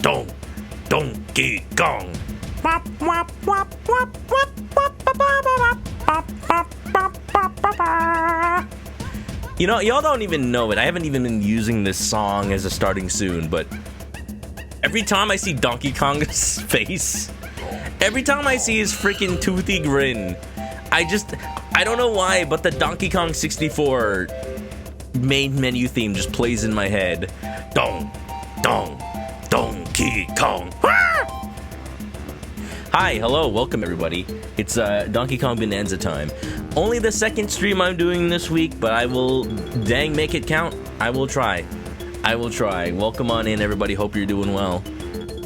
Donkey Kong. You know, y'all don't even know it. I haven't even been using this song as a starting soon, but every time I see Donkey Kong's face, every time I see his freaking toothy grin, I don't know why, but the Donkey Kong 64 main menu theme just plays in my head. Donkey Kong. Hi, hello, welcome everybody. It's Donkey Kong Bananza time. Only the second stream I'm doing this week, but I will dang make it count. I will try. Welcome on in, everybody. Hope you're doing well.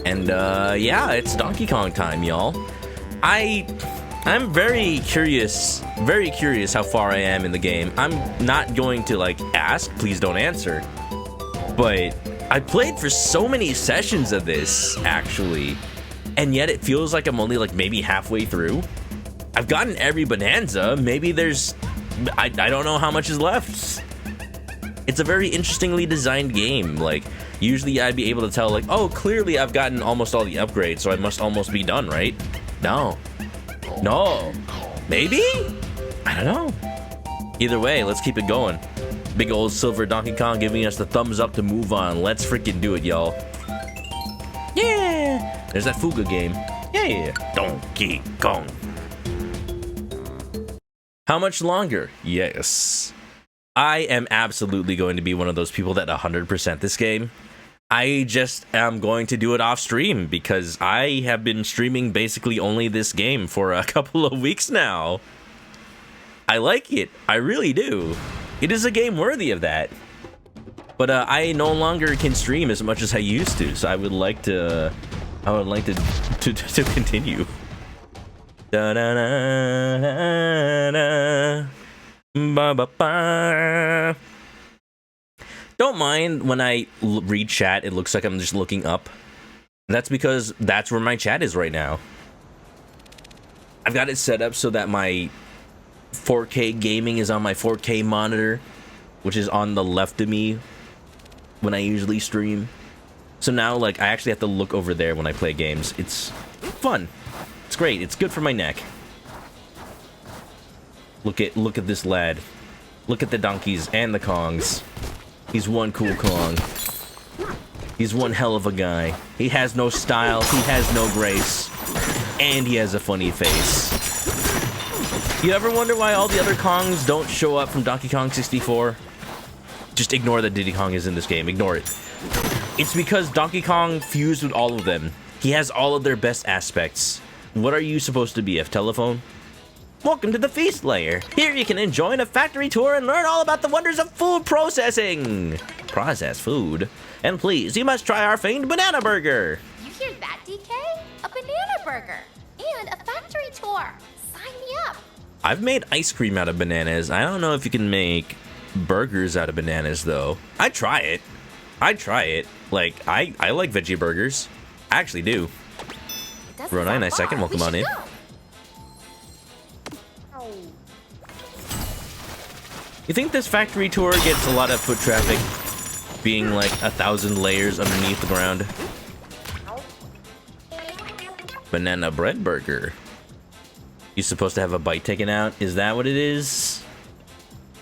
And yeah, it's Donkey Kong time, y'all. I'm very curious how far I am in the game. I'm not going to like ask, please don't answer. But I played for so many sessions of this actually, and yet it feels like I'm only like maybe halfway through. I've gotten every Bananza. Maybe there's I don't know how much is left. It's a very interestingly designed game. Like usually I'd be able to tell like, oh, clearly I've gotten almost all the upgrades, so I must almost be done, right? No, maybe? I don't know. Either way, let's keep it going. Big old silver Donkey Kong giving us the thumbs up to move on. Let's freaking do it, y'all. Yeah! There's that Fuga game. Yeah! Donkey Kong. How much longer? Yes. I am absolutely going to be one of those people that 100% this game. I just am going to do it off stream because I have been streaming basically only this game for a couple of weeks now. I like it. I really do. It is a game worthy of that. But I no longer can stream as much as I used to, so I would like to continue. Da da da da ba ba ba. Don't mind when I read chat, it looks like I'm just looking up. That's because that's where my chat is right now. I've got it set up so that my 4K gaming is on my 4K monitor, which is on the left of me when I usually stream. So now, like, I actually have to look over there when I play games. It's fun. It's great. It's good for my neck. Look at this lad. Look at the donkeys and the Kongs. He's one cool Kong. He's one hell of a guy. He has no style, he has no grace, and he has a funny face. You ever wonder why all the other Kongs don't show up from Donkey Kong 64? Just ignore that Diddy Kong is in this game. Ignore it. It's because Donkey Kong fused with all of them. He has all of their best aspects. What are you supposed to be, a telephone? Welcome to the feast layer. Here you can enjoy a factory tour and learn all about the wonders of food processing. Processed food. And please, you must try our famed banana burger. You hear that, DK? A banana burger and a factory tour. Sign me up. I've made ice cream out of bananas. I don't know if you can make burgers out of bananas, though. I'd try it. Like, I like veggie burgers. I actually do. Ronai, nice second. Welcome on in. You think this factory tour gets a lot of foot traffic, being like 1,000 layers underneath the ground? Banana bread burger. You supposed to have a bite taken out? Is that what it is?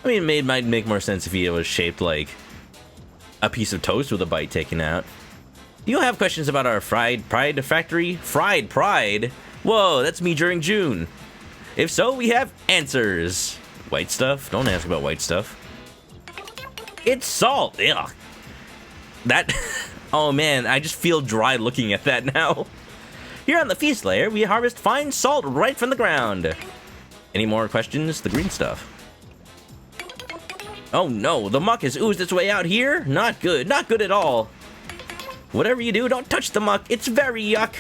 I mean, it might make more sense if it was shaped like a piece of toast with a bite taken out. Do you have questions about our fried pride factory? Fried pride? Whoa, that's me during June. If so, we have answers. White stuff? Don't ask about white stuff. It's salt. Ugh. That. Oh man, I just feel dry looking at that now. Here on the feast layer, we harvest fine salt right from the ground. Any more questions? The green stuff. Oh no, the muck has oozed its way out here. Not good. Not good at all. Whatever you do, don't touch the muck. It's very yuck.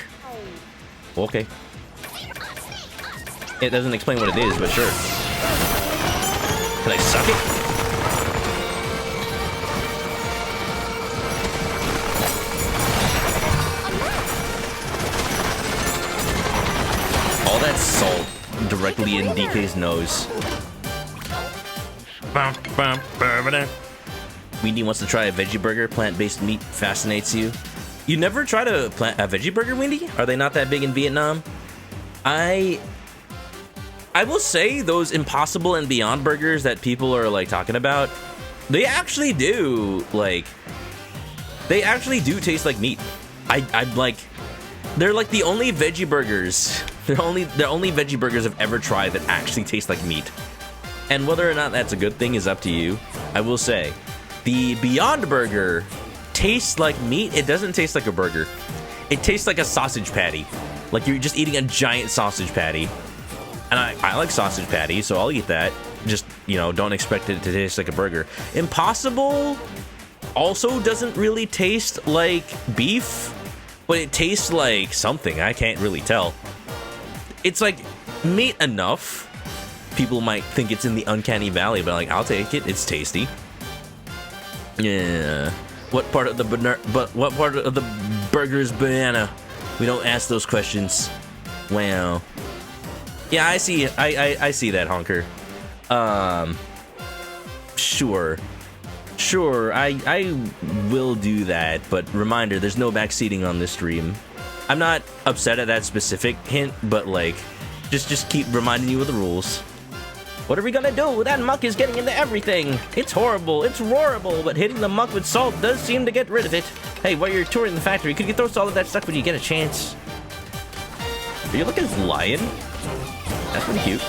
Okay. It doesn't explain what it is, but sure. Can I suck it? All that salt directly in DK's nose. Weedy wants to try a veggie burger. Plant-based meat fascinates you. You never tried a veggie burger, Wendy? Are they not that big in Vietnam? I will say those Impossible and Beyond burgers that people are like talking about, they actually do taste like meat. I'm like, they're like the only veggie burgers. They're only veggie burgers I've ever tried that actually taste like meat. And whether or not that's a good thing is up to you. I will say, the Beyond Burger tastes like meat. It doesn't taste like a burger. It tastes like a sausage patty. Like you're just eating a giant sausage patty. And I like sausage patty, so I'll eat that. Just, you know, don't expect it to taste like a burger. Impossible also doesn't really taste like beef, but it tastes like something. I can't really tell. It's like meat enough. People might think it's in the uncanny valley, but like, I'll take it. It's tasty. Yeah. What part of the burger is banana? We don't ask those questions. Wow. Yeah, I see. I see that, Honker. Sure. I will do that. But reminder, there's no backseating on this stream. I'm not upset at that specific hint, but like, just keep reminding you of the rules. What are we gonna do? That muck is getting into everything. It's horrible. It's horrible. But hitting the muck with salt does seem to get rid of it. Hey, while you're touring the factory, could you throw some of that stuff when you get a chance? Are you looking at this lion? That's pretty cute.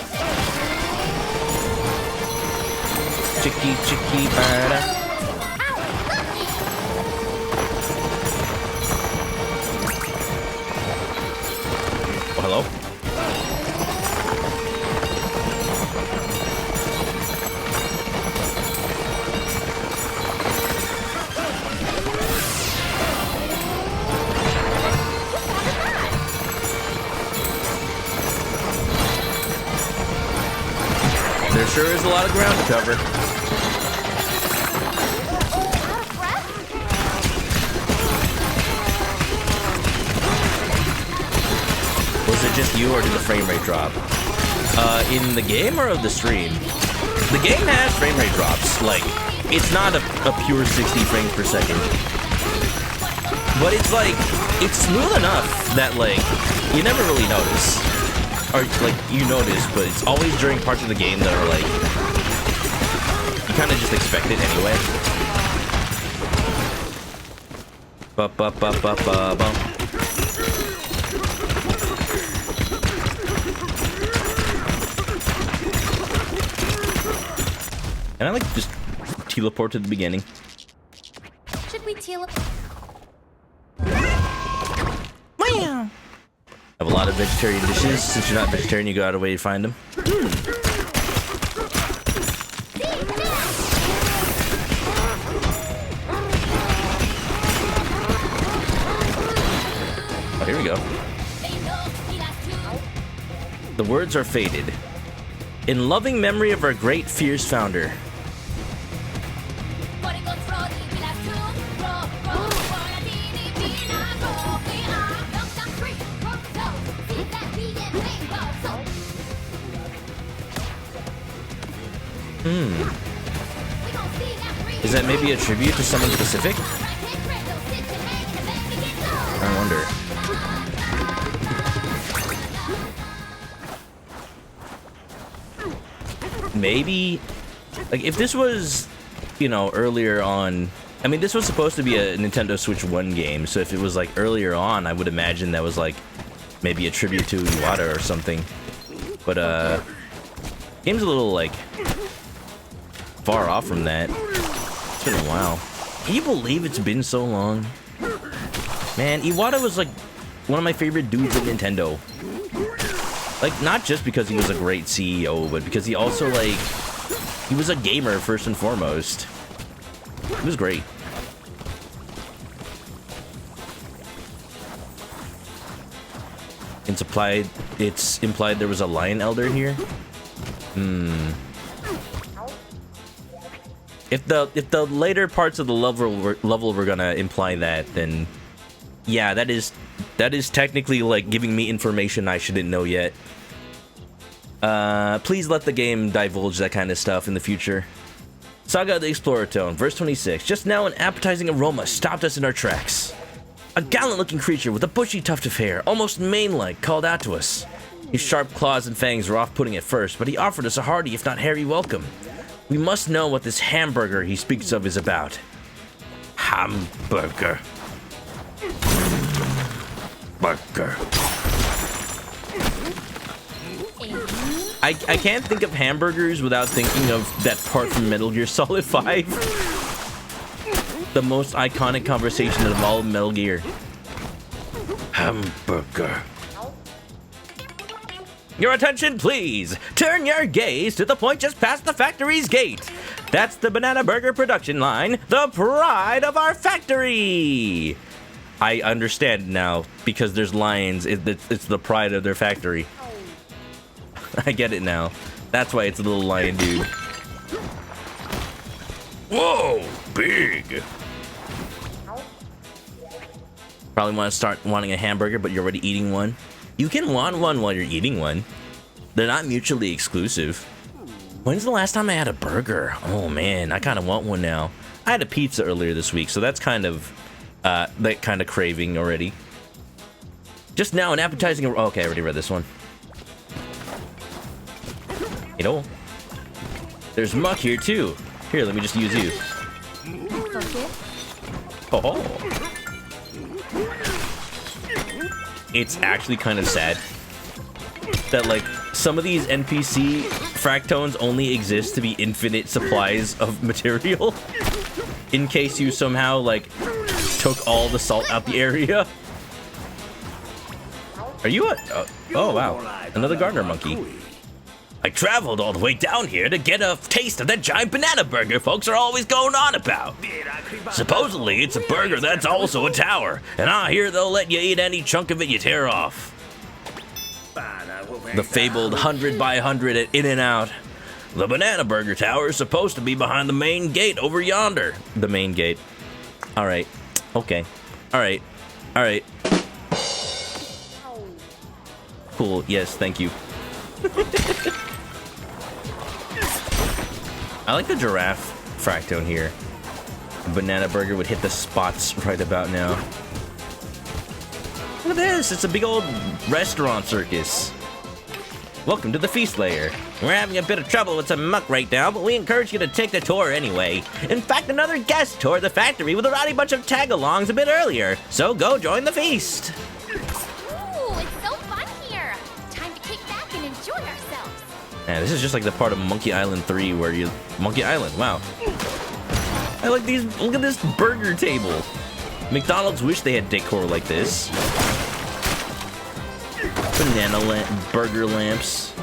Chicky birda. Oh, hello? There sure is a lot of ground to cover. Was it just you, or did the frame rate drop? In the game or of the stream? The game has frame rate drops. Like, it's not a pure 60 frames per second. But it's like, it's smooth enough that like, you never really notice. Or like, you notice, but it's always during parts of the game that are like, you kind of just expect it anyway. Ba-ba-ba-ba-ba-bum. And I like just teleport to the beginning. Should we teleport? Wow. Have a lot of vegetarian dishes. Since you're not vegetarian, you go out of the way to find them. Oh, here we go. The words are faded. In loving memory of our great fierce founder. Is that maybe a tribute to someone specific? I wonder. Maybe, like, if this was, you know, earlier on, I mean, this was supposed to be a Nintendo Switch 1 game, so if it was, like, earlier on, I would imagine that was, like, maybe a tribute to Iwata or something. But, game's a little, like, far off from that. It's been a while. Can you believe it's been so long? Man, Iwata was, like, one of my favorite dudes at Nintendo. Like, not just because he was a great CEO, but because he also, like, he was a gamer first and foremost. He was great. It's implied there was a Lion Elder here. If the later parts of the level were gonna imply that, then yeah, that is technically like giving me information I shouldn't know yet. Please let the game divulge that kind of stuff in the future. Saga of the Explorer Tone, verse 26. Just now an appetizing aroma stopped us in our tracks. A gallant-looking creature with a bushy tuft of hair, almost mane-like, called out to us. His sharp claws and fangs were off-putting at first, but he offered us a hearty, if not hairy, welcome. We must know what this hamburger he speaks of is about. Hamburger. Burger. I can't think of hamburgers without thinking of that part from Metal Gear Solid 5. The most iconic conversation of all of Metal Gear. Hamburger. Your attention, please. Turn your gaze to the point just past the factory's gate. That's the Banana Burger production line, the pride of our factory. I understand now, because there's lions, it's the pride of their factory. I get it now. That's why it's a little lion dude. Whoa, big. Probably want to start wanting a hamburger, but you're already eating one. You can want one while you're eating one. They're not mutually exclusive. When's the last time I had a burger? Oh man, I kind of want one now. I had a pizza earlier this week, so that's kind of that kind of craving already. Just now, an appetizing. Oh, okay, I already read this one. You know, there's muck here too. Here, let me just use you. Oh. It's actually kind of sad that like some of these NPC fractones only exist to be infinite supplies of material in case you somehow like took all the salt out the area. Are you a oh wow, another gardener monkey. I traveled all the way down here to get a taste of that giant banana burger folks are always going on about. Supposedly, it's a burger that's also a tower, and I hear they'll let you eat any chunk of it you tear off. The fabled 100 by 100 at In-N-Out. The Banana Burger Tower is supposed to be behind the main gate over yonder. The main gate. Alright. Okay. Alright. Alright. Cool. Yes, thank you. I like the giraffe fractone here. A banana burger would hit the spots right about now. Look at this, it's a big old restaurant circus. Welcome to the feast layer. We're having a bit of trouble with some muck right now, but we encourage you to take the tour anyway. In fact, another guest toured the factory with a rowdy bunch of tag-alongs a bit earlier, so go join the feast. Ooh, it's so fun here. Time to kick back and enjoy ourselves. Yeah, this is just like the part of Monkey Island 3 where you... Monkey Island, wow. I like these... Look at this burger table. McDonald's wish they had decor like this. Banana burger lamps.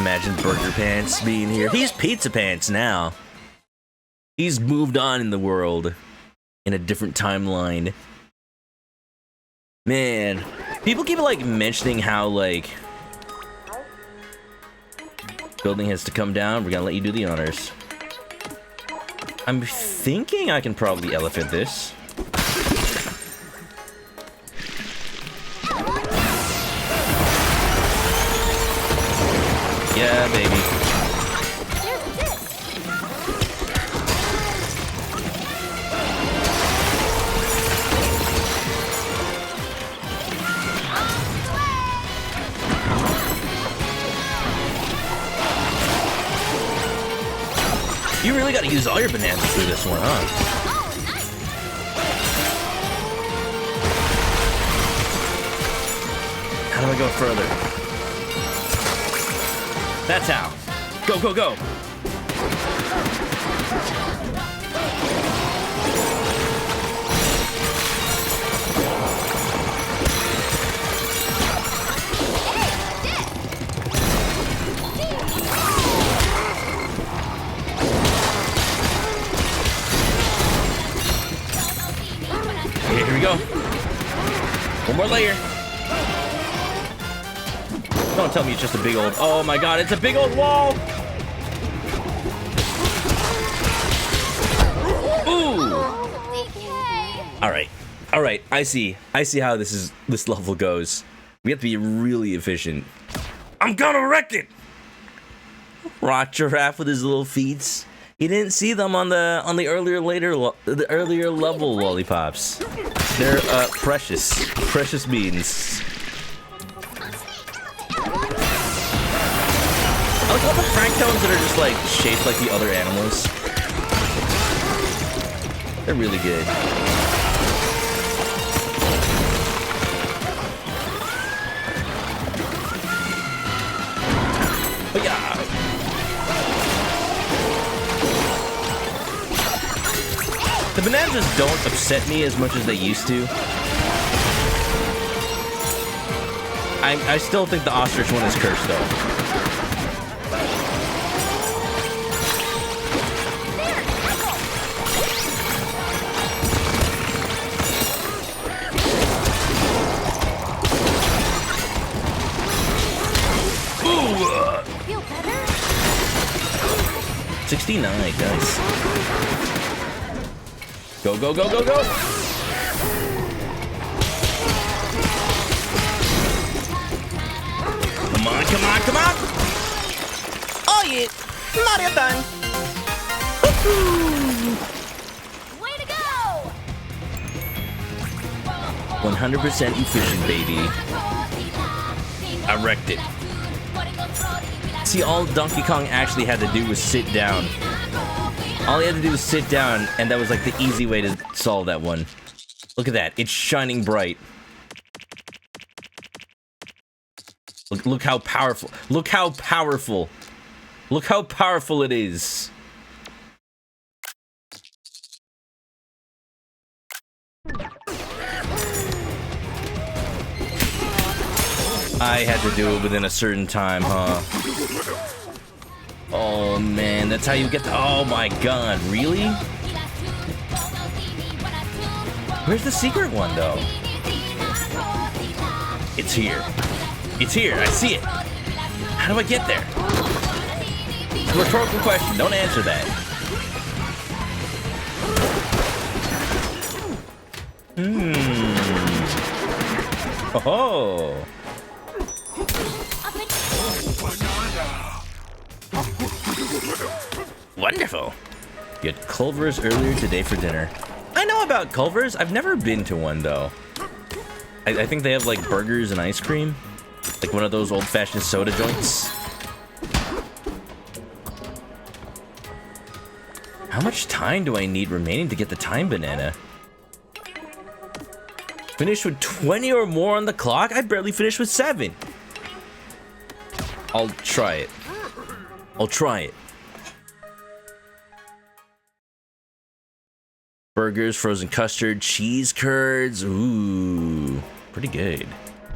Imagine Burger Pants being here. He's Pizza Pants now. He's moved on in the world. In a different timeline. Man, people keep like mentioning how like building has to come down. We're gonna let you do the honors. I'm thinking I can probably elephant this. Yeah, baby. You really got to use all your bananas through this one, huh? How do I go further? That's how. Go, go, go. Okay, here we go. One more layer. Don't tell me it's just a big old... Oh my god, it's a big old wall! Ooh! Alright. Alright, I see. I see how this level goes. We have to be really efficient. I'm gonna wreck it! Rock Giraffe with his little feet. You didn't see them on the earlier level lollipops. They're precious beans. I like all the franktones that are just like shaped like the other animals. They're really good. But yeah. The Bananzas don't upset me as much as they used to. I still think the ostrich one is cursed though. Feel better? 69, guys. Go, go, go, go, go! Come on, come on, come on! Oh yeah! Mario time! Way to go! 100% efficient, baby. I wrecked it. See, all Donkey Kong actually had to do was sit down. All he had to do was sit down, and that was like the easy way to solve that one. Look at that. It's shining bright. Look how powerful. Look how powerful. Look how powerful it is. I had to do it within a certain time, huh? Oh man, that's how you get the— oh my god, really? Where's the secret one though? It's here. It's here, I see it. How do I get there? It's a rhetorical question, don't answer that. Oh. Wonderful. You had Culver's earlier today for dinner. I know about Culver's. I've never been to one though. I think they have like burgers and ice cream, like one of those old-fashioned soda joints. How much time do I need remaining to get the time banana? Finish with 20 or more on the clock? I barely finished with 7. I'll try it. I'll try it. Burgers, frozen custard, cheese curds. Ooh, pretty good.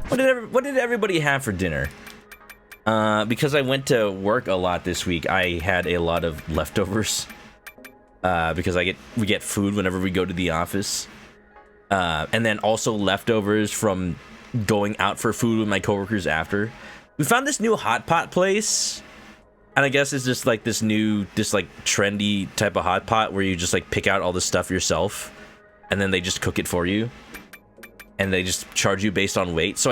What did everybody have for dinner? Because I went to work a lot this week, I had a lot of leftovers. Because we get food whenever we go to the office. And then also leftovers from going out for food with my coworkers after. We found this new hot pot place. And I guess it's just like this like trendy type of hot pot where you just like pick out all the stuff yourself and then they just cook it for you. And they just charge you based on weight. So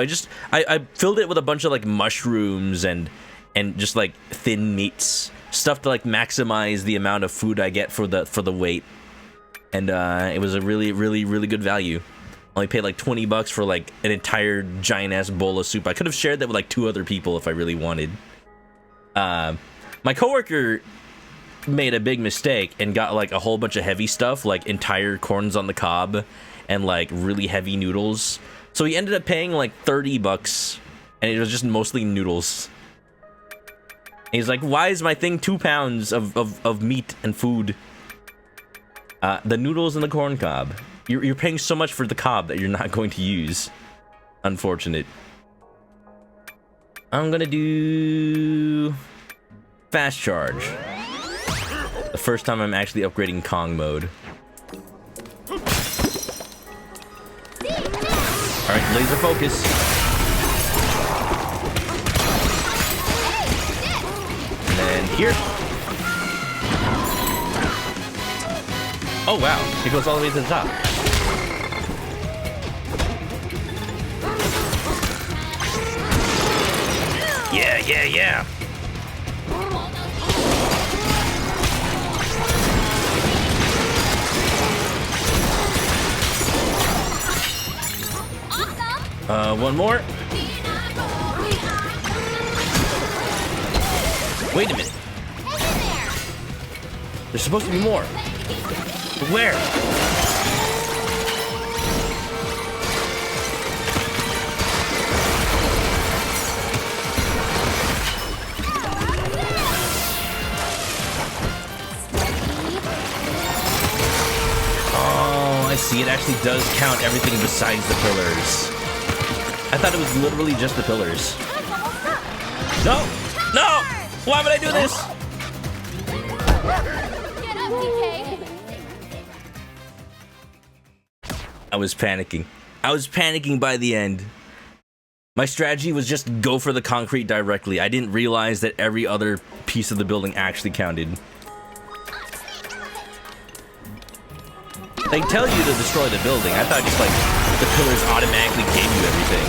I filled it with a bunch of like mushrooms and just like thin meats, stuff to like maximize the amount of food I get for the weight. And it was a really good value. Only paid like 20 bucks for like an entire giant ass bowl of soup. I could have shared that with like 2 other people if I really wanted. My coworker made a big mistake and got like a whole bunch of heavy stuff, like entire corns on the cob and like really heavy noodles. So he ended up paying like 30 bucks and it was just mostly noodles. And he's like, why is my thing 2 pounds of meat and food? The noodles and the corn cob. You're paying so much for the cob that you're not going to use. Unfortunate. I'm gonna do fast charge. The first time I'm actually upgrading Kong mode. Alright, laser focus. And then here. Oh wow, it goes all the way to the top. Yeah. One more. Wait a minute. There's supposed to be more. But where? Oh, I see. It actually does count everything besides the pillars. I thought it was literally just the pillars. No! No! Why would I do this? Get up, DK. I was panicking. I was panicking by the end. My strategy was just go for the concrete directly. I didn't realize that every other piece of the building actually counted. They tell you to destroy the building. I thought just like the pillars automatically gave you everything.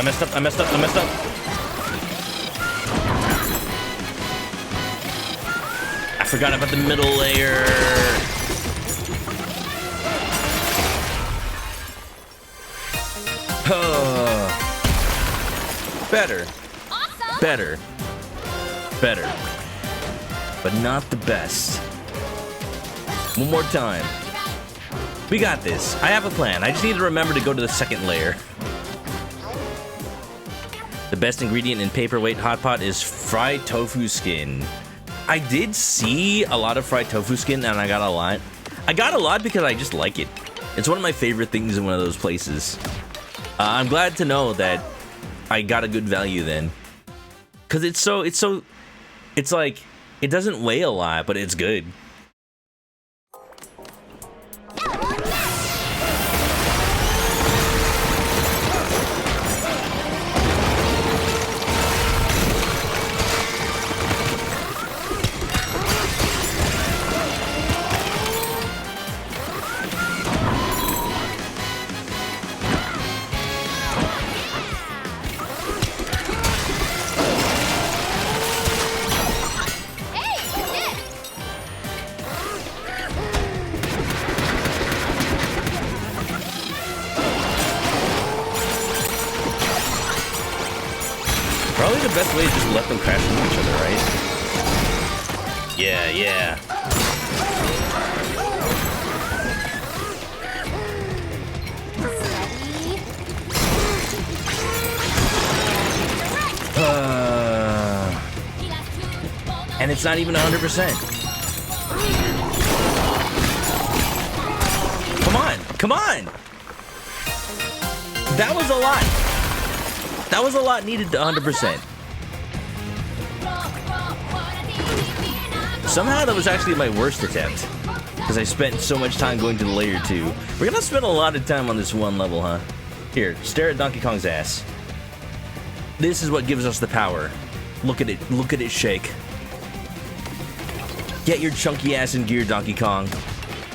I messed up. I forgot about the middle layer. Better. Awesome. Better. But not the best. One more time. We got this. I have a plan. I just need to remember to go to the second layer. The best ingredient in paperweight hot pot is fried tofu skin. I did see a lot of fried tofu skin and I got a lot. I got a lot because I just like it. It's one of my favorite things in one of those places. I'm glad to know that I got a good value then. Cause it's like, it doesn't weigh a lot, but it's good. Probably the best way is just let them crash into each other, right? Yeah. And it's not even 100%. Come on! That was a lot. That was a lot needed to 100%. Somehow that was actually my worst attempt, because I spent so much time going to the layer 2. We're gonna spend a lot of time on this one level, huh? Here, stare at Donkey Kong's ass. This is what gives us the power. Look at it shake. Get your chunky ass in gear, Donkey Kong.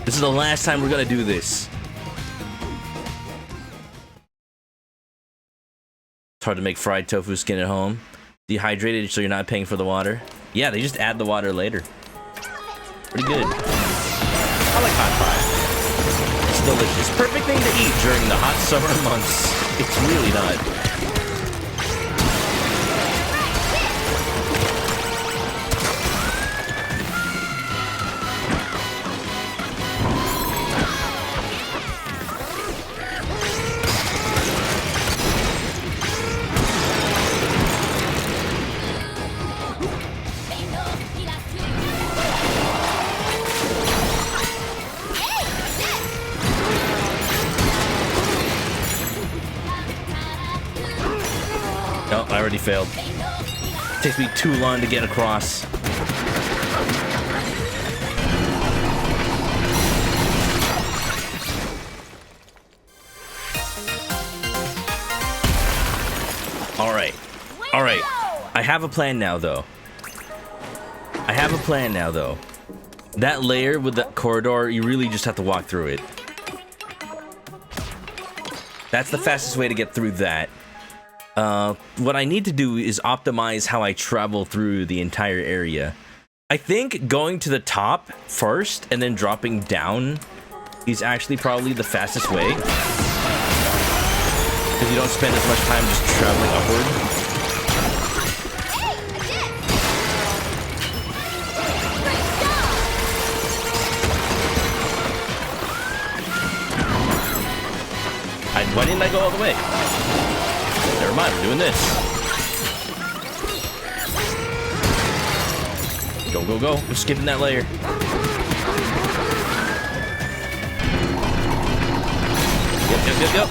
This is the last time we're gonna do this. It's hard to make fried tofu skin at home. Dehydrated so you're not paying for the water. Yeah, they just add the water later. Pretty good. I like hot pot. It's delicious. Perfect thing to eat during the hot summer months. It's really not. No, I already failed. Takes me too long to get across. Alright. Alright. I have a plan now, though. That layer with that corridor, you really just have to walk through it. That's the fastest way to get through that. What I need to do is optimize how I travel through the entire area. I think going to the top first and then dropping down is actually probably the fastest way. Because you don't spend as much time just traveling upward. Why didn't I go all the way? Never mind, we're doing this. Go, go, go. We're skipping that layer. Yep.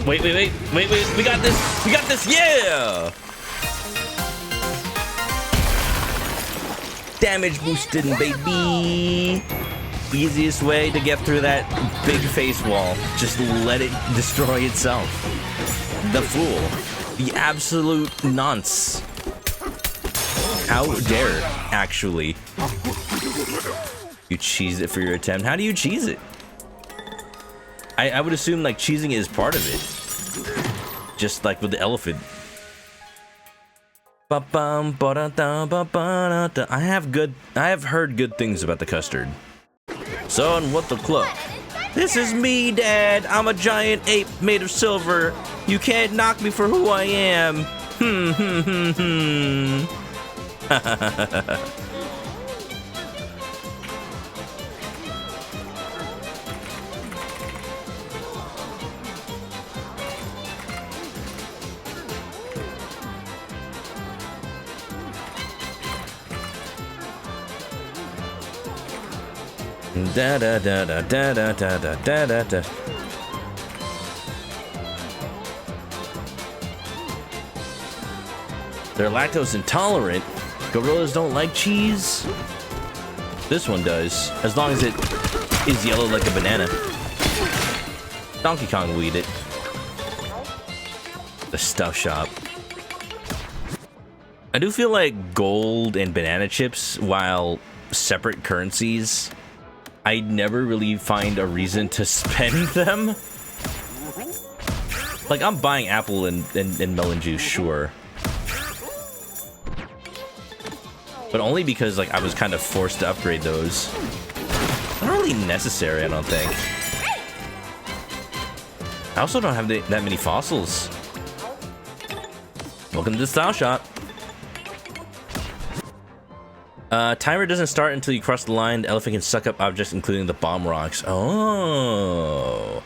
Wait. We got this. Yeah! Damage boosting, baby. Easiest way to get through that big face wall. Just let it destroy itself. The fool. The absolute nonce. How dare, actually. You cheese it for your attempt. How do you cheese it? I would assume like cheesing is part of it. Just like with the elephant. I have heard good things about the custard. Son, what the cluck? This is me, Dad. I'm a giant ape made of silver. You can't knock me for who I am. Da da da da da da da da da da. They're lactose intolerant. Gorillas don't like cheese. This one does, as long as it is yellow like a banana. Donkey Kong will eat it. The stuff shop. I do feel like gold and banana chips, while separate currencies, I never really find a reason to spend them. Like, I'm buying apple and melon juice, sure. But only because, like, I was kind of forced to upgrade those. Not really necessary, I don't think. I also don't have that many fossils. Welcome to the style shop. Timer doesn't start until you cross the line. The elephant can suck up objects, including the bomb rocks. Oh.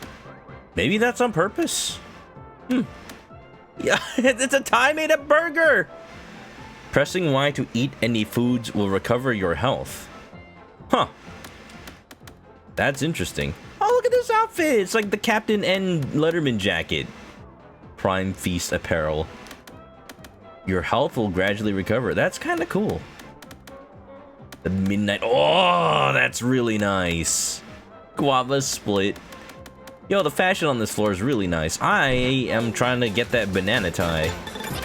Maybe that's on purpose. Yeah, it's a time-made-up burger! Pressing Y to eat any foods will recover your health. Huh. That's interesting. Oh, look at this outfit! It's like the Captain N Letterman jacket. Prime Feast apparel. Your health will gradually recover. That's kind of cool. The midnight. Oh, that's really nice. Guava split. Yo, the fashion on this floor is really nice. I am trying to get that banana tie.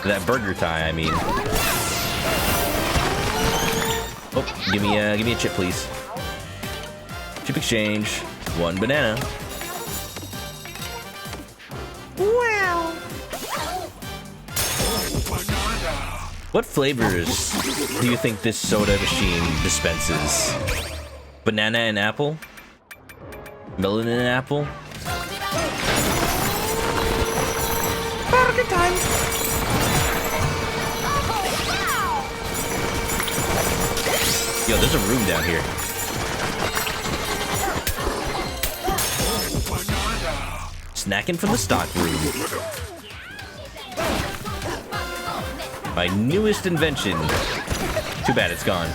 That burger tie, I mean. Oh, give me a chip, please. Chip exchange. 1 banana. Wow. What flavors do you think this soda machine dispenses? Banana and apple? Melon and apple? Burger time! Yo, there's a room down here. Snacking from the stock room. My newest invention. Too bad it's gone.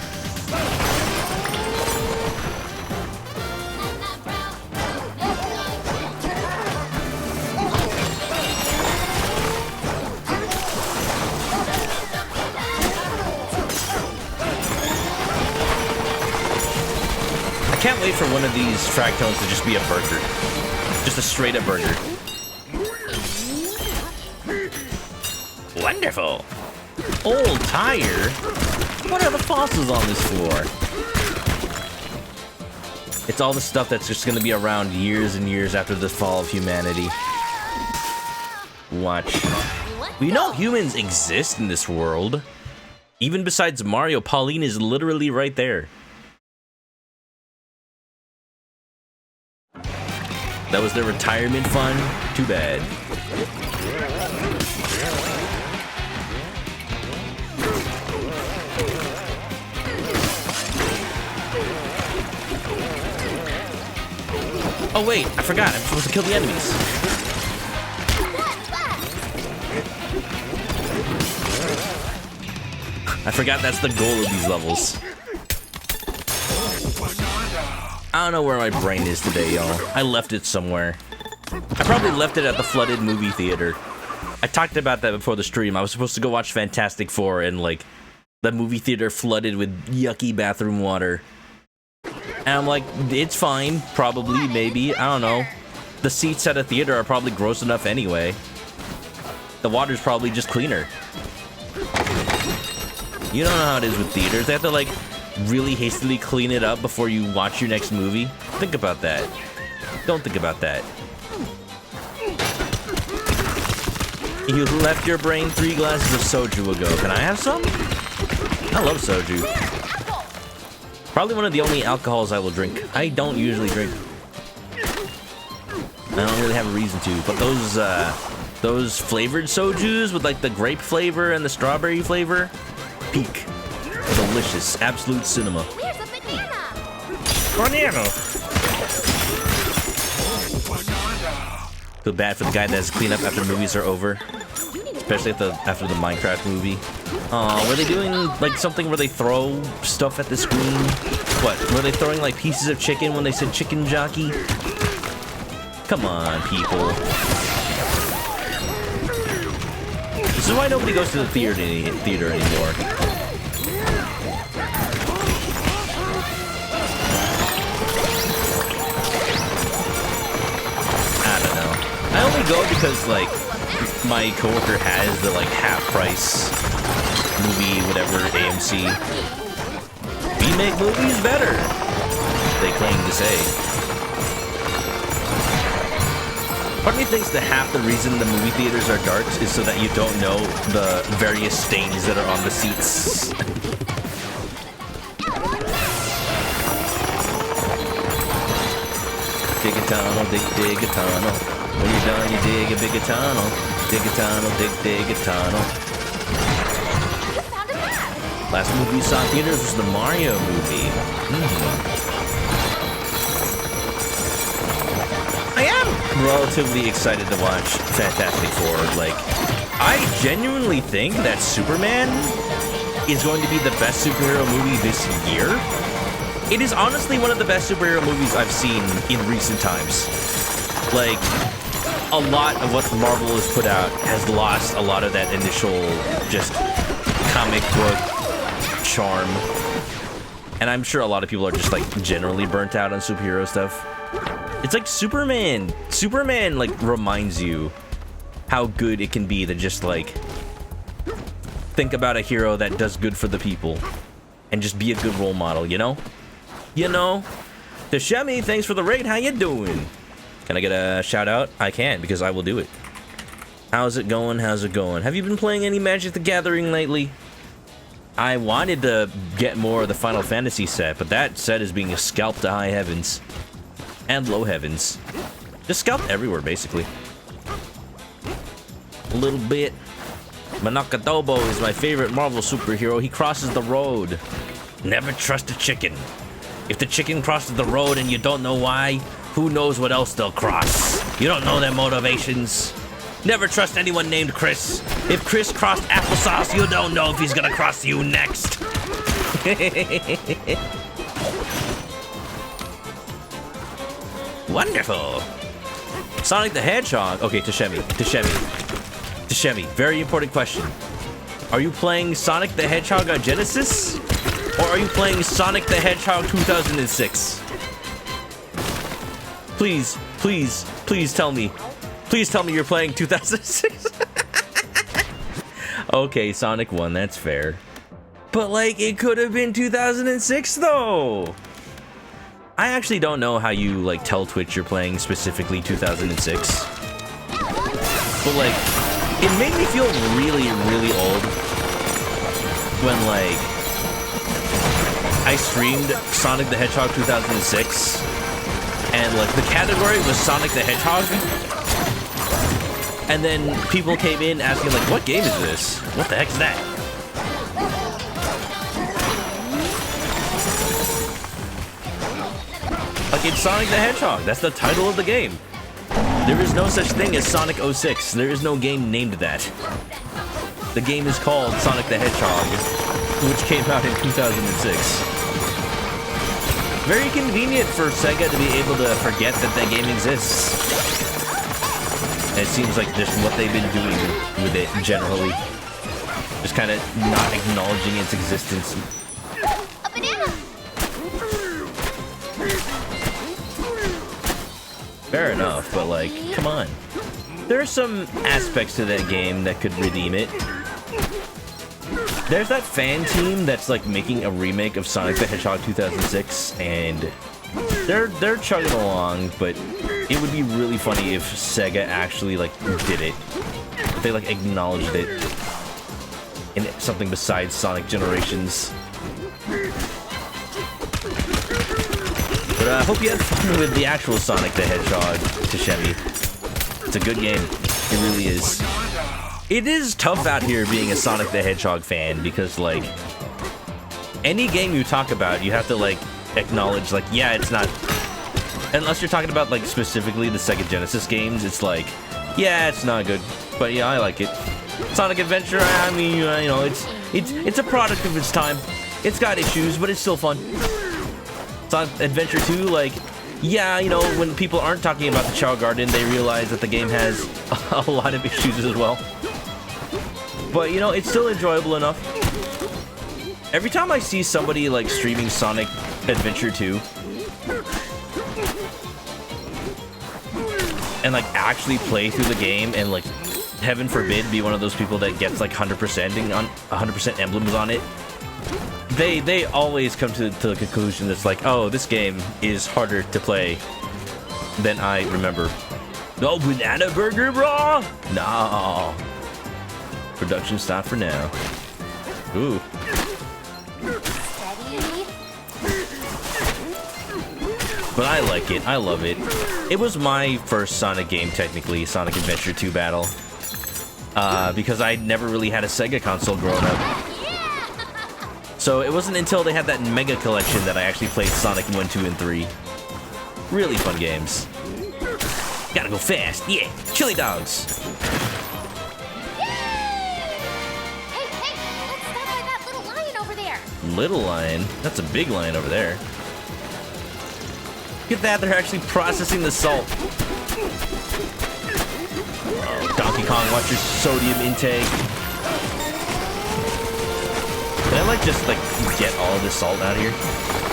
I can't wait for one of these fractones to just be a burger. Just a straight up burger. Wonderful. Old tire? What are the fossils on this floor? It's all the stuff that's just gonna be around years and years after the fall of humanity. Watch. We know humans exist in this world. Even besides Mario, Pauline is literally right there. That was their retirement fund? Too bad. Oh wait, I forgot. I'm supposed to kill the enemies. I forgot that's the goal of these levels. I don't know where my brain is today, y'all. I left it somewhere. I probably left it at the flooded movie theater. I talked about that before the stream. I was supposed to go watch Fantastic Four, and like the movie theater flooded with yucky bathroom water. And I'm like, it's fine, probably, maybe, I don't know. The seats at a theater are probably gross enough anyway. The water's probably just cleaner. You don't know how it is with theaters. They have to like really hastily clean it up before you watch your next movie. Think about that. Don't think about that. You left your brain 3 glasses of soju ago. Can I have some? I love soju. Probably one of the only alcohols I will drink. I don't usually drink. I don't really have a reason to, but those flavored sojus with like the grape flavor and the strawberry flavor, peak. Delicious. Absolute cinema. Where's a banana? Banana. Feel bad for the guy that has to clean up after movies are over. Especially after the Minecraft movie. Were they doing like something where they throw stuff at the screen? What? Were they throwing like pieces of chicken when they said chicken jockey? Come on, people. This is why nobody goes to the theater anymore. I don't know. I only go because like my coworker has the like half price movie, whatever, AMC. We make movies better, they claim to say. Part of me thinks that half the reason the movie theaters are dark is so that you don't know the various stains that are on the seats. Dig a tunnel, dig a tunnel. When you're done, you dig a bigger tunnel. Dig a tunnel, dig a tunnel. Last movie you saw in theaters was the Mario movie. I am relatively excited to watch Fantastic Four. Like, I genuinely think that Superman is going to be the best superhero movie this year. It is honestly one of the best superhero movies I've seen in recent times. Like, a lot of what Marvel has put out has lost a lot of that initial just comic book charm. And I'm sure a lot of people are just like generally burnt out on superhero stuff. It's like Superman. Superman like reminds you how good it can be to just like think about a hero that does good for the people and just be a good role model, you know? You know? Tashemi, thanks for the raid. How you doing? Can I get a shout out? I can, because I will do it. How's it going? How's it going? Have you been playing any Magic the Gathering lately? I wanted to get more of the Final Fantasy set, but that set is being scalped to high heavens. And low heavens. Just scalped everywhere, basically. A little bit. ManokAdobo is my favorite Marvel superhero. He crosses the road. Never trust a chicken. If the chicken crosses the road and you don't know why, who knows what else they'll cross? You don't know their motivations. Never trust anyone named Chris. If Chris crossed applesauce, you don't know if he's gonna cross you next. Wonderful. Sonic the Hedgehog. Okay, Tashemi. Very important question. Are you playing Sonic the Hedgehog on Genesis? Or are you playing Sonic the Hedgehog 2006? Please, please, please tell me. Please tell me you're playing 2006. Okay, Sonic 1, that's fair. But, like, it could have been 2006, though. I actually don't know how you, like, tell Twitch you're playing specifically 2006. But, like, it made me feel really, really old when, like, I streamed Sonic the Hedgehog 2006, and, like, the category was Sonic the Hedgehog. And then people came in asking, like, what game is this? What the heck is that? Like, it's Sonic the Hedgehog. That's the title of the game. There is no such thing as Sonic 06. There is no game named that. The game is called Sonic the Hedgehog, which came out in 2006. Very convenient for Sega to be able to forget that that game exists. It seems like just what they've been doing with it generally. Just kind of not acknowledging its existence. A banana! Fair enough, but like, come on. There are some aspects to that game that could redeem it. There's that fan team that's like making a remake of Sonic the Hedgehog 2006, and they're chugging along, but it would be really funny if Sega actually like did it. If they like acknowledged it in something besides Sonic Generations. But I hope you had fun with the actual Sonic the Hedgehog, Tashemi. It's a good game. It really is. It is tough out here being a Sonic the Hedgehog fan because, like, any game you talk about, you have to, like, acknowledge, like, yeah, it's not... Unless you're talking about, like, specifically the Sega Genesis games, it's like, yeah, it's not good, but yeah, I like it. Sonic Adventure, I mean, you know, it's a product of its time. It's got issues, but it's still fun. Sonic Adventure 2, like, yeah, you know, when people aren't talking about the Chow Garden, they realize that the game has a lot of issues as well. But, you know, it's still enjoyable enough. Every time I see somebody, like, streaming Sonic Adventure 2, and, like, actually play through the game and, like, heaven forbid, be one of those people that gets, like, 100% emblems on it, they always come to the conclusion that's like, oh, this game is harder to play than I remember. No banana burger, bro? No. Production stop for now. Ooh. Steady. But I like it. I love it. It was my first Sonic game, technically, Sonic Adventure 2 Battle. Because I never really had a Sega console growing up. So it wasn't until they had that Mega Collection that I actually played Sonic 1, 2, and 3. Really fun games. Gotta go fast, yeah! Chili dogs! Hey, let's stop by that little lion over there. Little lion? That's a big lion over there. Look at that, they're actually processing the salt. Oh, Donkey Kong, watch your sodium intake. Can I, like, just, like, get all this salt out of here?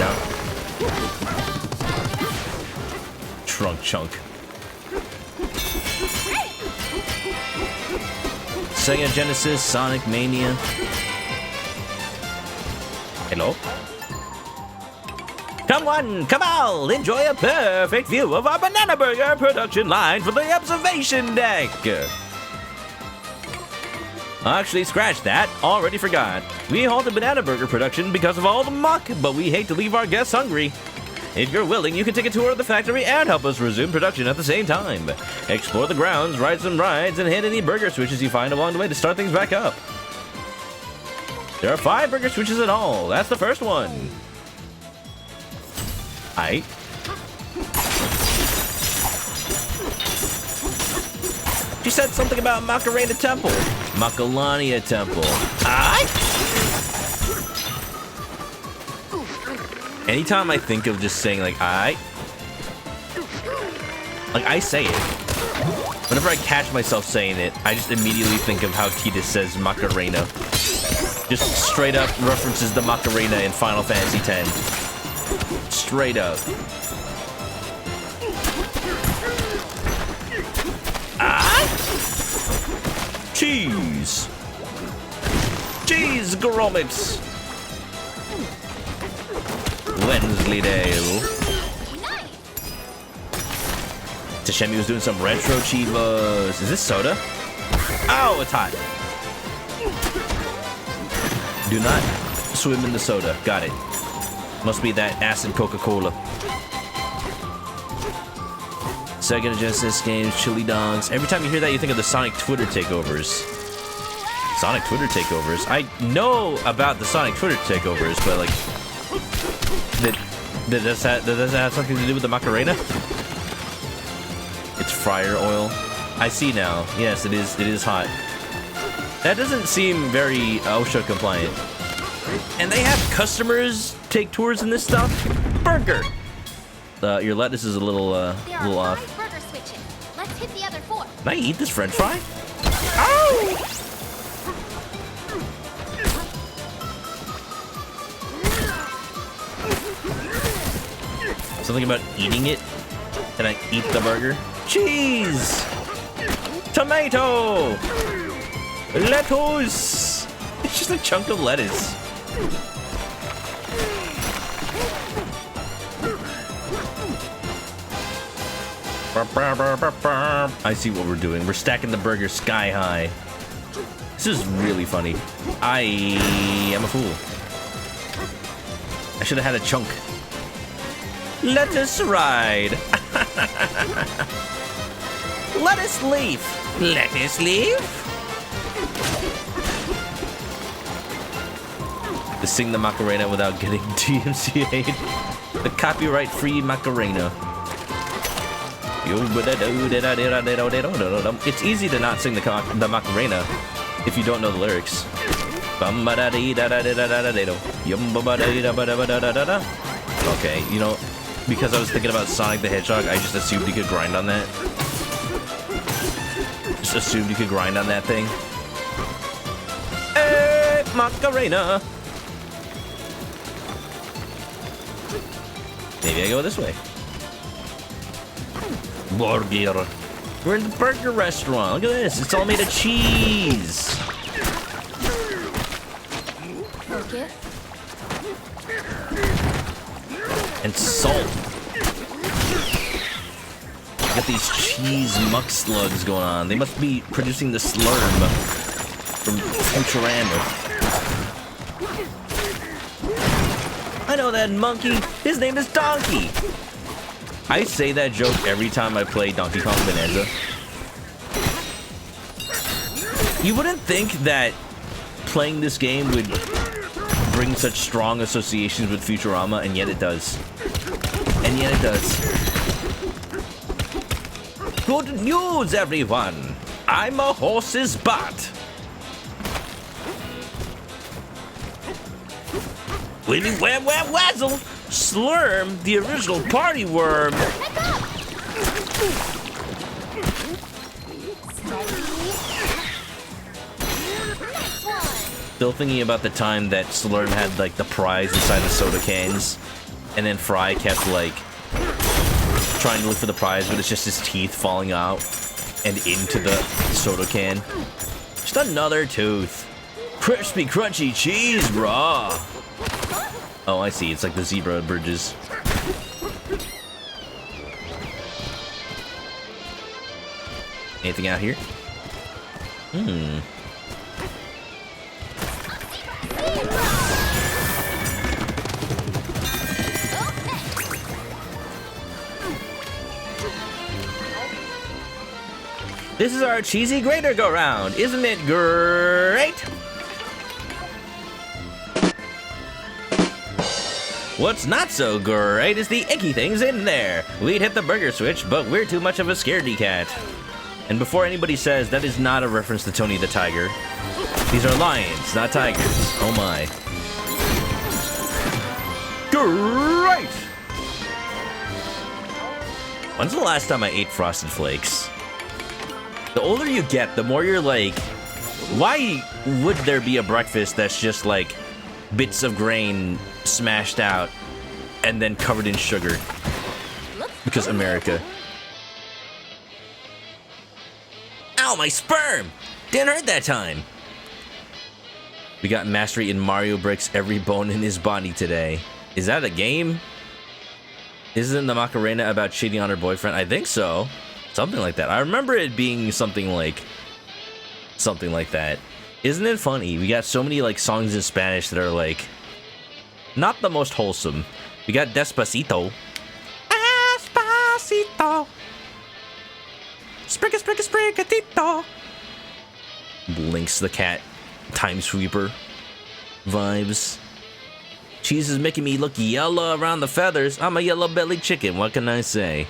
No? Trunk chunk. Sega Genesis, Sonic Mania. Hello? Come on, come all, enjoy a perfect view of our Banana Burger production line from the observation deck. Actually, scratch that. Already forgot. We halted Banana Burger production because of all the muck, but we hate to leave our guests hungry. If you're willing, you can take a tour of the factory and help us resume production at the same time. Explore the grounds, ride some rides, and hit any burger switches you find along the way to start things back up. There are 5 burger switches in all. That's the first one. Aight. She said something about Macarena Temple. Macalania Temple. Aight. Anytime I think of just saying like aight, like I say it. Whenever I catch myself saying it, I just immediately think of how Tidus says Macarena. Just straight up references the Macarena in Final Fantasy X. Straight up. Cheese! Cheese grommets! Wensleydale. Tashemi was doing some retro chivas. Is this soda? Oh, it's hot. Do not swim in the soda. Got it. Must be that acid Coca-Cola. Sega Genesis games, chili dogs. Every time you hear that, you think of the Sonic Twitter takeovers. Sonic Twitter takeovers? I know about the Sonic Twitter takeovers, but like... Does that have something to do with the Macarena? It's fryer oil. I see now. Yes, it is hot. That doesn't seem very OSHA compliant. And they have customers take tours in this stuff? Burger! Your lettuce is a little off. Burger switches. Let's hit the other 4. Can I eat this french fry? Ow! Something about eating it? Can I eat the burger? Cheese! Tomato! Lettuce! It's just a chunk of lettuce. I see what we're doing. We're stacking the burger sky high. This is really funny. I am a fool. I should have had a chunk. Lettuce ride. Lettuce leaf. Lettuce leaf. To sing the Macarena without getting DMCA'd. The copyright-free Macarena. It's easy to not sing the Macarena if you don't know the lyrics. Okay, you know, because I was thinking about Sonic the Hedgehog, I just assumed you could grind on that. Just assumed you could grind on that thing. Hey, Macarena! Maybe I go this way. Burger. We're in the burger restaurant. Look at this. It's all made of cheese. Okay. And salt. Got these cheese muck slugs going on. They must be producing the slurm from Futurama. I know that monkey. His name is Donkey. I say that joke every time I play Donkey Kong Bonanza. You wouldn't think that playing this game would bring such strong associations with Futurama, and yet it does. And yet it does. Good news, everyone! I'm a horse's butt! Winnie Wham Wham Wazzle! Slurm, the original party worm! Still thinking about the time that Slurm had, like, the prize inside the soda cans, and then Fry kept, like, trying to look for the prize, but it's just his teeth falling out and into the soda can. Just another tooth. Crispy, crunchy cheese, raw. Oh, I see. It's like the zebra bridges. Anything out here? This is our cheesy grater go-round. Isn't it great? What's not so great is the icky things in there. We'd hit the burger switch, but we're too much of a scaredy cat. And before anybody says, that is not a reference to Tony the Tiger. These are lions, not tigers. Oh my. Great! When's the last time I ate Frosted Flakes? The older you get, the more you're like, why would there be a breakfast that's just like bits of grain smashed out and then covered in sugar? Because America. Ow, my sperm! Didn't hurt that time. We got mastery in Mario breaks every bone in his body today. Is that a game? Isn't the Macarena about cheating on her boyfriend? I think so. Something like that. I remember it being something like that. Isn't it funny? We got so many like songs in Spanish that are like not the most wholesome. We got Despacito. Despacito. Sprigga, sprigga, spriggatito. Blinks the cat. Time sweeper. Vibes. Cheese is making me look yellow around the feathers. I'm a yellow-bellied chicken. What can I say?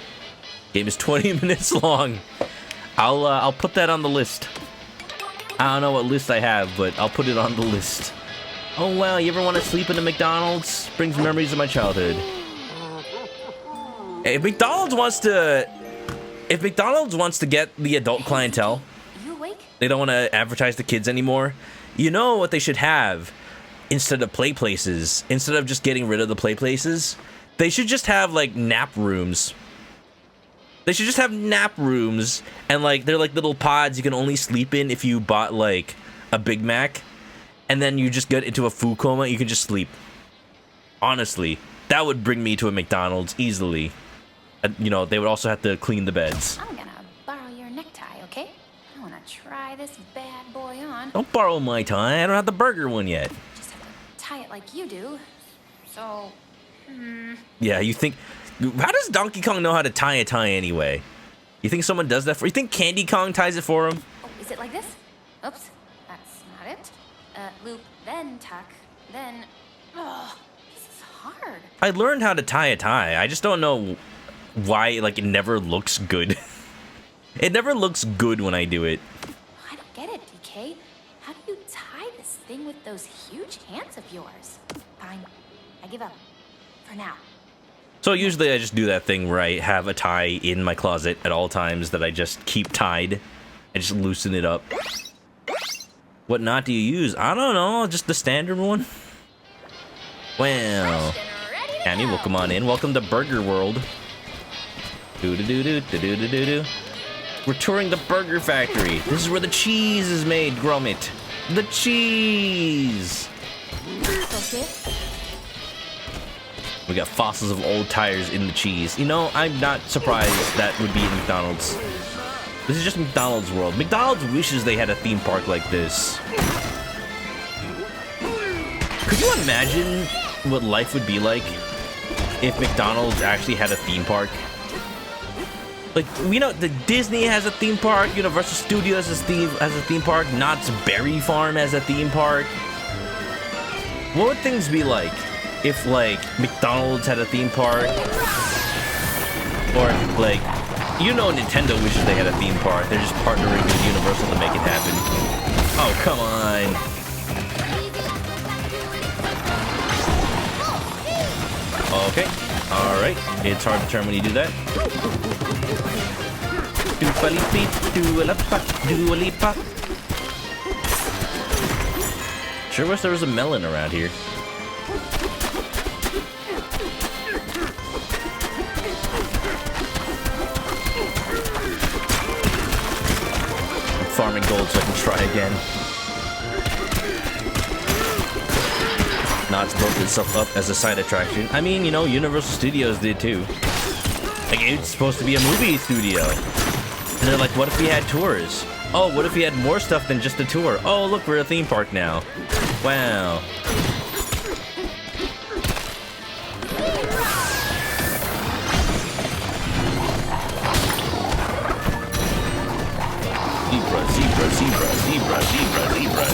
Game is 20 minutes long. I'll put that on the list. I don't know what list I have, but I'll put it on the list. Oh wow, you ever want to sleep in a McDonald's? Brings memories of my childhood. If McDonald's wants to get the adult clientele, You awake? they don't want to advertise to kids anymore. You know what they should have instead of play places? Instead of just getting rid of the play places, they should just have like nap rooms. They should just have nap rooms, and like they're like little pods you can only sleep in if you bought like a Big Mac, and then you just get into a food coma. You can just sleep. Honestly, that would bring me to a McDonald's easily. You know, they would also have to clean the beds. I'm gonna borrow your necktie, okay? I wanna try this bad boy on. Don't borrow my tie. I don't have the burger one yet. Just have to tie it like you do. So, Yeah, you think... How does Donkey Kong know how to tie a tie anyway? You think someone does that for... You think Candy Kong ties it for him? oh, is it like this? Oops, that's not it. Loop, then tuck, then... Oh, this is hard. I learned how to tie a tie. I just don't know why, like, it never looks good. It never looks good when I do it. I don't get it, DK. How do you tie this thing with those huge hands of yours? Fine, I give up. For now. So usually I just do that thing where I have a tie in my closet at all times that I just keep tied. I just loosen it up. What knot do you use? I don't know, just the standard one. Well, Annie, welcome on in. Welcome to Burger World. Do-do-do-do-do-do-do-do. We're touring the Burger Factory. This is where the cheese is made, Gromit. The cheese! Okay. We got fossils of old tires in the cheese. You know, I'm not surprised that would be at McDonald's. This is just McDonald's world. McDonald's wishes they had a theme park like this. Could you imagine what life would be like if McDonald's actually had a theme park? Like, we know the Disney has a theme park, Universal Studios has a theme park, Knott's Berry Farm has a theme park. What would things be like if, like, McDonald's had a theme park? Or, like, you know Nintendo wishes they had a theme park. They're just partnering with Universal to make it happen. Oh, come on. Okay. Alright. It's hard to turn when you do that. Sure wish there was a melon around here. I'm farming gold so I can try again. Knott's built itself up as a side attraction. I mean, you know, Universal Studios did too. Like, it's supposed to be a movie studio. And they're like, what if we had tours? Oh, what if we had more stuff than just a tour? Oh, look, we're a theme park now. Wow. Zebra, zebra, zebra, zebra, zebra, zebra.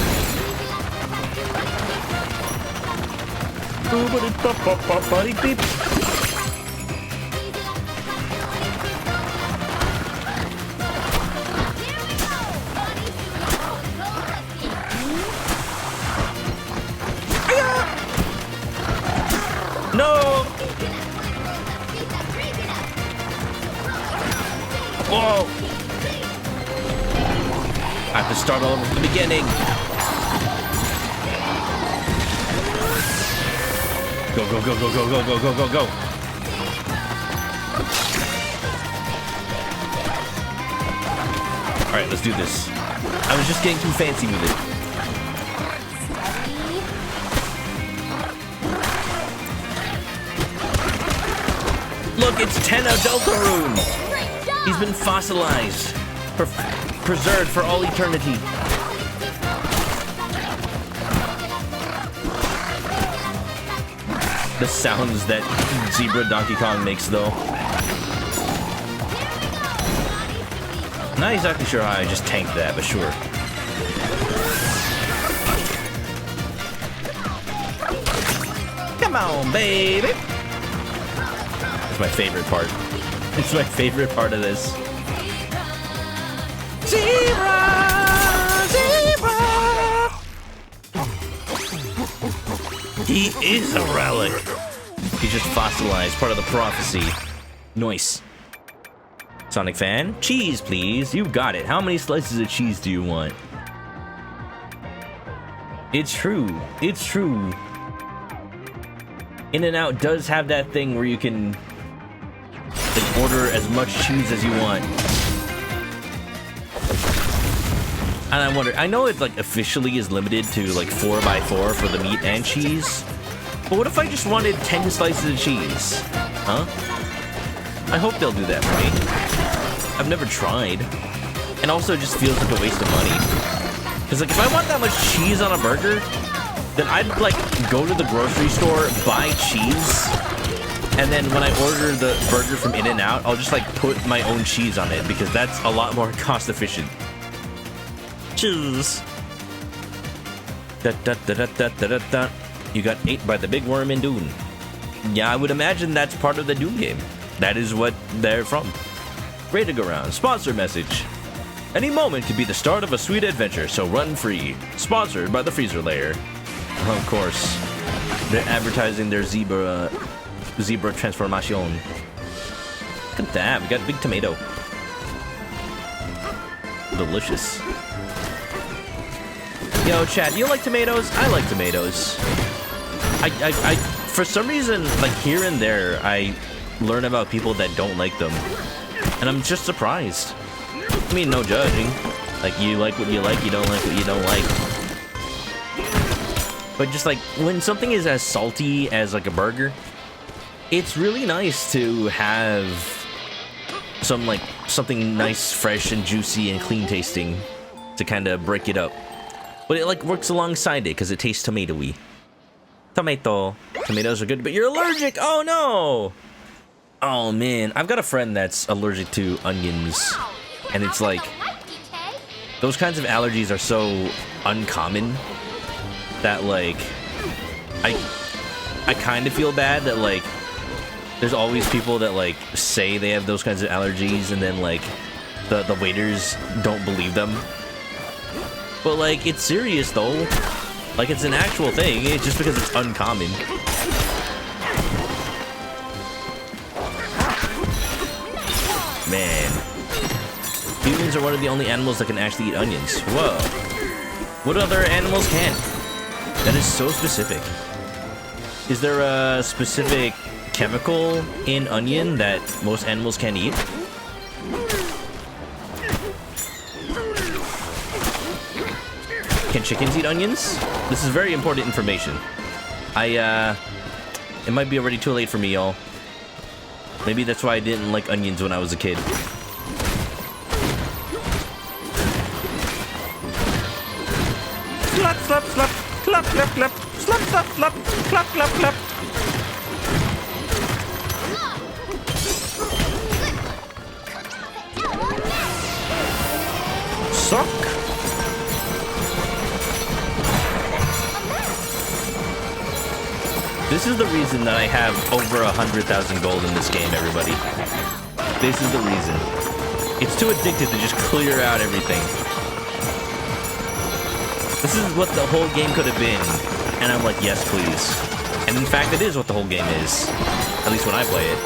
Boop-a-dee-bop-bop-bop-bop-bop-beep. No! Whoa! I have to start all over from the beginning. Go, go, go, go, go, go, go, go, go, go. Alright, let's do this. I was just getting too fancy with it. Look, it's Tenno Deltarune! He's been fossilized. Preserved for all eternity. The sounds that Zebra Donkey Kong makes, though. Not exactly sure how I just tanked that, but sure. Come on, baby! It's my favorite part. It's my favorite part of this. Zebra! Zebra! He is a relic. He's just fossilized, part of the prophecy. Nice. Sonic fan? Cheese, please. You got it. How many slices of cheese do you want? It's true. It's true. In-N-Out does have that thing where you can like, order as much cheese as you want. And I wonder, I know it like officially is limited to like 4x4 for the meat and cheese, but what if I just wanted 10 slices of cheese? Huh? I hope they'll do that for me. I've never tried. And also it just feels like a waste of money. Because like if I want that much cheese on a burger, then I'd like go to the grocery store, buy cheese, and then when I order the burger from In-N-Out, I'll just like put my own cheese on it because that's a lot more cost efficient. Cheese. Da, da, da, da, da, da, da. You got ate by the big worm in Dune. Yeah, I would imagine that's part of the Dune game. That is what they're from. Ready to go round. Sponsor message. Any moment could be the start of a sweet adventure, so run free. Sponsored by the Freezer Layer. Of course. They're advertising their zebra transformation. Look at that. We got a big tomato. Delicious. Yo, chat, do you like tomatoes? I like tomatoes. I for some reason, like here and there, I learn about people that don't like them. And I'm just surprised. I mean, no judging. Like, you like what you like, you don't like what you don't like. But just like, when something is as salty as like a burger, it's really nice to have something nice, fresh, and juicy and clean tasting to kind of break it up. But it like works alongside it because it tastes tomatoey. Tomato. Tomatoes are good, but you're allergic! Oh no! Oh man, I've got a friend that's allergic to onions. And it's like, those kinds of allergies are so uncommon that like, I kind of feel bad that like, there's always people that like say they have those kinds of allergies and then like, the waiters don't believe them. But like, it's serious though. Like, it's an actual thing. It's just because it's uncommon. Man. Humans are one of the only animals that can actually eat onions. Whoa. What other animals can? That is so specific. Is there a specific chemical in onion that most animals can't eat? Can chickens eat onions? This is very important information. It might be already too late for me, y'all. Maybe that's why I didn't like onions when I was a kid. Slap, slap, slap, clap, clap, clap, slap, slap, slap, clap, clap, clap. Suck. This is the reason that I have over 100,000 gold in this game, everybody. This is the reason. It's too addictive to just clear out everything. This is what the whole game could have been. And I'm like, yes, please. And in fact, it is what the whole game is. At least when I play it.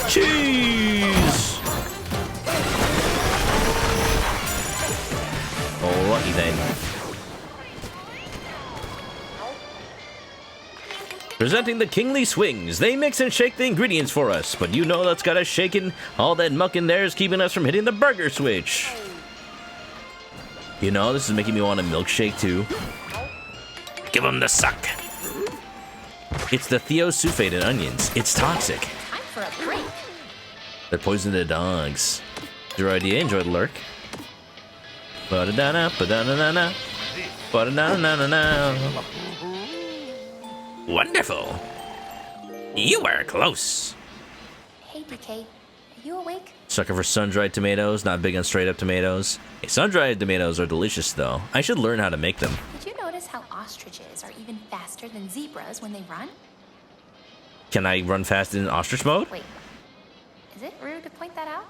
Cheese! Alrighty then. Presenting the kingly swings. They mix and shake the ingredients for us, but you know that's got us shaking. All that muck in there is keeping us from hitting the burger switch. You know, this is making me want a milkshake too. Give them the suck. It's the theosulfate in onions. It's toxic. Time for a break. They're poison to dogs. Your idea, enjoy the lurk. Ba-da-da-na, ba-da-na-na-na. Ba-da-na-na-na-na. Wonderful. You were close. Hey, DK, are you awake? Sucker for sun-dried tomatoes, not big on straight-up tomatoes. Hey, sun-dried tomatoes are delicious, though. I should learn how to make them. Did you notice how ostriches are even faster than zebras when they run? Can I run fast in ostrich mode? Wait, is it rude to point that out?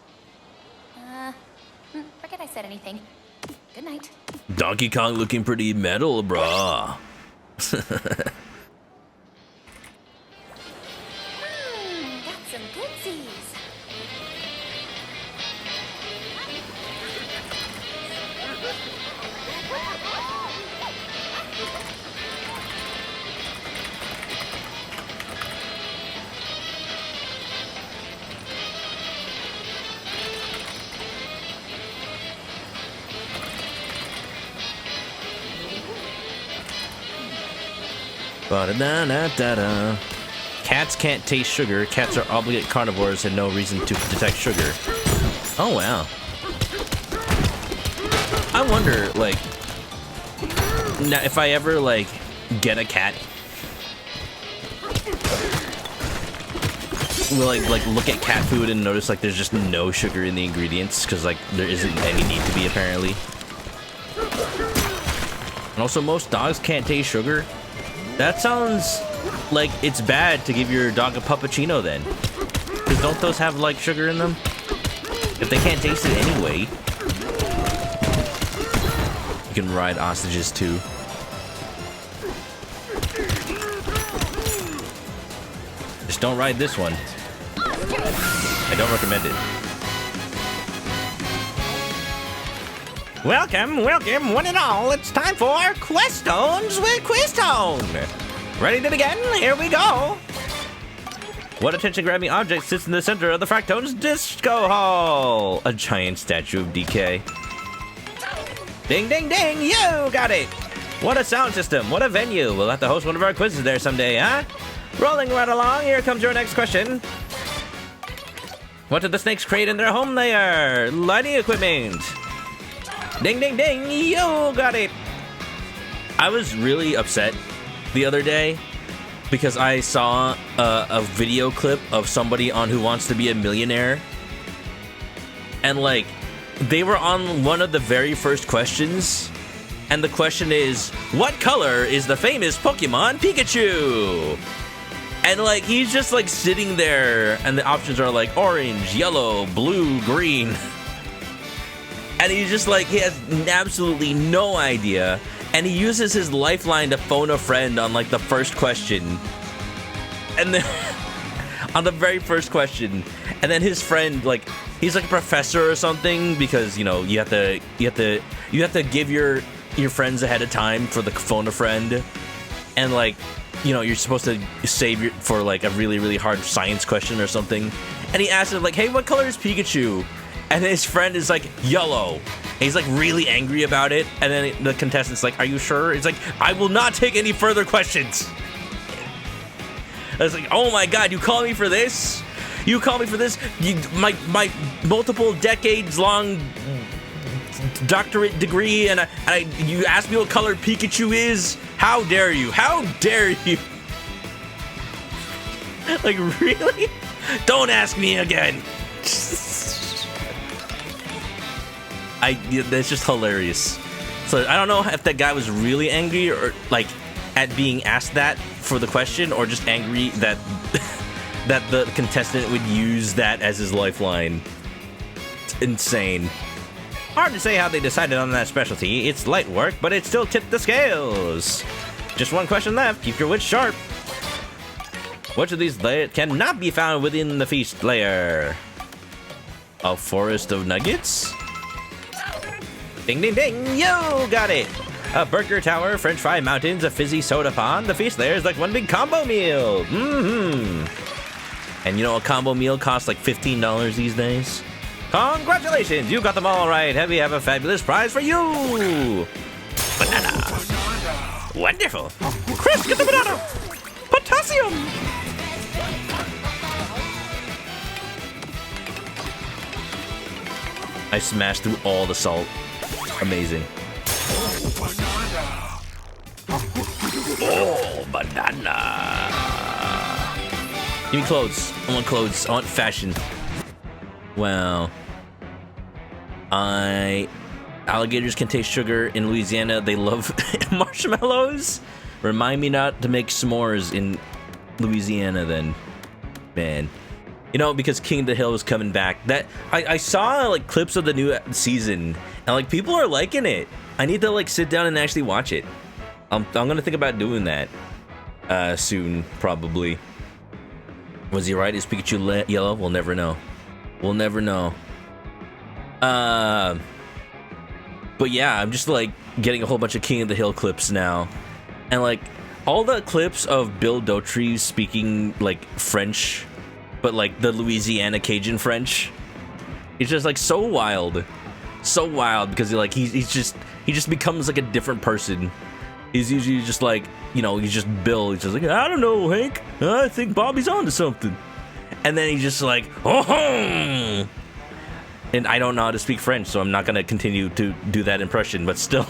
Forget I said anything. Good night. Donkey Kong looking pretty metal, brah. Got some goodsies. Ba-da-da-da-da-da. Cats can't taste sugar. Cats are obligate carnivores and no reason to detect sugar. Oh, wow. I wonder, like, now if I ever, like, get a cat, will I, like, look at cat food and notice, like, there's just no sugar in the ingredients? Because, like, there isn't any need to be, apparently. And also, most dogs can't taste sugar. That sounds like it's bad to give your dog a puppuccino then. Because don't those have, like, sugar in them? If they can't taste it anyway. You can ride ostriches too. Just don't ride this one. I don't recommend it. Welcome, welcome, one and all. It's time for Questones with Quiztone. Ready to begin? Here we go. What attention-grabbing object sits in the center of the Fractone's disco hall? A giant statue of DK. Ding, ding, ding! You got it! What a sound system! What a venue! We'll have to host one of our quizzes there someday, huh? Rolling right along, here comes your next question. What did the snakes create in their home layer? Lighting equipment. Ding, ding, ding! You got it! I was really upset the other day because I saw a video clip of somebody on Who Wants to Be a Millionaire, and, like, they were on one of the very first questions, and the question is, what color is the famous Pokemon Pikachu? And, like, he's just, like, sitting there, and the options are, like, orange, yellow, blue, green. And he's just, like, he has absolutely no idea, and he uses his lifeline to phone a friend on, like, the first question. And then, on the very first question, and then his friend, like, he's like a professor or something, because, you know, you have to give your friends ahead of time for the phone a friend, and, like, you know, you're supposed to save for, like, a really, really hard science question or something. And he asks him, like, hey, what color is Pikachu? And his friend is like, yellow. And he's like really angry about it. And then the contestant's like, are you sure? It's like, I will not take any further questions. I was like, oh my god, you call me for this? You call me for this? My multiple decades long doctorate degree, and you asked me what color Pikachu is? How dare you? How dare you? Like, really? Don't ask me again. That's just hilarious. So I don't know if that guy was really angry or, like, at being asked that for the question, or just angry that that the contestant would use that as his lifeline. It's insane. Hard to say how they decided on that specialty. It's light work, but it still tipped the scales. Just one question left. Keep your wits sharp. Which of these cannot be found within the feast layer? A forest of nuggets? Ding, ding, ding! You got it! A burger tower, french fry mountains, a fizzy soda pond. The feast there is like one big combo meal. And you know, a combo meal costs like $15 these days. Congratulations, you got them all right. We have a fabulous prize for you. Banana. Wonderful. Chris, get the banana. Potassium. I smashed through all the salt. Amazing. Oh, banana. Give me clothes. I want clothes. I want fashion. Wow. Alligators can taste sugar. In Louisiana, they love marshmallows. Remind me not to make s'mores in Louisiana then. Man. You know, because King of the Hill is coming back. That I saw like clips of the new season, and like people are liking it. I need to like sit down and actually watch it. I'm gonna think about doing that soon, probably. Was he right? Is Pikachu yellow? We'll never know. We'll never know. But yeah, I'm just like getting a whole bunch of King of the Hill clips now, and like all the clips of Bill Dauterive speaking like French, but like the Louisiana Cajun French. It's just like so wild because he just becomes like a different person. He's usually just like, you know, he's just Bill. He's just like, I don't know, Hank. I think Bobby's onto something. And then he's just like, oh. And I don't know how to speak French, so I'm not gonna continue to do that impression. But still,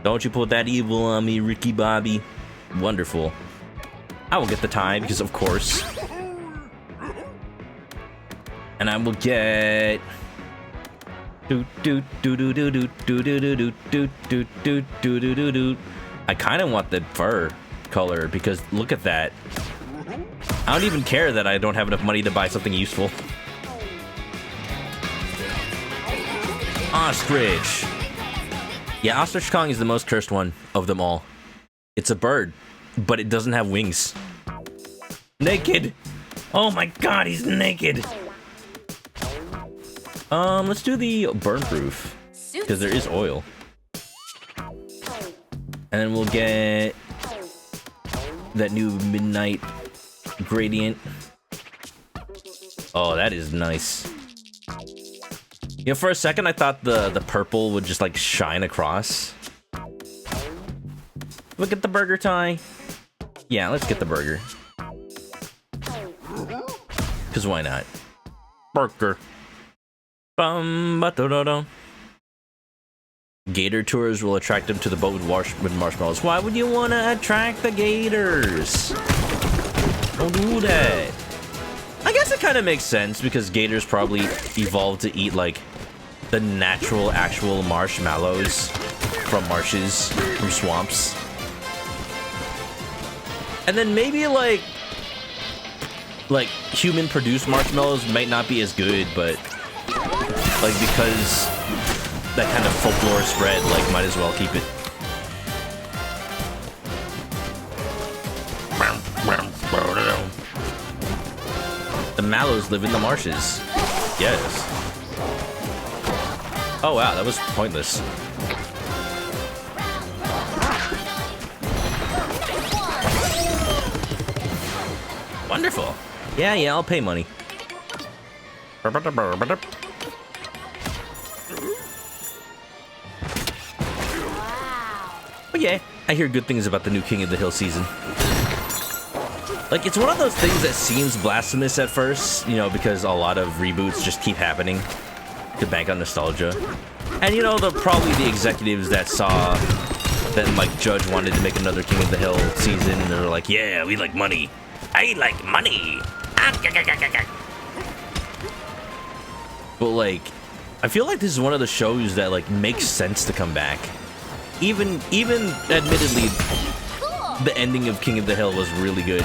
don't you put that evil on me, Ricky Bobby. Wonderful. I will get the tie because, of course. And I will get. I kind of want the fur color because look at that. I don't even care that I don't have enough money to buy something useful. Ostrich. Yeah, Ostrich Kong is the most cursed one of them all. It's a bird, but it doesn't have wings. Naked. Oh my god, he's naked. Let's do the burn proof because there is oil. And then we'll get that new midnight gradient. Oh, that is nice. You know, for a second I thought the purple would just like shine across. Look at the burger tie. Yeah, let's get the burger. Cause why not? Burger. Gator tours will attract them to the boat with marshmallows. Why would you want to attract the gators? Don't do that. I guess it kind of makes sense because gators probably evolved to eat like the natural, actual marshmallows from marshes, from swamps. And then maybe like human-produced marshmallows might not be as good, but like because that kind of folklore spread, like might as well keep it. The mallows live in the marshes. Yes. Oh wow, that was pointless. Wonderful. Yeah, I'll pay money. But yeah, I hear good things about the new King of the Hill season. Like, it's one of those things that seems blasphemous at first, you know, because a lot of reboots just keep happening to bank on nostalgia. And, you know, probably the executives that saw that, like, Judge wanted to make another King of the Hill season, and they're like, yeah, we like money. I like money. But, like, I feel like this is one of the shows that, like, makes sense to come back. Even admittedly, the ending of King of the Hill was really good.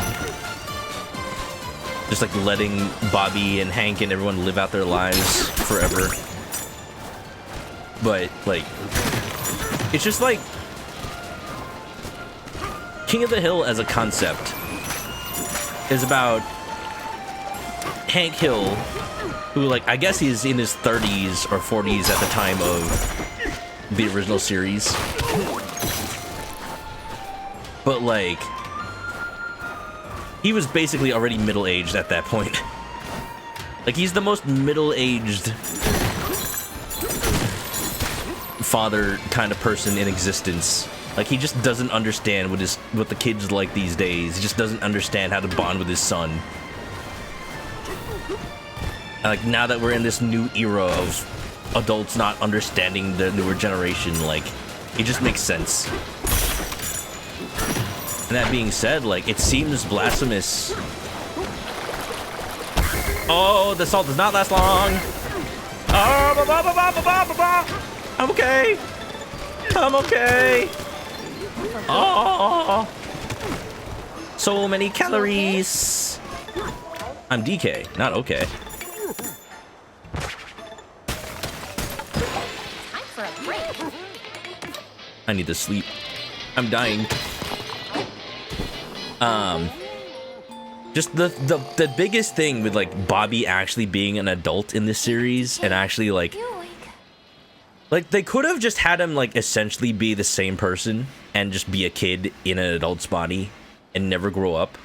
Just like letting Bobby and Hank and everyone live out their lives forever. But like, it's just like King of the Hill as a concept is about Hank Hill who, like, I guess he's in his 30s or 40s at the time of the original series. But, like, he was basically already middle-aged at that point. Like, he's the most middle-aged father kind of person in existence. Like, he just doesn't understand what the kids like these days. He just doesn't understand how to bond with his son. And, like, now that we're in this new era of adults not understanding the newer generation, like, it just makes sense. And that being said, like, it seems blasphemous. Oh, the salt does not last long. Oh, I'm okay. I'm okay. Oh, so many calories. I'm DK, not okay. Time for a break. I need to sleep. I'm dying. Just the biggest thing with, like, Bobby actually being an adult in this series and actually, like, they could have just had him, like, essentially be the same person and just be a kid in an adult's body and never grow up.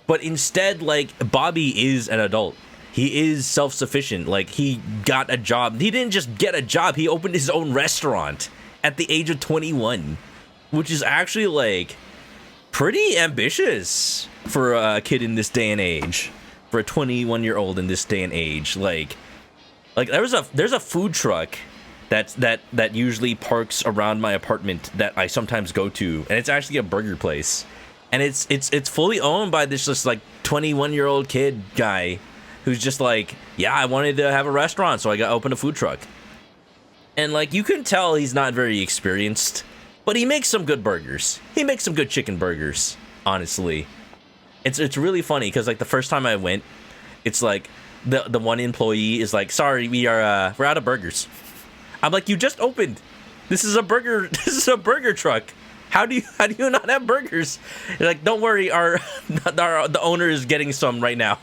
But instead, like, Bobby is an adult. He is self-sufficient. Like, he got a job. He didn't just get a job. He opened his own restaurant at the age of 21, which is actually, like, pretty ambitious for a kid in this day and age. For a 21-year-old in this day and age. Like there's a food truck that usually parks around my apartment that I sometimes go to, and it's actually a burger place, and it's fully owned by this just, like, 21-year-old kid guy who's just like, yeah, I wanted to have a restaurant, so I got open a food truck. And, like, you can tell he's not very experienced, but he makes some good burgers. He makes some good chicken burgers, honestly. It's really funny because, like, the first time I went, it's like the one employee is like, sorry, we're out of burgers. I'm like, you just opened. This is a burger truck. How do you not have burgers? They're like, don't worry, the owner is getting some right now.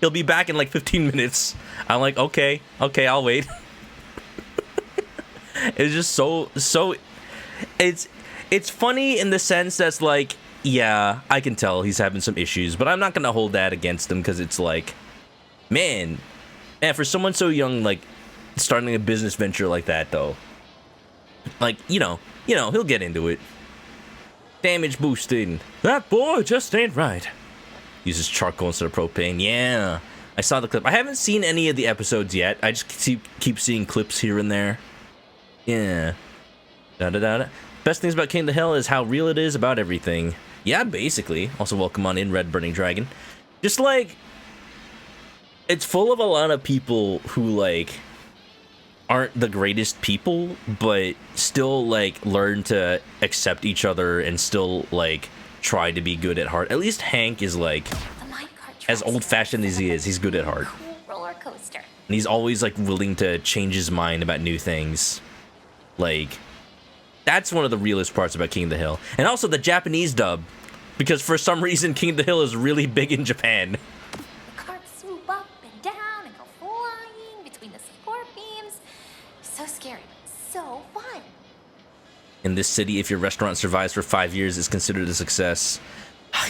He'll be back in like 15 minutes. I'm like, okay, I'll wait. It's just so it's funny in the sense that's like, yeah, I can tell he's having some issues, but I'm not gonna hold that against him because it's like, man, for someone so young, like, starting a business venture like that, though, like, you know, he'll get into it. Damage boosting. That boy just ain't right. Uses charcoal instead of propane. Yeah, I saw the clip. I haven't seen any of the episodes yet. I just keep seeing clips here and there. Yeah. Best things about King of the Hill is how real it is about everything. Yeah, basically. Also, welcome on in, Red Burning Dragon. Just, like, it's full of a lot of people who, like, aren't the greatest people, but still, like, learn to accept each other and still, like, try to be good at heart. At least Hank is, like, as old-fashioned as he is, he's good at heart. Cool roller coaster. And he's always, like, willing to change his mind about new things. Like, that's one of the realest parts about King of the Hill. And also the Japanese dub, because for some reason King of the Hill is really big in Japan. The carts swoop up and down and go flying between the support beams. So scary, so fun. In this city, if your restaurant survives for 5 years, it's considered a success.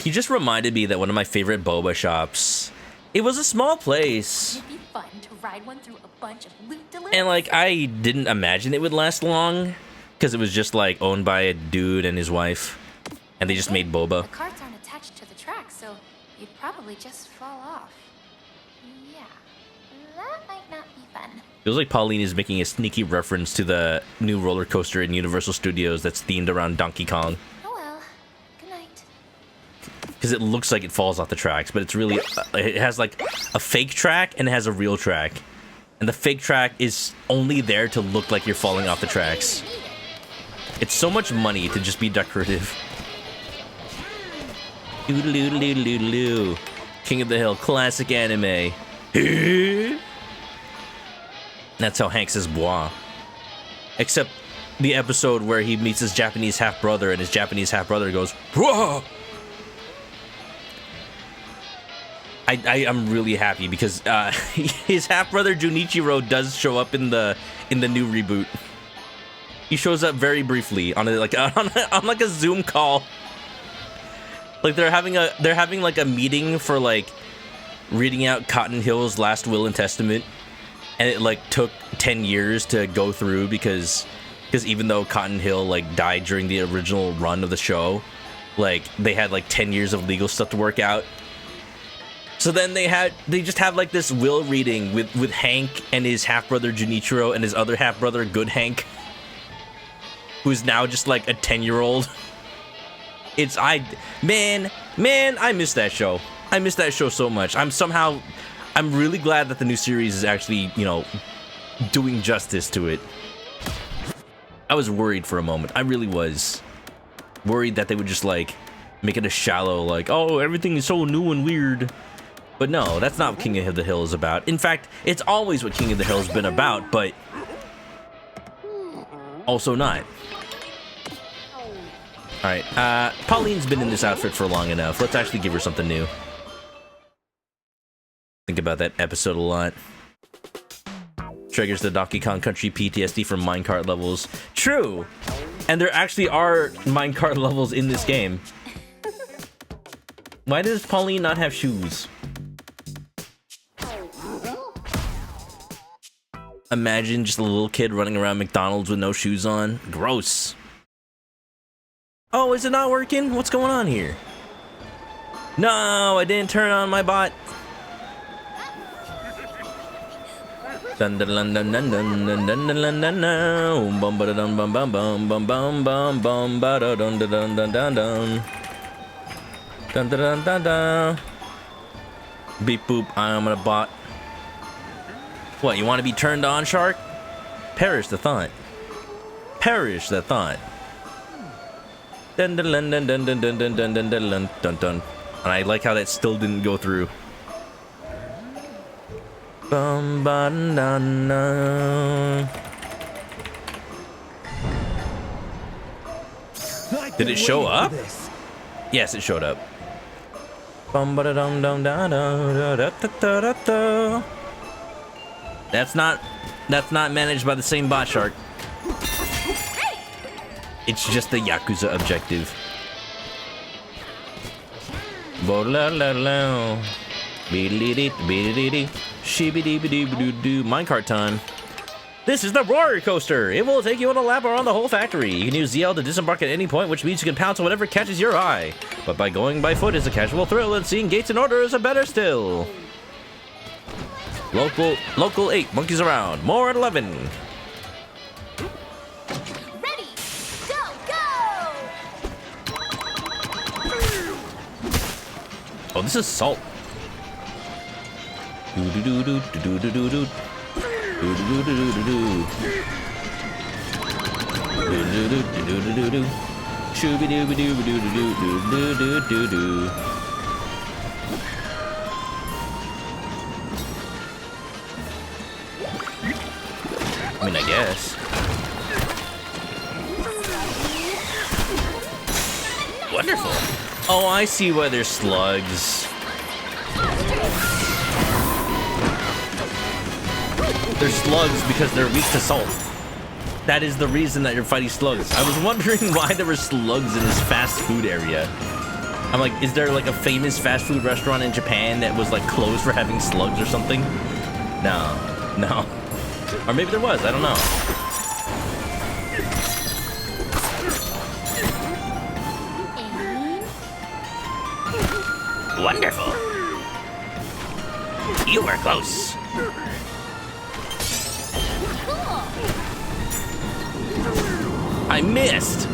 You just reminded me that one of my favorite boba shops, it was a small place. It'd be fun to ride one through a bunch of loot deliveries. And, like, I didn't imagine it would last long, because it was just, like, owned by a dude and his wife, and they just made boba. The carts aren't attached to the track, so you'd probably just fall off. Yeah, that might not be fun. Feels like Pauline is making a sneaky reference to the new roller coaster in Universal Studios that's themed around Donkey Kong. Oh well, good night. Because it looks like it falls off the tracks, but it's really, it has like a fake track and it has a real track. And the fake track is only there to look like you're falling off the tracks. It's so much money to just be decorative. Doodaloo. King of the Hill, classic anime. That's how Hank says bois. Except the episode where he meets his Japanese half-brother and his Japanese half-brother goes, bois! I'm really happy because his half brother Junichiro does show up in the new reboot. He shows up very briefly on a Zoom call. Like they're having like a meeting for like reading out Cotton Hill's last will and testament, and it like took 10 years to go through because even though Cotton Hill like died during the original run of the show, like they had like 10 years of legal stuff to work out. So then they just have like this will reading with Hank and his half brother Junichiro and his other half brother Good Hank, who's now just like a 10-year-old. Man, I miss that show. I miss that show so much. I'm really glad that the new series is actually, you know, doing justice to it. I was worried for a moment. I really was worried that they would just like make it a shallow, like, oh, everything is so new and weird. But no, that's not what King of the Hill is about. In fact, it's always what King of the Hill has been about, but also not. Alright, Pauline's been in this outfit for long enough. Let's actually give her something new. Think about that episode a lot. Triggers the Donkey Kong Country PTSD from minecart levels. True! And there actually are minecart levels in this game. Why does Pauline not have shoes? Imagine just a little kid running around McDonald's with no shoes on. Gross. Oh, is it not working? What's going on here? No, I didn't turn on my bot. Dun dun dun dun dun dun dun dun dun dun dun bum ba dum bum bum bum bum bum bum bum ba dun dun dun dun dun dun dun dun dun dun. Beep boop, I'm a bot. What, you want to be turned on, Shark? Perish the thought. Perish the thought. Dun dun dun dun dun dun dun dun dun dun dun dun dun. And I like how that still didn't go through. Bum ba dun dun. Did it show up? Yes, it showed up. Bum ba dum dum da da da da da da. That's not managed by the same bot, Shark. It's just the Yakuza objective. Minecart time. This is the roller coaster. It will take you on a lap around the whole factory. You can use ZL to disembark at any point, which means you can pounce on whatever catches your eye. But by going by foot is a casual thrill, and seeing gates in order is a better still. Local 8 monkeys around. More at 11. Ready, go, go! Oh, this is salt. Do do do do do do do do. Do do do do do do. Do do do do do do do. Shooby dooby dooby doo doo doo doo doo doo. I mean, I guess. Wonderful. Oh, I see why there's slugs. They're slugs because they're weak to salt. That is the reason that you're fighting slugs. I was wondering why there were slugs in this fast food area. I'm like, is there like a famous fast food restaurant in Japan that was like closed for having slugs or something? No. Or maybe there was, I don't know. Wonderful. You were close. I missed.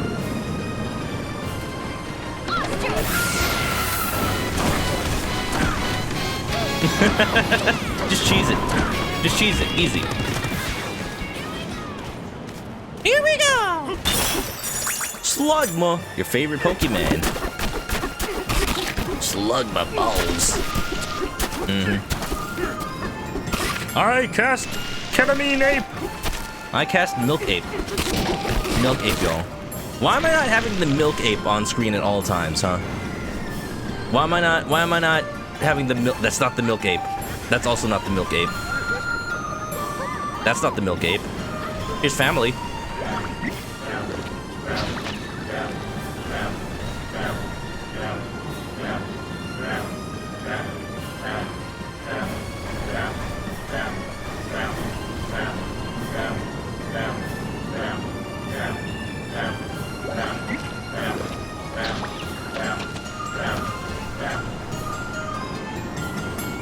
Just cheese it. Just cheese it. Easy. Here we go! Slugma, your favorite Pokemon. Slug my balls. I cast Ketamine Ape. I cast Milk Ape. Milk Ape, y'all. Why am I not having the Milk Ape on screen at all times, huh? Why am I not having the milk. That's not the milk ape. That's also not the milk ape. That's not the milk ape. Here's family.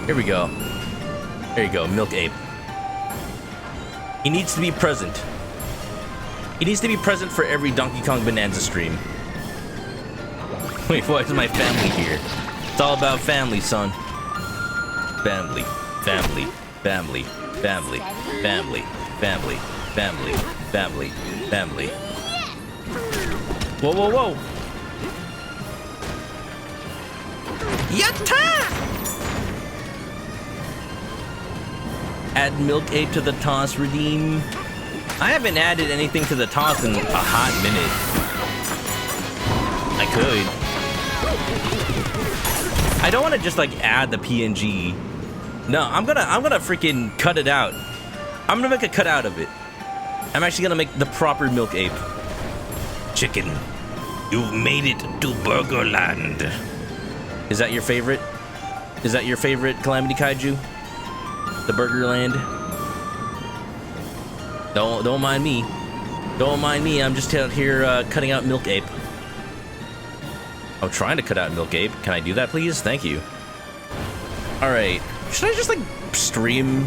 Here we go. There you go, milk ape. He needs to be present. He needs to be present for every Donkey Kong Bonanza stream. Wait, why is my family here? It's all about family, son. Family, family, family, family, family, family, family, family, family. Whoa, whoa, whoa! Yatta! Add milk ape to the toss, redeem. I haven't added anything to the toss in a hot minute. I could. I don't want to just like add the PNG. No, I'm gonna freaking cut it out. I'm gonna make a cut out of it. I'm actually gonna make the proper milk ape. Chicken, you've made it to Burgerland. Is that your favorite? Is that your favorite Calamity Kaiju? The Burgerland? Don't mind me. Don't mind me. I'm just out here cutting out milk ape. I'm trying to cut out milk ape. Can I do that, please? Thank you. All right. Should I just like stream?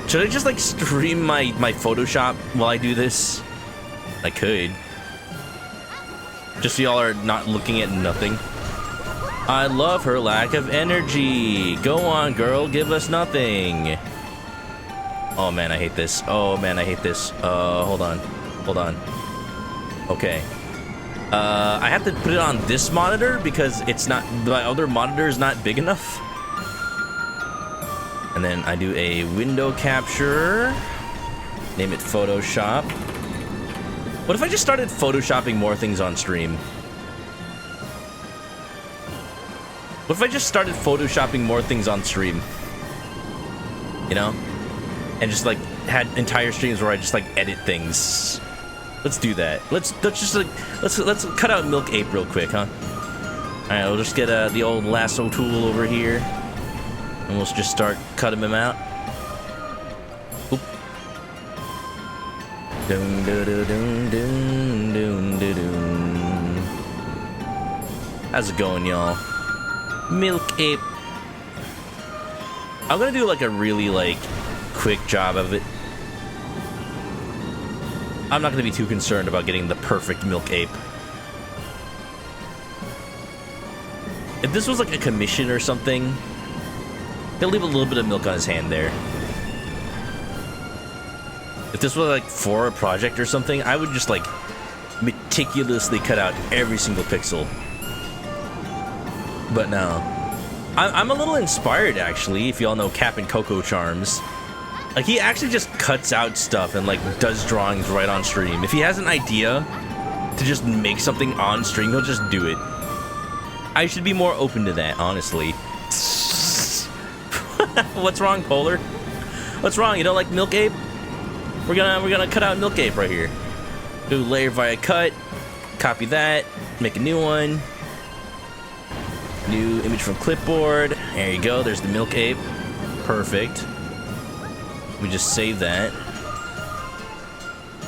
Should I just like stream my Photoshop while I do this? I could. Just so y'all are not looking at nothing. I love her lack of energy. Go on, girl. Give us nothing. Oh man, I hate this. Oh man, I hate this. Hold on. Hold on. Okay. I have to put it on this monitor because it's not, my other monitor is not big enough. And then I do a window capture. Name it Photoshop. What if I just started photoshopping more things on stream? What if I just started photoshopping more things on stream? You know? And just like had entire streams where I just like edit things. Let's do that. Let's just like let's cut out milk ape real quick, huh? All right, we'll just get the old lasso tool over here, and we'll just start cutting him out. Oop. Dun, dun, dun, dun, dun, dun, dun, dun. How's it going, y'all? Milk ape. I'm gonna do like a really like quick job of it. I'm not gonna be too concerned about getting the perfect milk ape. If this was like a commission or something, he'll leave a little bit of milk on his hand there. If this was like for a project or something, I would just like meticulously cut out every single pixel. But no. I'm a little inspired, actually, if y'all know Cap'n Coco Charms. Like, he actually just cuts out stuff and, like, does drawings right on stream. If he has an idea to just make something on stream, he'll just do it. I should be more open to that, honestly. What's wrong, Polar? What's wrong? You don't like Milk Ape? We're gonna cut out Milk Ape right here. Do layer via cut. Copy that. Make a new one. New image from clipboard. There you go. There's the Milk Ape. Perfect. We just save that.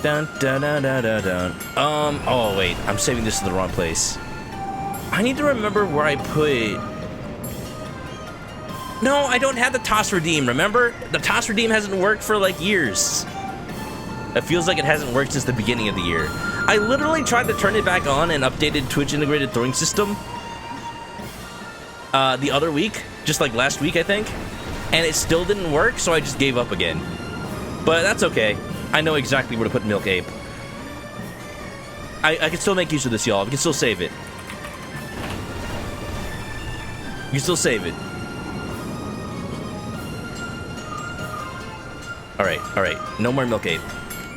Dun dun dun dun dun dun. Oh wait, I'm saving this to the wrong place. I need to remember where I put. No, I don't have the toss redeem. Remember, the toss redeem hasn't worked for like years. It feels like it hasn't worked since the beginning of the year. I literally tried to turn it back on and updated Twitch integrated throwing system the other week, just like last week, I think. And it still didn't work, so I just gave up again. But that's okay. I know exactly where to put Milk Ape. I can still make use of this, y'all. We can still save it. You can still save it. Alright. No more Milk Ape.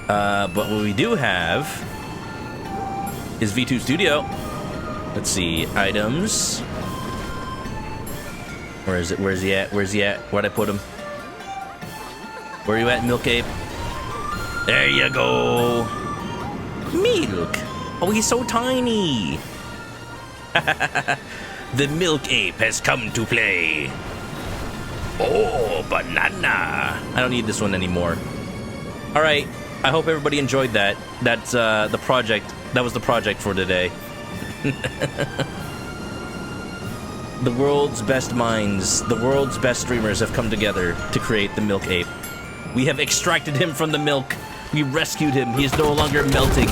But what we do have is V2 Studio. Let's see. Items. Where is it? Where's he at? Where's he at? Where'd I put him? Where are you at, Milk Ape? There you go. Milk. Oh, he's so tiny. The Milk Ape has come to play. Oh, banana. I don't need this one anymore. All right. I hope everybody enjoyed that. That's the project. That was the project for today. The world's best minds, the world's best streamers have come together to create the Milk Ape. We have extracted him from the milk. We rescued him. He is no longer melting.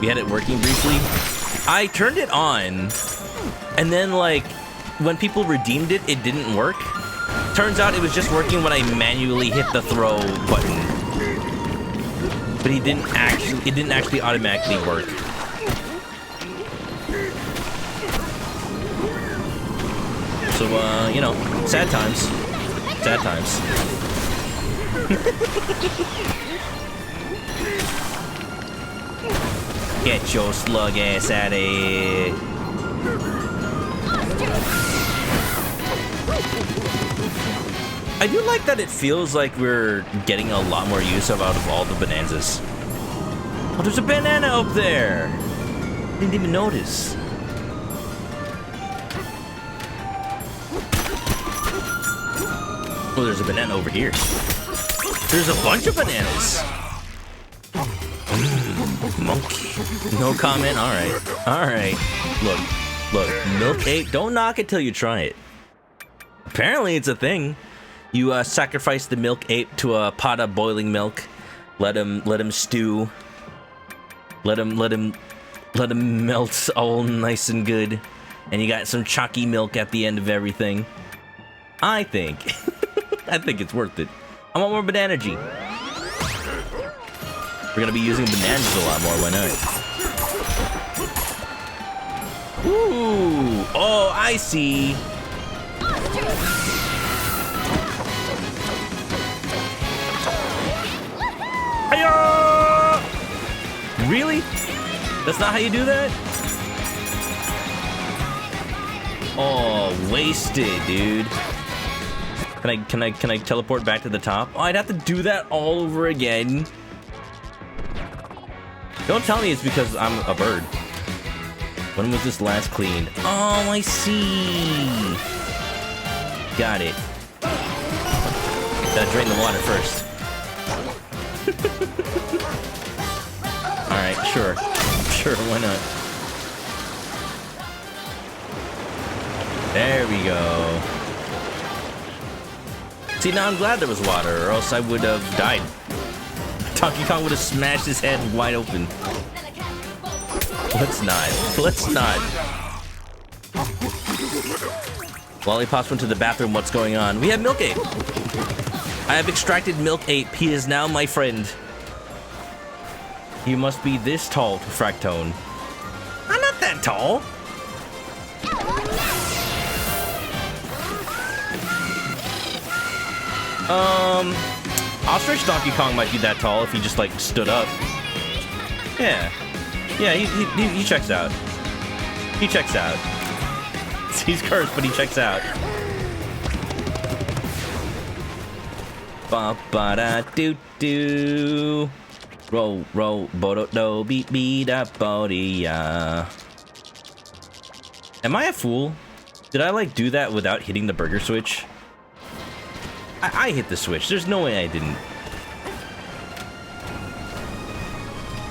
We had it working briefly. I turned it on, and then, like, when people redeemed it, it didn't work. Turns out it was just working when I manually hit the throw button. But it didn't actually automatically work. So, you know, sad times. Sad times. Get your slug ass out of here. I do like that it feels like we're getting a lot more use out of all the Bananzas. Oh, there's a banana up there! Didn't even notice. Oh, there's a banana over here. There's a bunch of bananas. Monkey. No comment? Alright. Alright. Look. Milk Ape. Don't knock it till you try it. Apparently it's a thing. You sacrifice the Milk Ape to a pot of boiling milk. Let him stew. Let him melt all nice and good. And you got some chalky milk at the end of everything. I think. I think it's worth it. I want more Banana-G. We're gonna be using bananas a lot more, why not? Ooh! Oh, I see! Hiya! Really? That's not how you do that? Oh, wasted, dude. Can I teleport back to the top? Oh, I'd have to do that all over again. Don't tell me it's because I'm a bird. When was this last cleaned? Oh, I see. Got it. Gotta drain the water first. Alright, sure. Sure, why not? There we go. See, now I'm glad there was water, or else I would have died. Donkey Kong would have smashed his head wide open. Let's not. Let's not. Lollipops went to the bathroom. What's going on? We have Milk Ape. I have extracted Milk Ape. He is now my friend. You must be this tall, Fractone. I'm not that tall. Ostrich Donkey Kong might be that tall if he just, like, stood up. Yeah. Yeah, he checks out. He checks out. He's cursed, but he checks out. Ba-ba-da-doo-doo. Roll, roll, bo-do-do, beep-beep-da-bo-dee-ya. Am I a fool? Did I, like, do that without hitting the burger switch? I hit the switch. There's no way I didn't.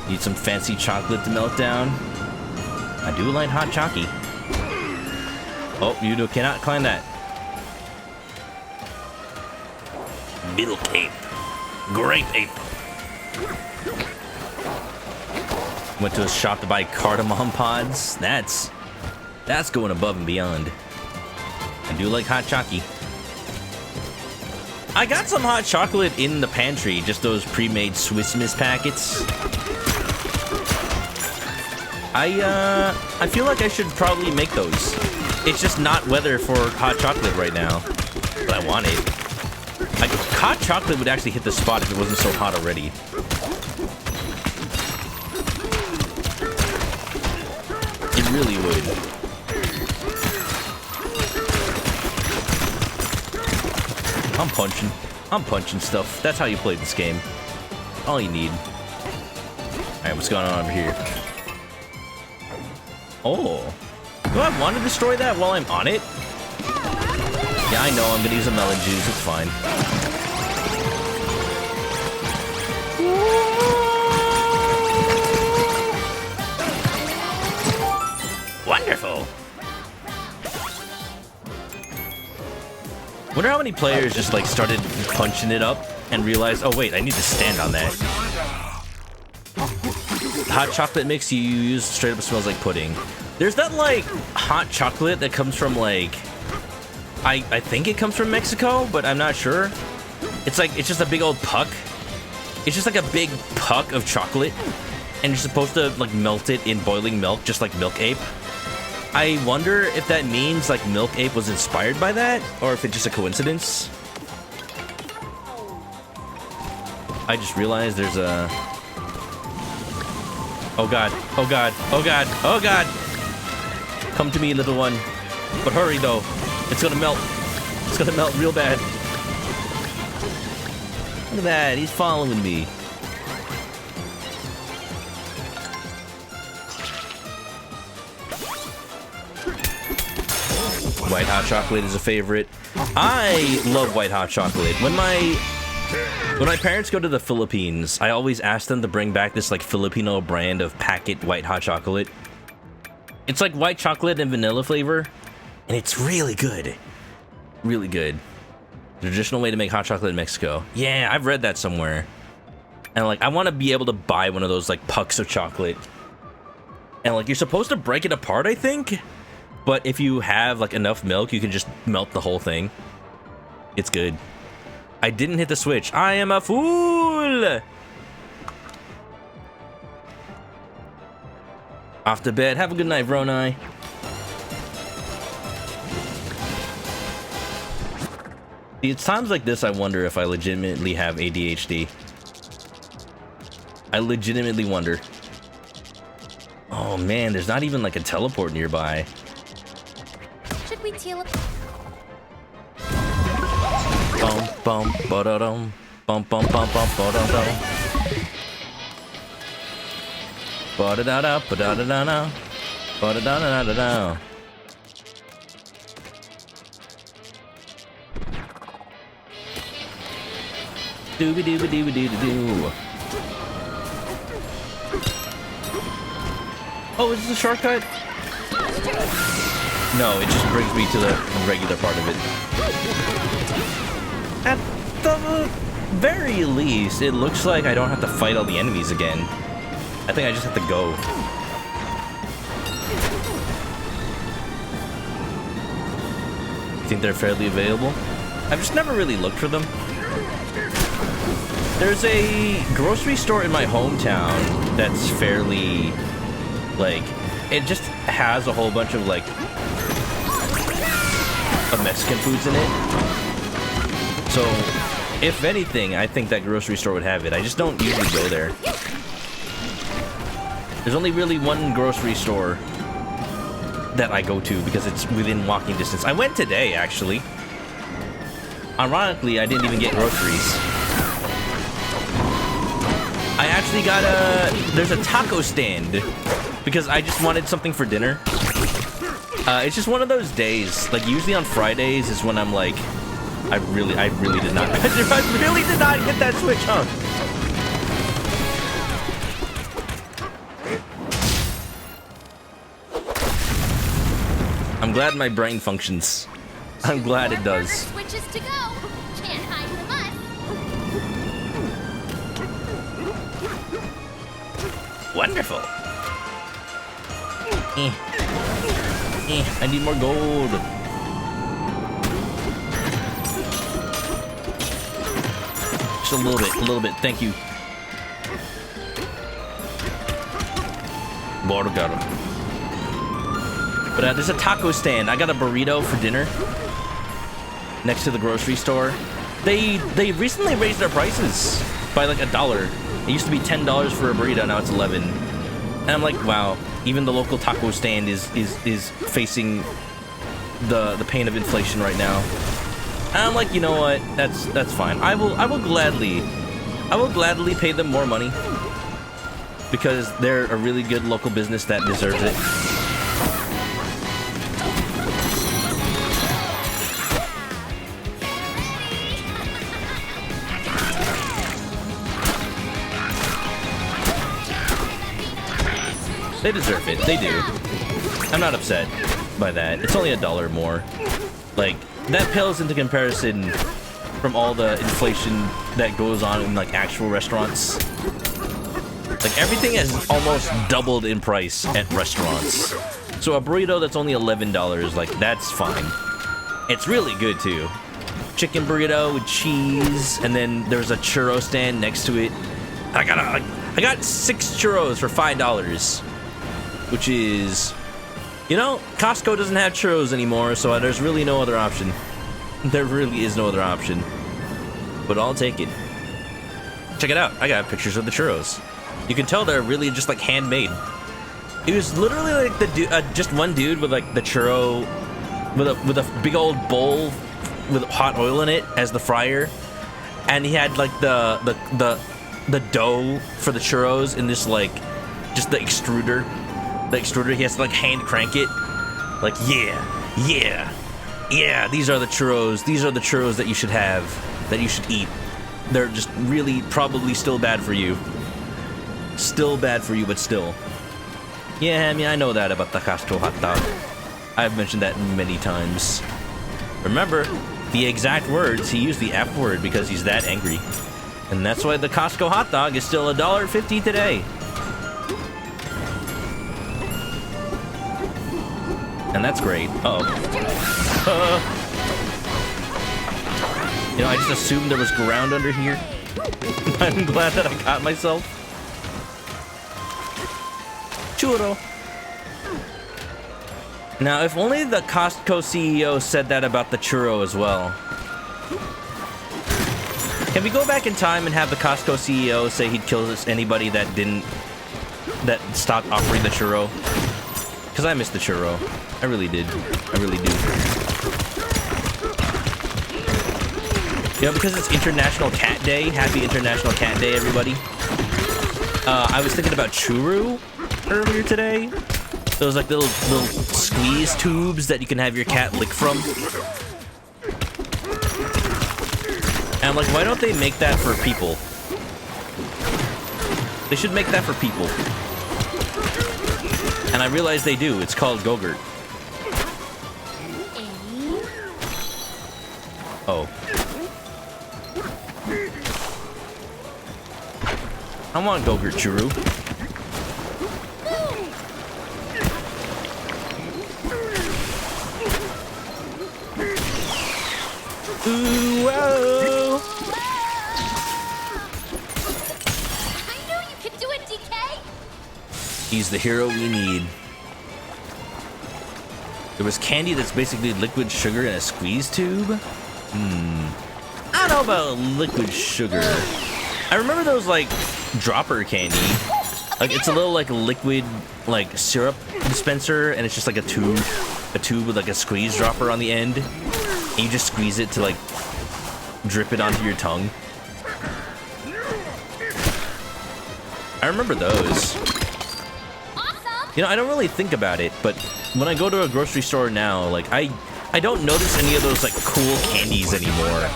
Need some fancy chocolate to melt down. I do like hot chalky. Oh, you cannot climb that. Milk Ape. Grape Ape. Went to a shop to buy cardamom pods. That's going above and beyond. I do like hot chalky. I got some hot chocolate in the pantry, just those pre-made Swiss Miss packets. I feel like I should probably make those. It's just not weather for hot chocolate right now, but I want it. Like, hot chocolate would actually hit the spot if it wasn't so hot already. It really would. I'm punching stuff. That's how you play this game. All you need. Alright, what's going on over here? Oh. Do I want to destroy that while I'm on it? Yeah, I know. I'm gonna use a melon juice. It's fine. Wonderful. Wonder how many players just like started punching it up and realized, oh wait, I need to stand on that. Hot chocolate mix you use straight up smells like pudding. There's that like hot chocolate that comes from like, I think it comes from Mexico, but I'm not sure. It's just a big old puck. It's just like a big puck of chocolate, and you're supposed to like melt it in boiling milk, just like Milk Ape. I wonder if that means like Milk Ape was inspired by that, or if it's just a coincidence. I just realized there's a... Oh god, oh god, oh god, oh god! Come to me, little one. But hurry though, it's gonna melt. It's gonna melt real bad. Look at that, he's following me. White hot chocolate is a favorite. I love white hot chocolate. When my parents go to the Philippines, I always ask them to bring back this like Filipino brand of packet white hot chocolate. It's like white chocolate and vanilla flavor, and it's really good. Really good. The traditional way to make hot chocolate in Mexico. Yeah, I've read that somewhere. And like, I want to be able to buy one of those like pucks of chocolate. And like, you're supposed to break it apart, I think. But if you have like enough milk, you can just melt the whole thing. It's good. I didn't hit the switch. I am a fool! Off to bed. Have a good night, Vroni. See, it's times like this I wonder if I legitimately have ADHD. I legitimately wonder. Oh man, there's not even like a teleport nearby. Should we teleport? Bum bum ba da dum bum bum bum bum ba da dum ba da da da ba da da da da ba da da da da da. Dooby dooby dooby doo doo. Oh, is this a shortcut? No, it just brings me to the regular part of it. At the very least, it looks like I don't have to fight all the enemies again. I think I just have to go. You think they're fairly available? I've just never really looked for them. There's a grocery store in my hometown that's fairly, like, it just has a whole bunch of, like, of Mexican foods in it. So, if anything, I think that grocery store would have it. I just don't usually go there. There's only really one grocery store that I go to because it's within walking distance. I went today, actually. Ironically, I didn't even get groceries. I actually got there's a taco stand because I just wanted something for dinner. It's just one of those days. Like, usually on Fridays is when I'm like, I really did not, I really did not hit that switch, huh? I'm glad my brain functions. I'm glad it does. Switches to go. Can't hide from us. Wonderful. I need more gold. Just a little bit. Thank you. Borgaro. But there's a taco stand. I got a burrito for dinner next to the grocery store. They recently raised their prices by like $1. It used to be $10 for a burrito, now it's $11. And I'm like, wow, even the local taco stand is facing the pain of inflation right now. And I'm like, you know what? That's fine. I will gladly pay them more money because they're a really good local business that deserves it. They deserve it. They do. I'm not upset by that. It's only $1 more. Like, that pales into comparison from all the inflation that goes on in, like, actual restaurants. Like, everything has almost doubled in price at restaurants. So a burrito that's only $11, like, that's fine. It's really good, too. Chicken burrito with cheese, and then there's a churro stand next to it. I got 6 churros for $5, which is... You know, Costco doesn't have churros anymore, so there's really no other option. There really is no other option. But I'll take it. Check it out. I got pictures of the churros. You can tell they're really just like handmade. It was literally like the just one dude with like the churro with a big old bowl with hot oil in it as the fryer, and he had like the dough for the churros in this like just the extruder. The extruder, he has to like hand crank it. Like, yeah. These are the churros. These are the churros that you should have, that you should eat. They're just really probably still bad for you. Still bad for you, but still. Yeah, I mean, I know that about the Costco hot dog. I've mentioned that many times. Remember, the exact words, he used the F word because he's that angry. And that's why the Costco hot dog is still $1.50 today. And that's great. Uh-oh. You know, I just assumed there was ground under here. I'm glad that I caught myself. Churro. Now, if only the Costco CEO said that about the churro as well. Can we go back in time and have the Costco CEO say he'd kill anybody that stopped offering the churro? Because I missed the churro. I really did. I really do. You know, because it's International Cat Day. Happy International Cat Day, everybody. I was thinking about churro earlier today. Those like little squeeze tubes that you can have your cat lick from. And I'm like, why don't they make that for people? They should make that for people. And I realized they do. It's called Go-Gurt. Oh. I want Go-Gurt churro. Ooh, whoa. I knew you could do it, DK. He's the hero we need. There was candy that's basically liquid sugar in a squeeze tube. I don't know about liquid sugar. I remember those like dropper candy. Like it's a little like liquid like syrup dispenser, and it's just like a tube with like a squeeze dropper on the end. And you just squeeze it to like drip it onto your tongue. I remember those. You know, I don't really think about it, but when I go to a grocery store now, like I don't notice any of those like cool candies anymore.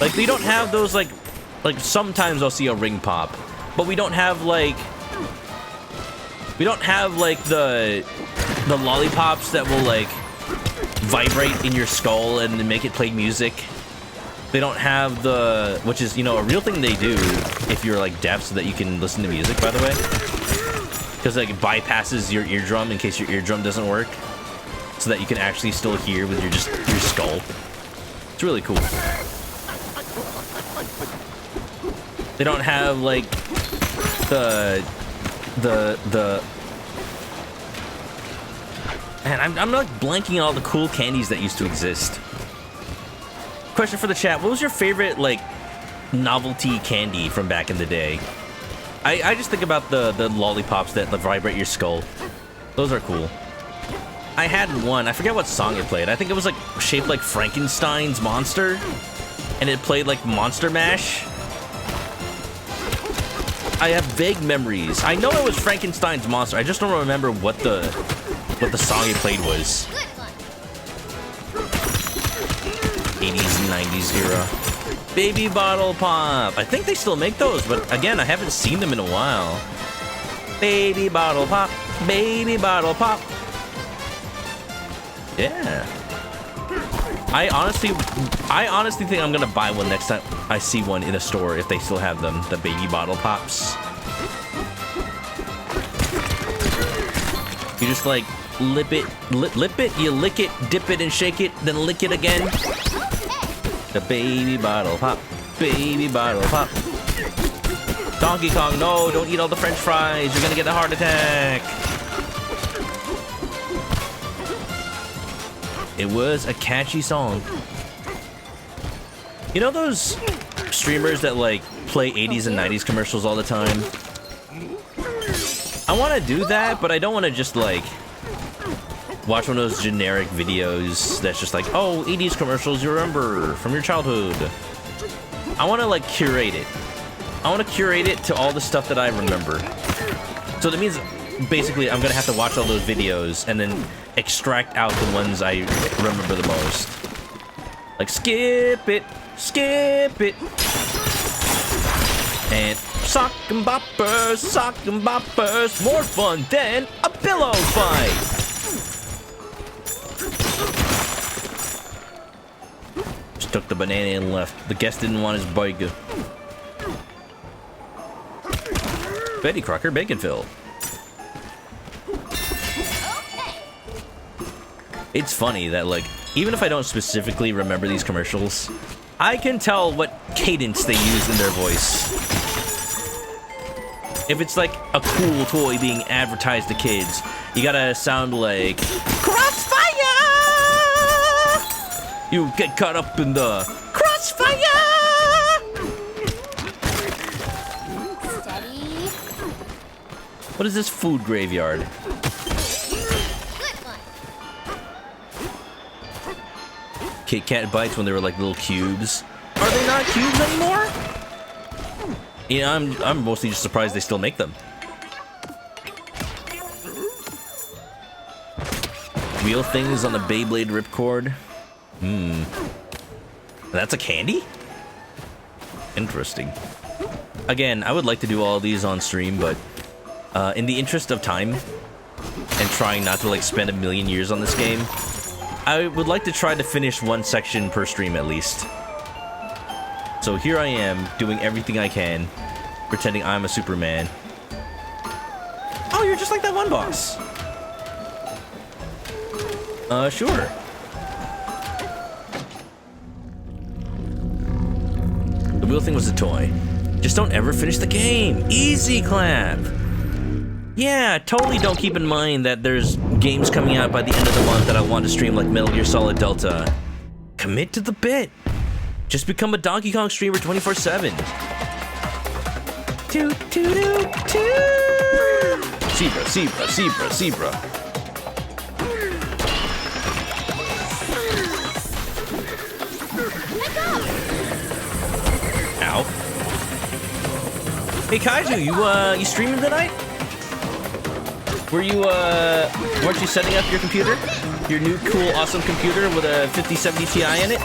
Like we don't have those like sometimes I'll see a ring pop, but we don't have like the lollipops that will like vibrate in your skull and make it play music. They don't have the, which is, you know, a real thing they do if you're like deaf, so that you can listen to music, by the way. Because like it bypasses your eardrum in case your eardrum doesn't work, so that you can actually still hear with your skull. It's really cool. They don't have like the man, I'm like blanking on all the cool candies that used to exist. Question for the chat: what was your favorite like novelty candy from back in the day? I just think about the lollipops that vibrate your skull. Those are cool. I had one. I forget what song it played. I think it was like shaped like Frankenstein's monster, and it played like Monster Mash. I have vague memories. I know it was Frankenstein's monster. I just don't remember what the song it played was. 80s and 90s era. Baby Bottle Pop. I think they still make those, but again, I haven't seen them in a while. Baby Bottle Pop. Baby Bottle Pop. Yeah. I honestly think I'm gonna buy one next time I see one in a store if they still have them. The Baby Bottle Pops. You just like lip it, you lick it, dip it and shake it, then lick it again. The Baby Bottle Pop. Baby Bottle Pop. Donkey Kong, no, don't eat all the French fries. You're gonna get a heart attack. It was a catchy song. You know those streamers that like play 80s and 90s commercials all the time? I want to do that, but I don't want to just like watch one of those generic videos that's just like, oh, 80s commercials you remember from your childhood. I want to like curate it. I want to curate it to all the stuff that I remember. So that means basically I'm gonna have to watch all those videos and then extract out the ones I remember the most. Like skip it, and sock and boppers, more fun than a pillow fight. Just took the banana and left. The guest didn't want his burger. Betty Crocker Baconville. It's funny that, like, even if I don't specifically remember these commercials, I can tell what cadence they use in their voice. If it's like a cool toy being advertised to kids, you gotta sound like Crossfire! You get caught up in the Crossfire! Steady. What is this food graveyard? Kit Kat bites when they were like little cubes. Are they not cubes anymore? Yeah, I'm mostly just surprised they still make them. Wheel things on the Beyblade ripcord. That's a candy? Interesting. Again, I would like to do all these on stream, but in the interest of time and trying not to like spend a million years on this game, I would like to try to finish one section per stream at least. So here I am, doing everything I can, pretending I'm a Superman. Oh, you're just like that one boss. Sure. The wheel thing was a toy. Just don't ever finish the game. Easy clap. Yeah, totally don't keep in mind that there's games coming out by the end of the month that I want to stream, like Metal Gear Solid Delta. Commit to the bit. Just become a Donkey Kong streamer 24/7. Toot toot toot toot. Zebra, zebra, zebra, zebra. Ow. Hey Kaiju, you streaming tonight? Weren't you setting up your computer? Your new, cool, awesome computer with a 5070 Ti in it?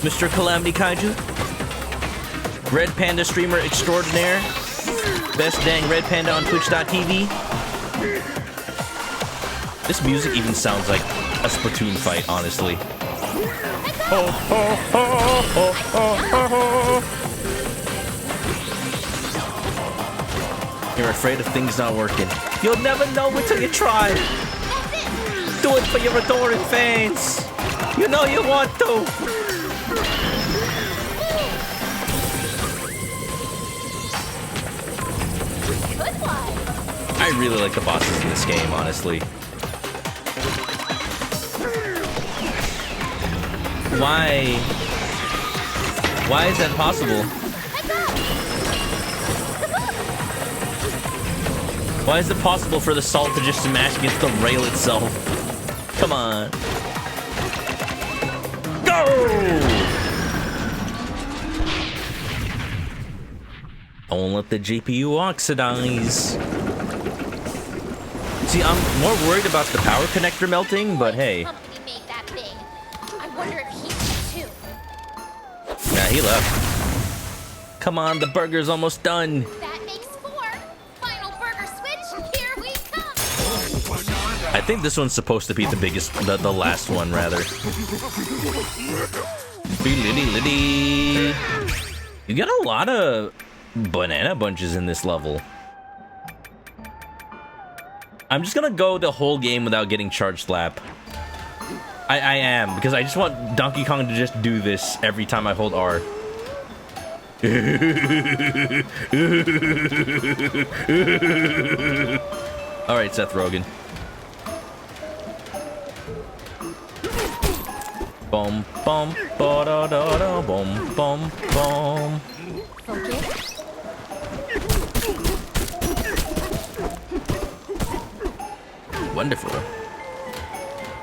Mr. Calamity Kaiju? Red Panda streamer extraordinaire? Best dang Red Panda on Twitch.tv? This music even sounds like a Splatoon fight, honestly. You're afraid of things not working. You'll never know until you try. Do it for your adoring fans. You know you want to. I really like the bosses in this game, honestly. Why is that possible? Why is it possible for the salt to just smash against the rail itself? Come on. Go! I won't let the GPU oxidize. See, I'm more worried about the power connector melting, but hey. Company made that thing. I wonder if he did too. Nah, he left. Come on, the burger's almost done. That makes 4. Final burger switch. Here we come. I think this one's supposed to be the biggest, the last one, rather. Liddy. You got a lot of banana bunches in this level. I'm just gonna go the whole game without getting charge slap. I am, because I just want Donkey Kong to just do this every time I hold R. Alright, Seth Rogen. Bum bum ba da da da bum bum bum. Focus. Wonderful.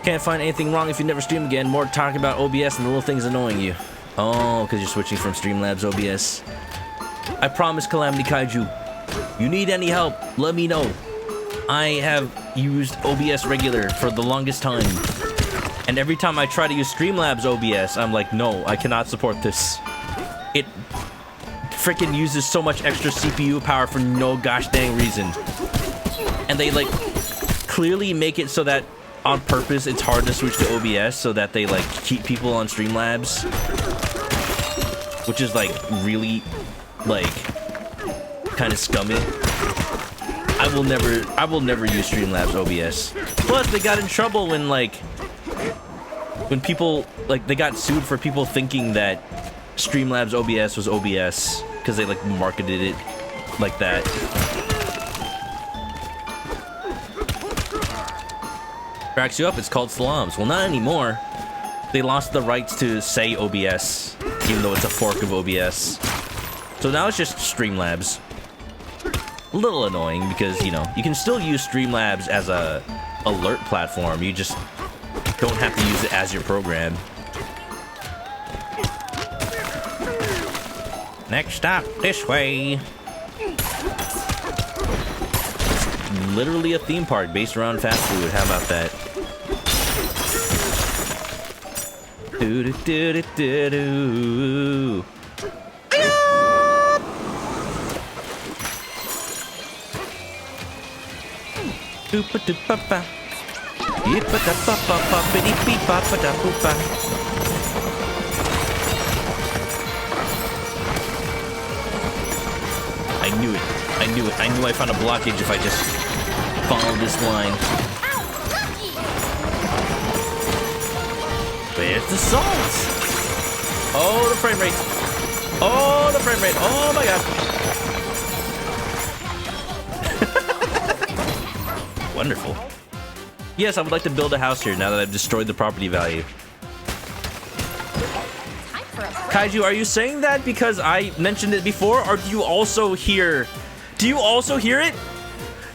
Can't find anything wrong if you never stream again. More talking about OBS and the little things annoying you. Oh, because you're switching from Streamlabs OBS. I promise, Calamity Kaiju. You need any help, let me know. I have used OBS regular for the longest time. And every time I try to use Streamlabs OBS, I'm like, no, I cannot support this. It freaking uses so much extra CPU power for no gosh dang reason. And they, like, clearly make it so that on purpose it's hard to switch to OBS so that they, like, keep people on Streamlabs. Which is, like, really, like, kind of scummy. I will never use Streamlabs OBS. Plus, they got in trouble when, like, when people, like, they got sued for people thinking that Streamlabs OBS was OBS because they, like, marketed it like that. Cracks you up, it's called Salams. Well, not anymore. They lost the rights to say OBS, even though it's a fork of OBS. So now it's just Streamlabs. A little annoying because, you know, you can still use Streamlabs as a alert platform. You just don't have to use it as your program. Next stop, this way. It's literally a theme park based around fast food. How about that? Do do do do do do. Doopa doopa pa. Yippa da pa pa pa biddy beep pa pa da poopa. I knew it. I knew it. I knew I found a blockage if I just followed this line. Where's the salt? Oh, the frame rate. Oh, the frame rate. Oh my god. Wonderful. Yes, I would like to build a house here now that I've destroyed the property value. Kaiju, are you saying that because I mentioned it before, or do you also hear? Do you also hear it?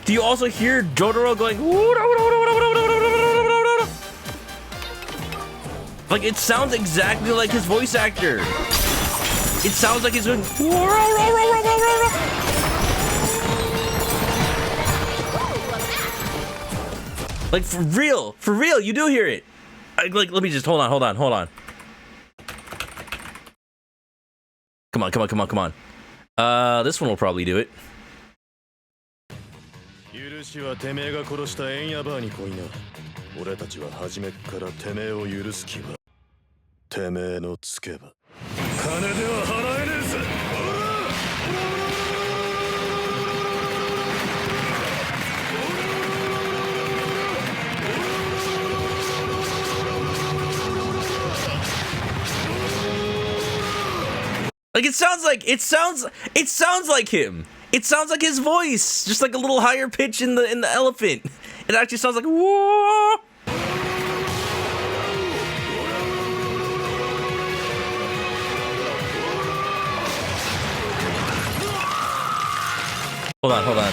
Do you also hear Jotaro going? Like, it sounds exactly like his voice actor. It sounds like he's going. Like, for real, you do hear it. Like, let me just, hold on. Come on. This one will probably do it. Like, it sounds like him. It sounds like his voice, just like a little higher pitch in the elephant. It actually sounds like whoa. Hold on.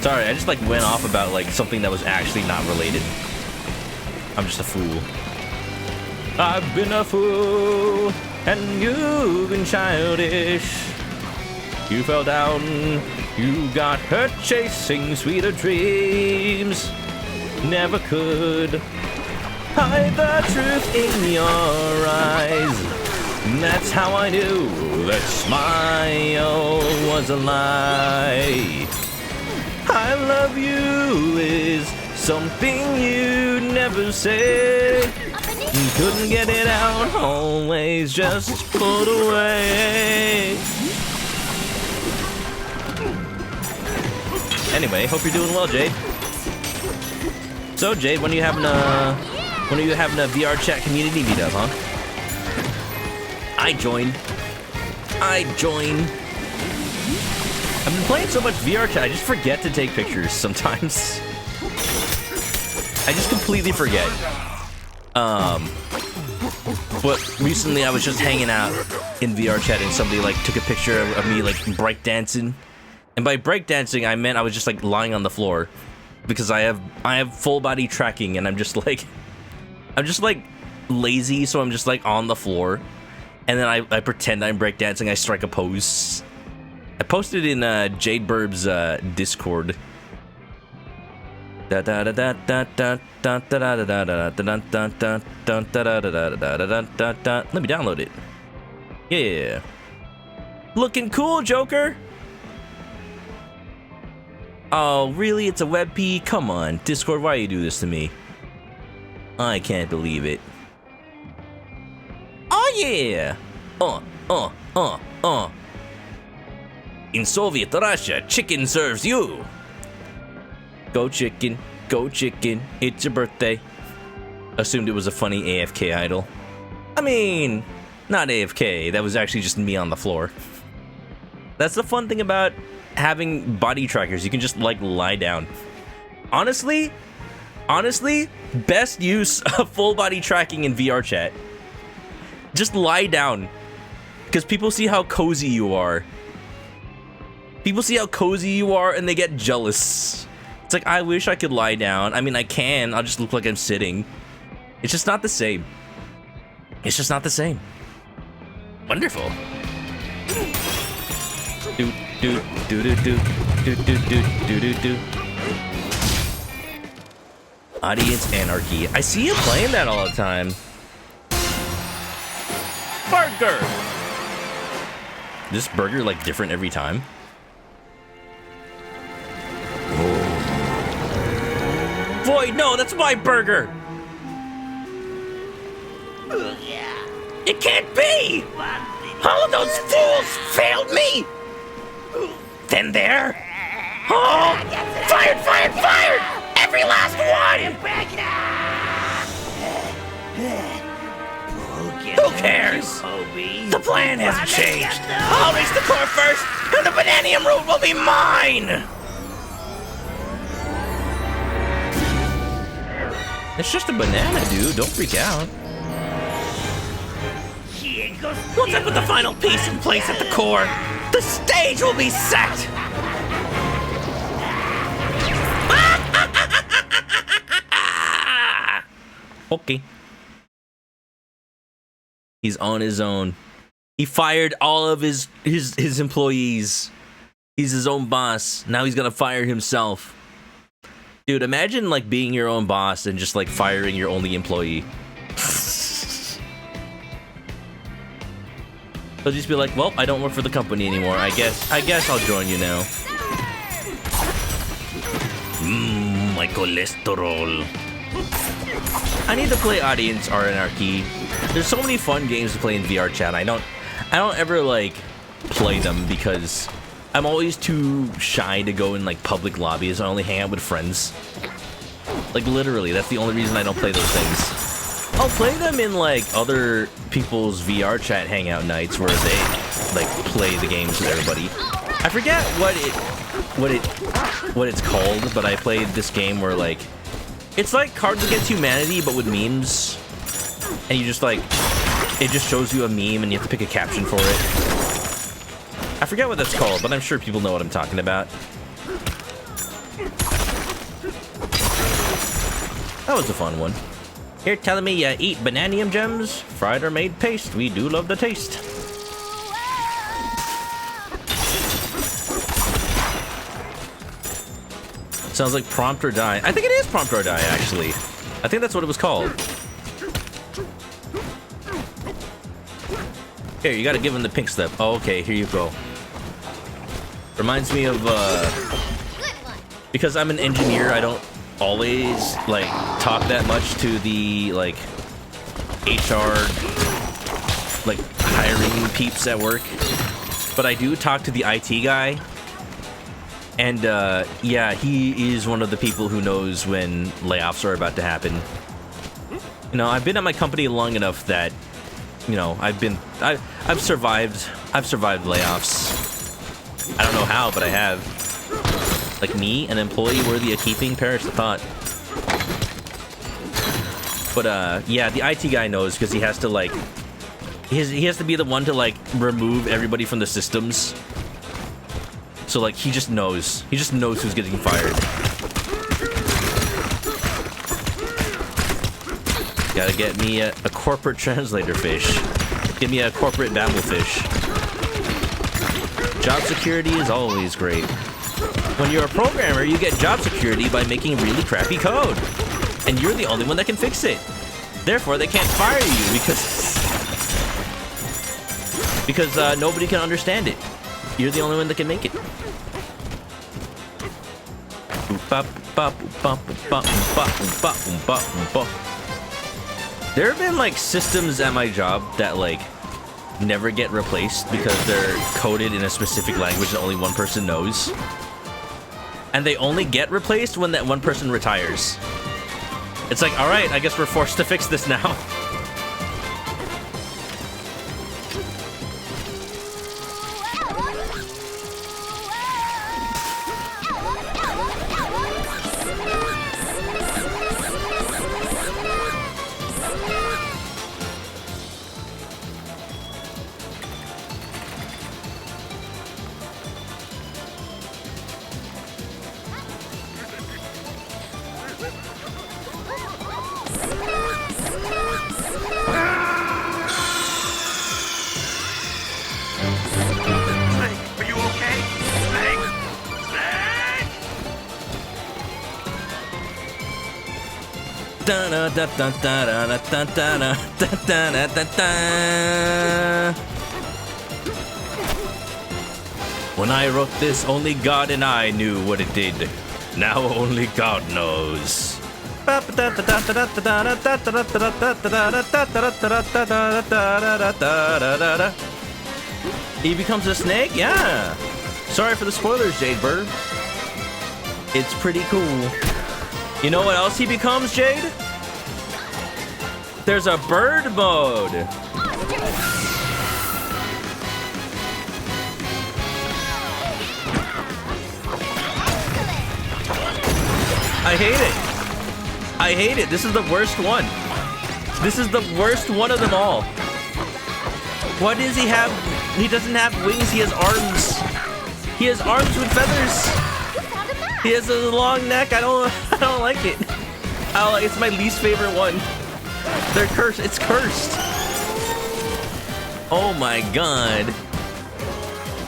Sorry, I just like went off about like something that was actually not related. I'm just a fool. I've been a fool, and you've been childish. You fell down, you got hurt chasing sweeter dreams. Never could hide the truth in your eyes. And that's how I knew that smile was a lie. I love you is something you never said. You couldn't get it out, always just pulled away. Anyway, hope you're doing well, Jade. So, Jade, when are you having a VR chat community meetup, huh? I joined. I've been playing so much VR chat, I just forget to take pictures sometimes. I just completely forget. But recently I was just hanging out in VR chat and somebody like took a picture of me like breakdancing. And by breakdancing, I meant I was just like lying on the floor because I have full body tracking and I'm just like lazy, so I'm just like on the floor. And then I pretend I'm breakdancing, I strike a pose. I posted in Jade Burb's Discord. Let me download it. Yeah. Looking cool, Joker. Oh, really? It's a WebP? Come on, Discord, why you do this to me? I can't believe it. Oh yeah! In Soviet Russia, chicken serves you. Go chicken, it's your birthday. Assumed it was a funny AFK idol. I mean, not AFK, that was actually just me on the floor. That's the fun thing about having body trackers, you can just like lie down. Honestly, best use of full body tracking in VR chat. Just lie down. Because people see how cozy you are. People see how cozy you are and they get jealous. It's like, I wish I could lie down. I mean, I can. I'll just look like I'm sitting. It's just not the same. It's just not the same. Wonderful. Do do do do do do do do do do. Audience anarchy. I see you playing that all the time. Burger. This burger like different every time. Void, no, that's my burger. It can't be. All of those fools failed me. Then there. Oh, fired, fired, fired! Every last one. Who cares? The plan hasn't changed. I'll reach the core first, and the Bananium root will be mine. It's just a banana, dude. Don't freak out. Once I put the final piece in place at the core, the stage will be set. Okay. He's on his own. He fired all of his employees. He's his own boss. Now he's gonna fire himself. Dude, imagine like being your own boss and just like firing your only employee. They'll just be like, well, I don't work for the company anymore. I guess I'll join you now. My cholesterol. I need to play Audience Anarchy. There's so many fun games to play in VR chat. I don't ever like play them because I'm always too shy to go in like public lobbies. I only hang out with friends. Like literally, that's the only reason I don't play those things. I'll play them in like other people's VR chat hangout nights where they like play the games with everybody. I forget what it's called, but I played this game where like it's like Cards Against Humanity but with memes. And you just like it just shows you a meme and you have to pick a caption for it. I forget what that's called, but I'm sure people know what I'm talking about. That was a fun one. Here telling me you eat bananium gems? Fried or made paste, we do love the taste. Sounds like prompt or die. I think it is prompt or die, actually. I think that's what it was called. Here, you gotta give him the pink slip. Oh, okay, here you go. Reminds me of, because I'm an engineer, I don't always, like, talk that much to the, like, HR, like, hiring peeps at work. But I do talk to the IT guy. And, yeah, he is one of the people who knows when layoffs are about to happen. You know, I've been at my company long enough that, you know, I've survived layoffs. I don't know how, but I have. Like me, an employee worthy of keeping, perish the thought. But, yeah, the IT guy knows because he has to, like, he has to be the one to, like, remove everybody from the systems. So, like, he just knows. He just knows who's getting fired. Gotta get me a corporate translator fish. Give me a corporate babble fish. Job security is always great. When you're a programmer, you get job security by making really crappy code. And you're the only one that can fix it. Therefore, they can't fire you because nobody can understand it. You're the only one that can make it. There have been, like, systems at my job that, like, never get replaced because they're coded in a specific language that only one person knows. And they only get replaced when that one person retires. It's like, alright, I guess we're forced to fix this now. When I wrote this, only God and I knew what it did. Now only God knows. He becomes a snake? Yeah. Sorry for the spoilers, Jade Bird. It's pretty cool. You know what else he becomes, Jade? There's a bird mode. I hate it. I hate it. This is the worst one. This is the worst one of them all. What does he have? He doesn't have wings. He has arms. He has arms with feathers. He has a long neck. I don't like it. It's my least favorite one. They're cursed. It's cursed. Oh my god.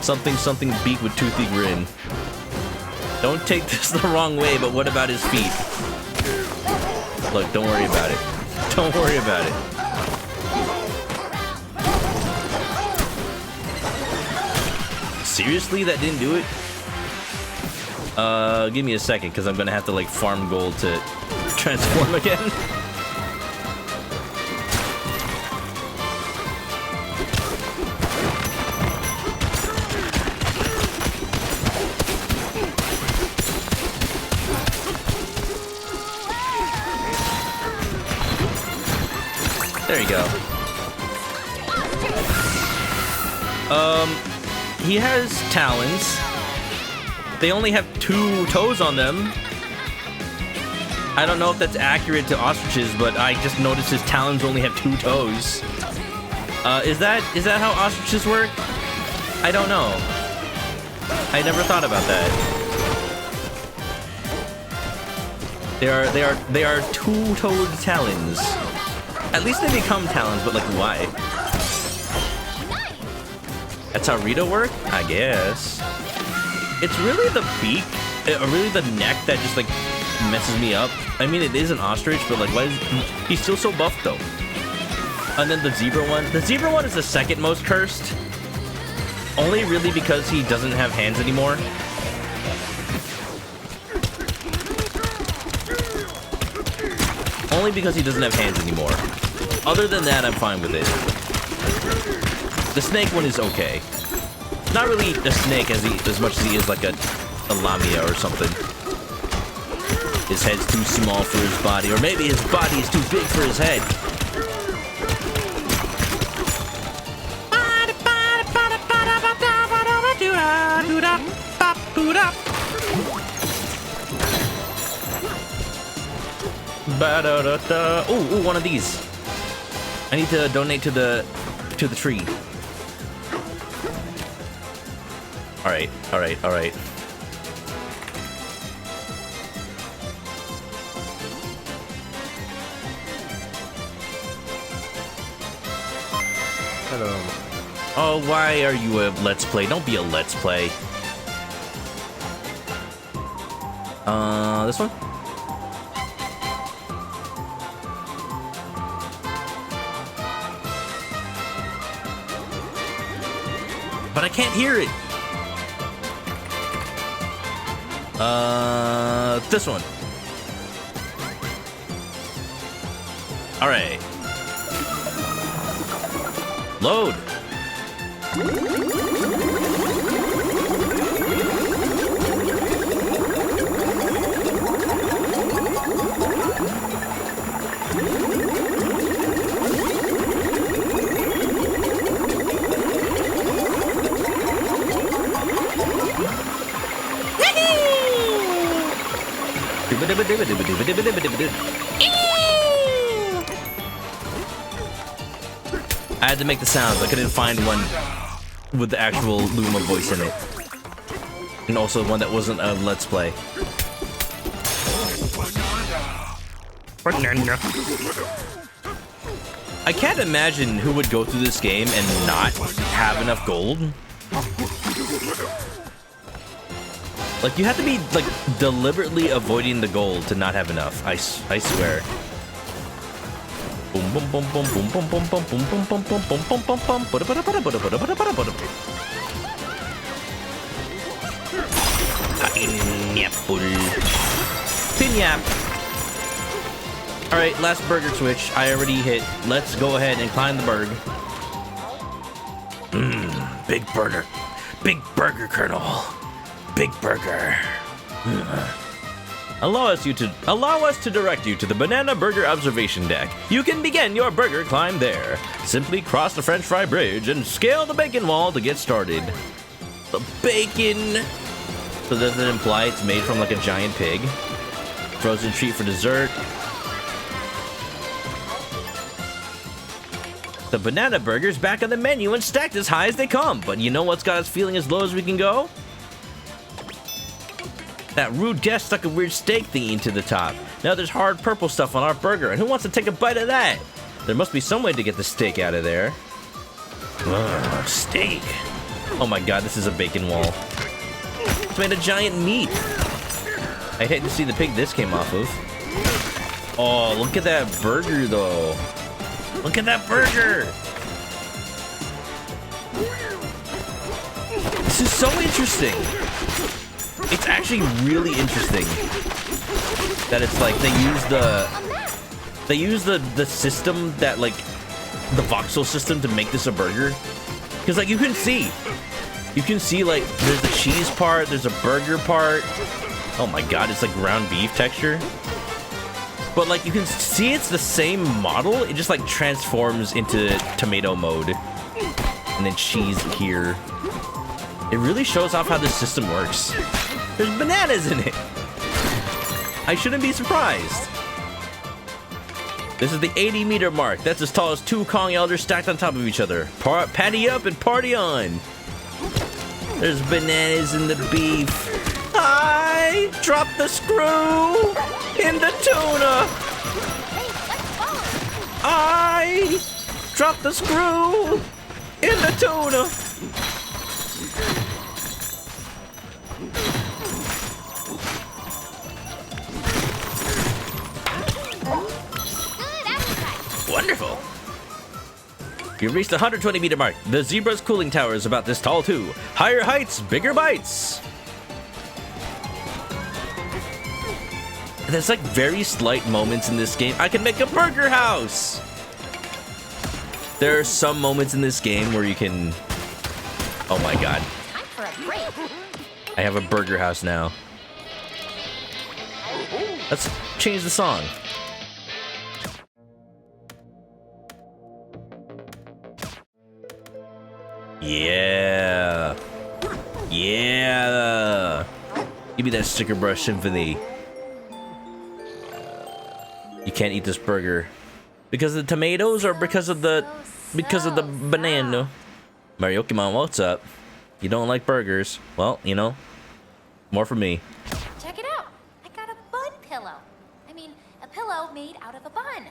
Something beak with toothy grin. Don't take this the wrong way, but what about his feet? Look, don't worry about it. Don't worry about it. Seriously, that didn't do it? Give me a second, because I'm gonna have to, like, farm gold to transform again. There you go. He has talons. They only have 2 toes on them. I don't know if that's accurate to ostriches, but I just noticed his talons only have 2 toes. Is that how ostriches work? I don't know. I never thought about that. They are two-toed talons. At least they become talons, but like why? That's how Rito work? I guess. It's really the beak, or really the neck that just like messes me up. I mean, it is an ostrich, but like, why is he's still so buff though? And then the zebra one. The zebra one is the second most cursed. Only really because he doesn't have hands anymore. Only because he doesn't have hands anymore. Other than that, I'm fine with it. The snake one is okay. Not really a snake as much as he is like a lamia or something. His head's too small for his body, or maybe his body is too big for his head. Ooh, one of these. I need to donate to the tree. All right. Hello. Oh, why are you a Let's Play? Don't be a Let's Play. This one? But I can't hear it. This one. All right. Load. I had to make the sounds. I couldn't find one with the actual Luma voice in it. And also one that wasn't a Let's Play. I can't imagine who would go through this game and not have enough gold. Like, you have to be, like, deliberately avoiding the gold to not have enough. I swear. Boom, boom, boom, boom, boom, boom, boom, boom, boom, boom, boom, boom, boom, boom, boom, boom, boom. Pinyap. All right, last burger switch. I already hit. Let's go ahead and climb the berg. Big burger. Big burger, Colonel. Big burger. Allow us to direct you to the Banana Burger Observation Deck. You can begin your burger climb there. Simply cross the French fry bridge and scale the bacon wall to get started. The bacon. So does it imply it's made from like a giant pig? Frozen treat for dessert. The banana burger's back on the menu and stacked as high as they come. But you know what's got us feeling as low as we can go? That rude guest stuck a weird steak thingy into the top. Now there's hard purple stuff on our burger, and who wants to take a bite of that? There must be some way to get the steak out of there. Ugh, steak. Oh my god, this is a bacon wall. It's made of giant meat. I hate to see the pig this came off of. Oh, look at that burger, though. Look at that burger. This is so interesting. It's actually really interesting that it's like they use the system that like the voxel system to make this a burger, because like you can see like there's the cheese part, there's a burger part. Oh my god, it's like ground beef texture, but like you can see it's the same model. It just like transforms into tomato mode and then cheese here. It really shows off how this system works. There's bananas in it. I shouldn't be surprised. This is the 80-meter mark. That's as tall as 2 Kong elders stacked on top of each other. Patty up and party on. There's bananas in the beef. I dropped the screw in the tuna. Hey, let's follow. I dropped the screw in the tuna. Good appetite. Wonderful. You've reached the 120-meter mark. The zebra's cooling tower is about this tall, too. Higher heights, bigger bites. There's like very slight moments in this game. I can make a burger house. There are some moments in this game where you can... Oh my god. Time for a break. I have a burger house now. Let's change the song. Yeah. Yeah. Give me that sticker brush symphony. You can't eat this burger because of the tomatoes or because of the banana. Marioki-mon, what's up? You don't like burgers? Well, you know, more for me. Check it out. I got a bun pillow. I mean, a pillow made out of a bun.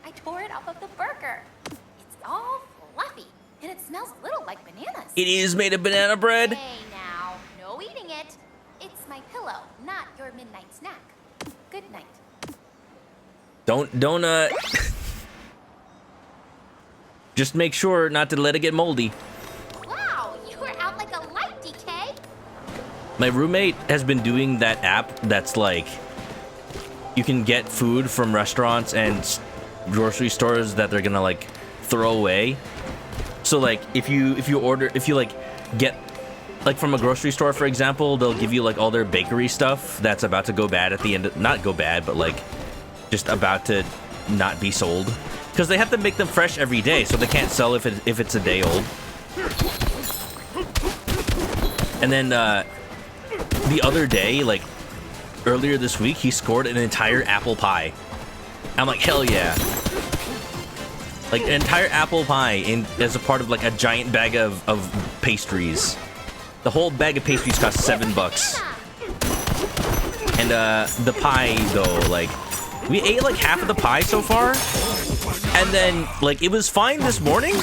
I tore it off of the burger. It's all fluffy, and it smells a little like bananas. It is made of banana bread. Hey now, no eating it. It's my pillow, not your midnight snack. Good night. Don't just make sure not to let it get moldy. Wow, you were out like a light, DK. My roommate has been doing that app that's like you can get food from restaurants and grocery stores that they're gonna like throw away. So like if you like get like from a grocery store, for example, they'll give you like all their bakery stuff that's about to go bad at the end. Not go bad, but like just about to not be sold, because they have to make them fresh every day, so they can't sell if it's a day old. And then the other day, like earlier this week, he scored an entire apple pie. I'm like, hell yeah! Like an entire apple pie as a part of like a giant bag of pastries. The whole bag of pastries cost $7. And the pie though, like. We ate like half of the pie so far, and then like it was fine this morning,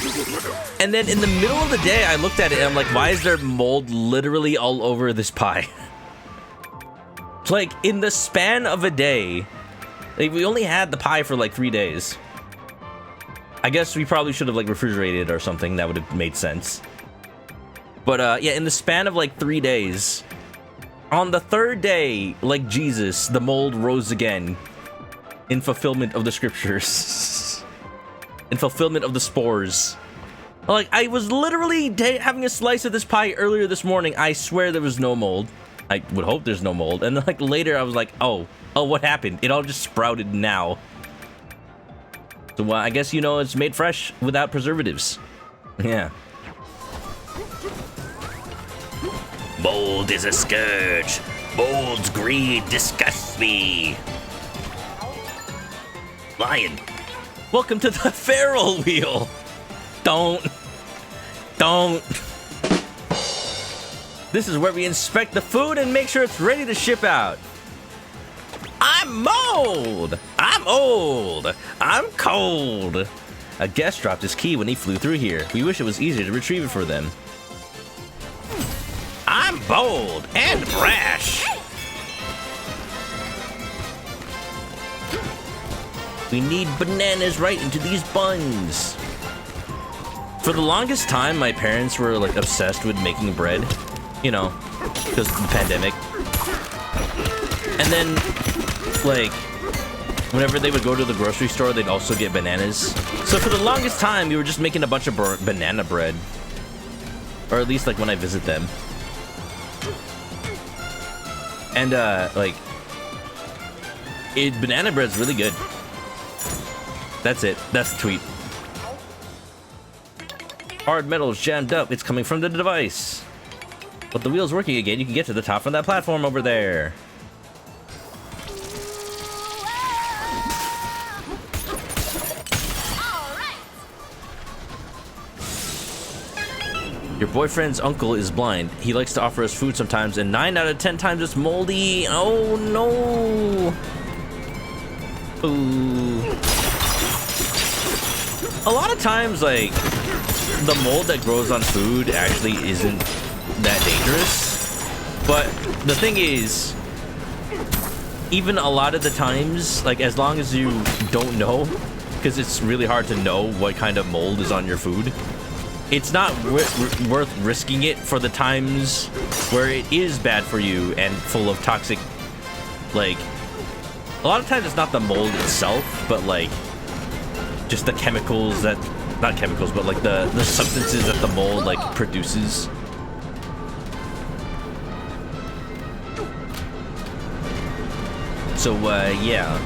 and then in the middle of the day I looked at it and I'm like, why is there mold literally all over this pie? Like in the span of a day, like we only had the pie for like 3 days. I guess we probably should have like refrigerated it or something. That would have made sense. But yeah, in the span of like 3 days, on the third day, like Jesus, the mold rose again. In fulfillment of the scriptures. In fulfillment of the spores. Like, I was literally having a slice of this pie earlier this morning. I swear there was no mold. I would hope there's no mold. And then, like, later I was like, oh, what happened? It all just sprouted now. So, I guess, you know, it's made fresh without preservatives. Yeah. Mold is a scourge. Mold's greed disgusts me. Lion, welcome to the feral wheel. Don't. This is where we inspect the food and make sure it's ready to ship out. I'm mold. I'm old. I'm cold. A guest dropped his key when he flew through here. We wish it was easier to retrieve it for them. I'm bold and brash. We need bananas right into these buns. For the longest time, my parents were like obsessed with making bread, you know, because of the pandemic. And then, like, whenever they would go to the grocery store, they'd also get bananas. So for the longest time, we were just making a bunch of banana bread. Or at least, like, when I visit them. And, like, banana bread's really good. That's it. That's the tweet. Hard metal's jammed up. It's coming from the device. But the wheel's working again. You can get to the top from that platform over there. Your boyfriend's uncle is blind. He likes to offer us food sometimes, and 9 out of 10 times it's moldy. Oh no. Ooh. A lot of times, like, the mold that grows on food actually isn't that dangerous. But the thing is, even a lot of the times, like, as long as you don't know, because it's really hard to know what kind of mold is on your food, it's not worth risking it for the times where it is bad for you and full of toxic, like, a lot of times it's not the mold itself, but like just the chemicals that, not chemicals, but like the substances that the mold like produces. So yeah.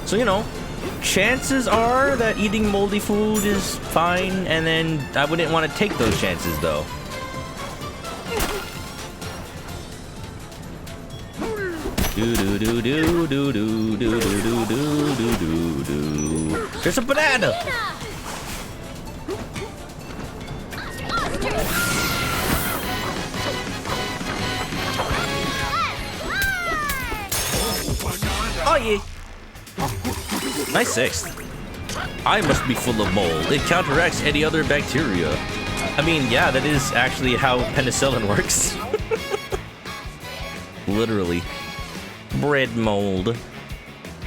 So, you know, chances are that eating moldy food is fine, and then I wouldn't want to take those chances, though. There's a banana! Oh yeah! Nice sixth. I must be full of mold. It counteracts any other bacteria. I mean, yeah, that is actually how penicillin works. Literally. Bread mold.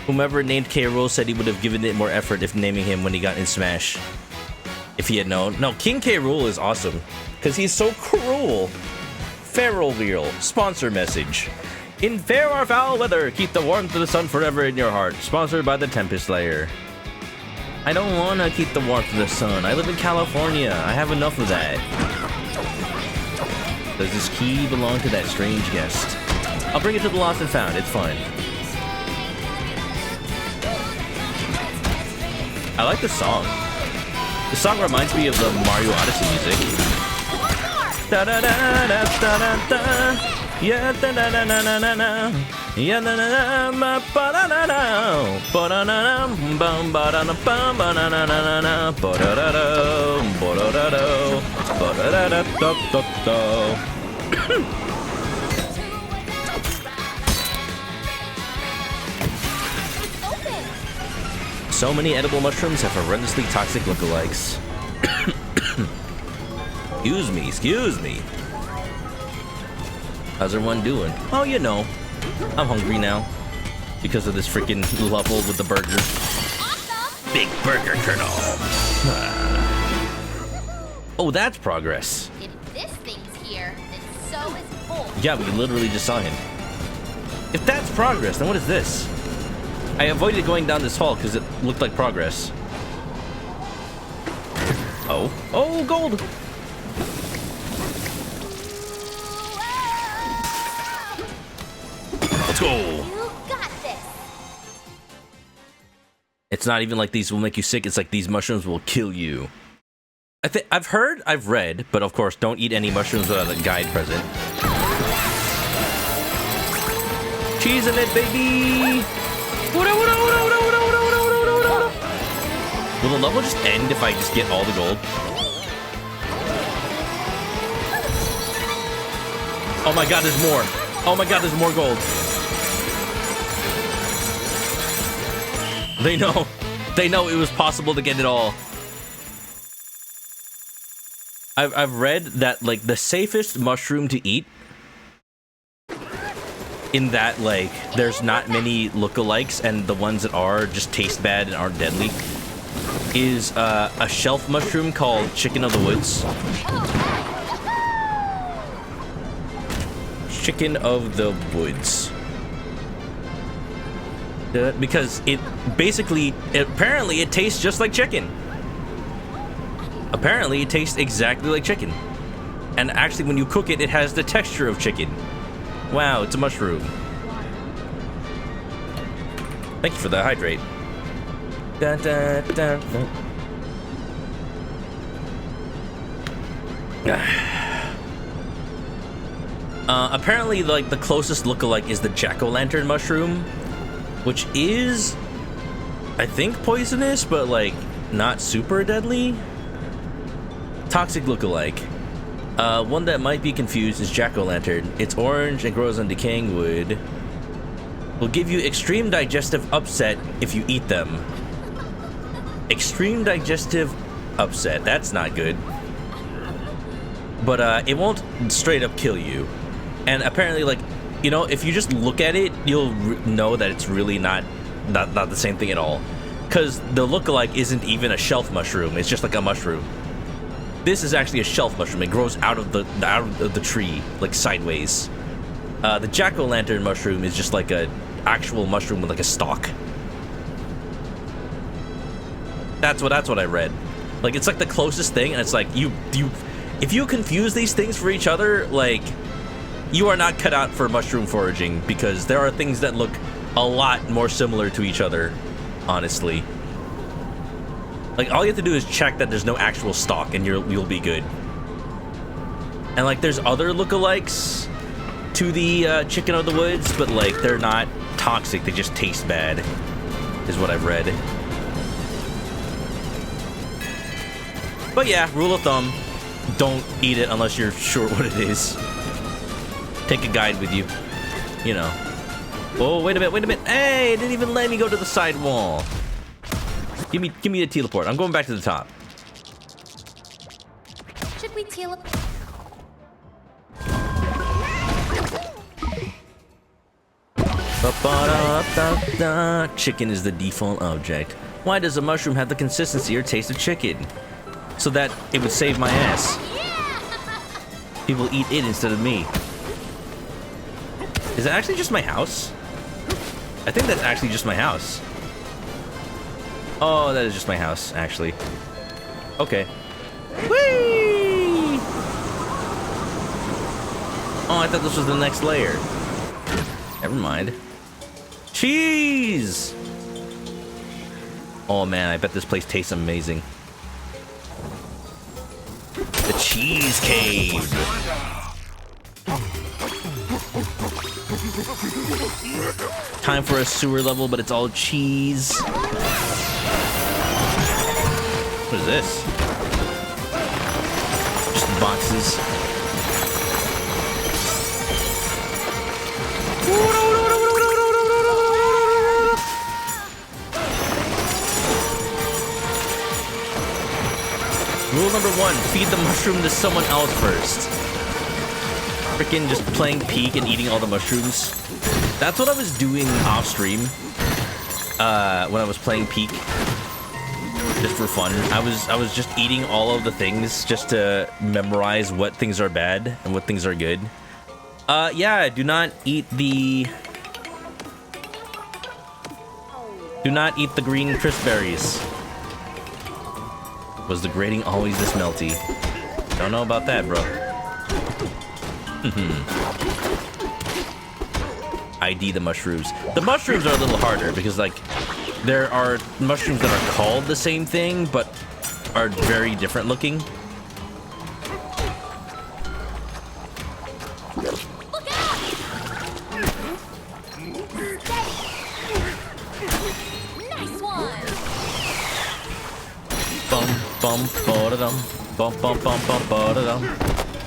Whomever named K. Rool said he would have given it more effort if naming him when he got in Smash. If he had known. No, King K. Rool is awesome. Because he's so cruel. Feral Wheel. Sponsor message. In fair or foul weather, keep the warmth of the sun forever in your heart. Sponsored by the Tempest Layer. I don't want to keep the warmth of the sun. I live in California. I have enough of that. Does this key belong to that strange guest? I'll bring it to the Lost and Found. It's fine. I like the song. The song reminds me of the Mario Odyssey music. Da da da da da da da. Yeah, da da da da da da. Yeah, da da da ba ba da da da. Ba da da da bum ba da da bum ba da da da da. Ba da da da ba da da da. Ba da da da da da da. So many edible mushrooms have horrendously toxic lookalikes. Excuse me. How's everyone doing? Oh, you know, I'm hungry now because of this freaking level with the burger. Awesome. Big burger kernel. Oh, that's progress. If this thing's here, then so is Bull. Yeah, we literally just saw him. If that's progress, then what is this? I avoided going down this hall because it looked like progress. Oh. Oh, gold! Let's go! You got this! It's not even like these will make you sick, it's like these mushrooms will kill you. I've read, but of course, don't eat any mushrooms without a guide present. Cheese in it, baby! Will the level just end if I just get all the gold? Oh my god, there's more. Oh my god, there's more gold. They know. They know it was possible to get it all. I've read that, like, the safest mushroom to eat, in that, like, there's not many lookalikes, and the ones that are just taste bad and aren't deadly, is a shelf mushroom called Chicken of the Woods. Chicken of the Woods. Because it basically, apparently it tastes just like chicken. Apparently it tastes exactly like chicken. And actually when you cook it, it has the texture of chicken. Wow, it's a mushroom. Thank you for the hydrate. Da, da, da, da. Apparently, like, the closest lookalike is the jack-o'-lantern mushroom. which is, I think, poisonous, but like not super deadly. Toxic lookalike. One that might be confused is jack-o'-lantern. It's orange and grows on decaying wood. Will give you extreme digestive upset if you eat them. Extreme digestive upset. That's not good. But it won't straight up kill you. And apparently, like, you know, if you just look at it, you'll know that it's really not the same thing at all. Because the lookalike isn't even a shelf mushroom. It's just like a mushroom. This is actually a shelf mushroom. It grows out of the tree, like sideways. The jack-o'-lantern mushroom is just like a actual mushroom with like a stalk. That's what I read. Like, it's like the closest thing, and it's like if you confuse these things for each other, like, you are not cut out for mushroom foraging, because there are things that look a lot more similar to each other, honestly. Like, all you have to do is check that there's no actual stalk, and you'll be good. And like, there's other lookalikes to the chicken of the woods, but like, they're not toxic. They just taste bad, is what I've read. But yeah, rule of thumb: don't eat it unless you're sure what it is. Take a guide with you, you know. Oh, wait a minute. Hey, it didn't even let me go to the side wall. Give me the teleport. I'm going back to the top. Should we teleport? Chicken is the default object. Why does a mushroom have the consistency or taste of chicken? So that it would save my ass. People eat it instead of me. Is that actually just my house? I think that's actually just my house. Oh, that is just my house, actually. Okay. Whee! Oh, I thought this was the next layer. Never mind. Cheese! Oh man, I bet this place tastes amazing. The Cheese Cave! Time for a sewer level, but it's all cheese. What is this? Just boxes. Rule number 1, feed the mushroom to someone else first. Freaking just playing Peek and eating all the mushrooms. That's what I was doing off stream. When I was playing Peek. Just for fun. I was just eating all of the things just to memorize what things are bad and what things are good. Yeah, do not eat the green crisp berries. Was the grating always this melty? Don't know about that, bro. ID the mushrooms. The mushrooms are a little harder because, like, there are mushrooms that are called the same thing but are very different looking. Look out! Nice one. Bum bum ba-da-dum. Bum bum bum bum ba-da-dum.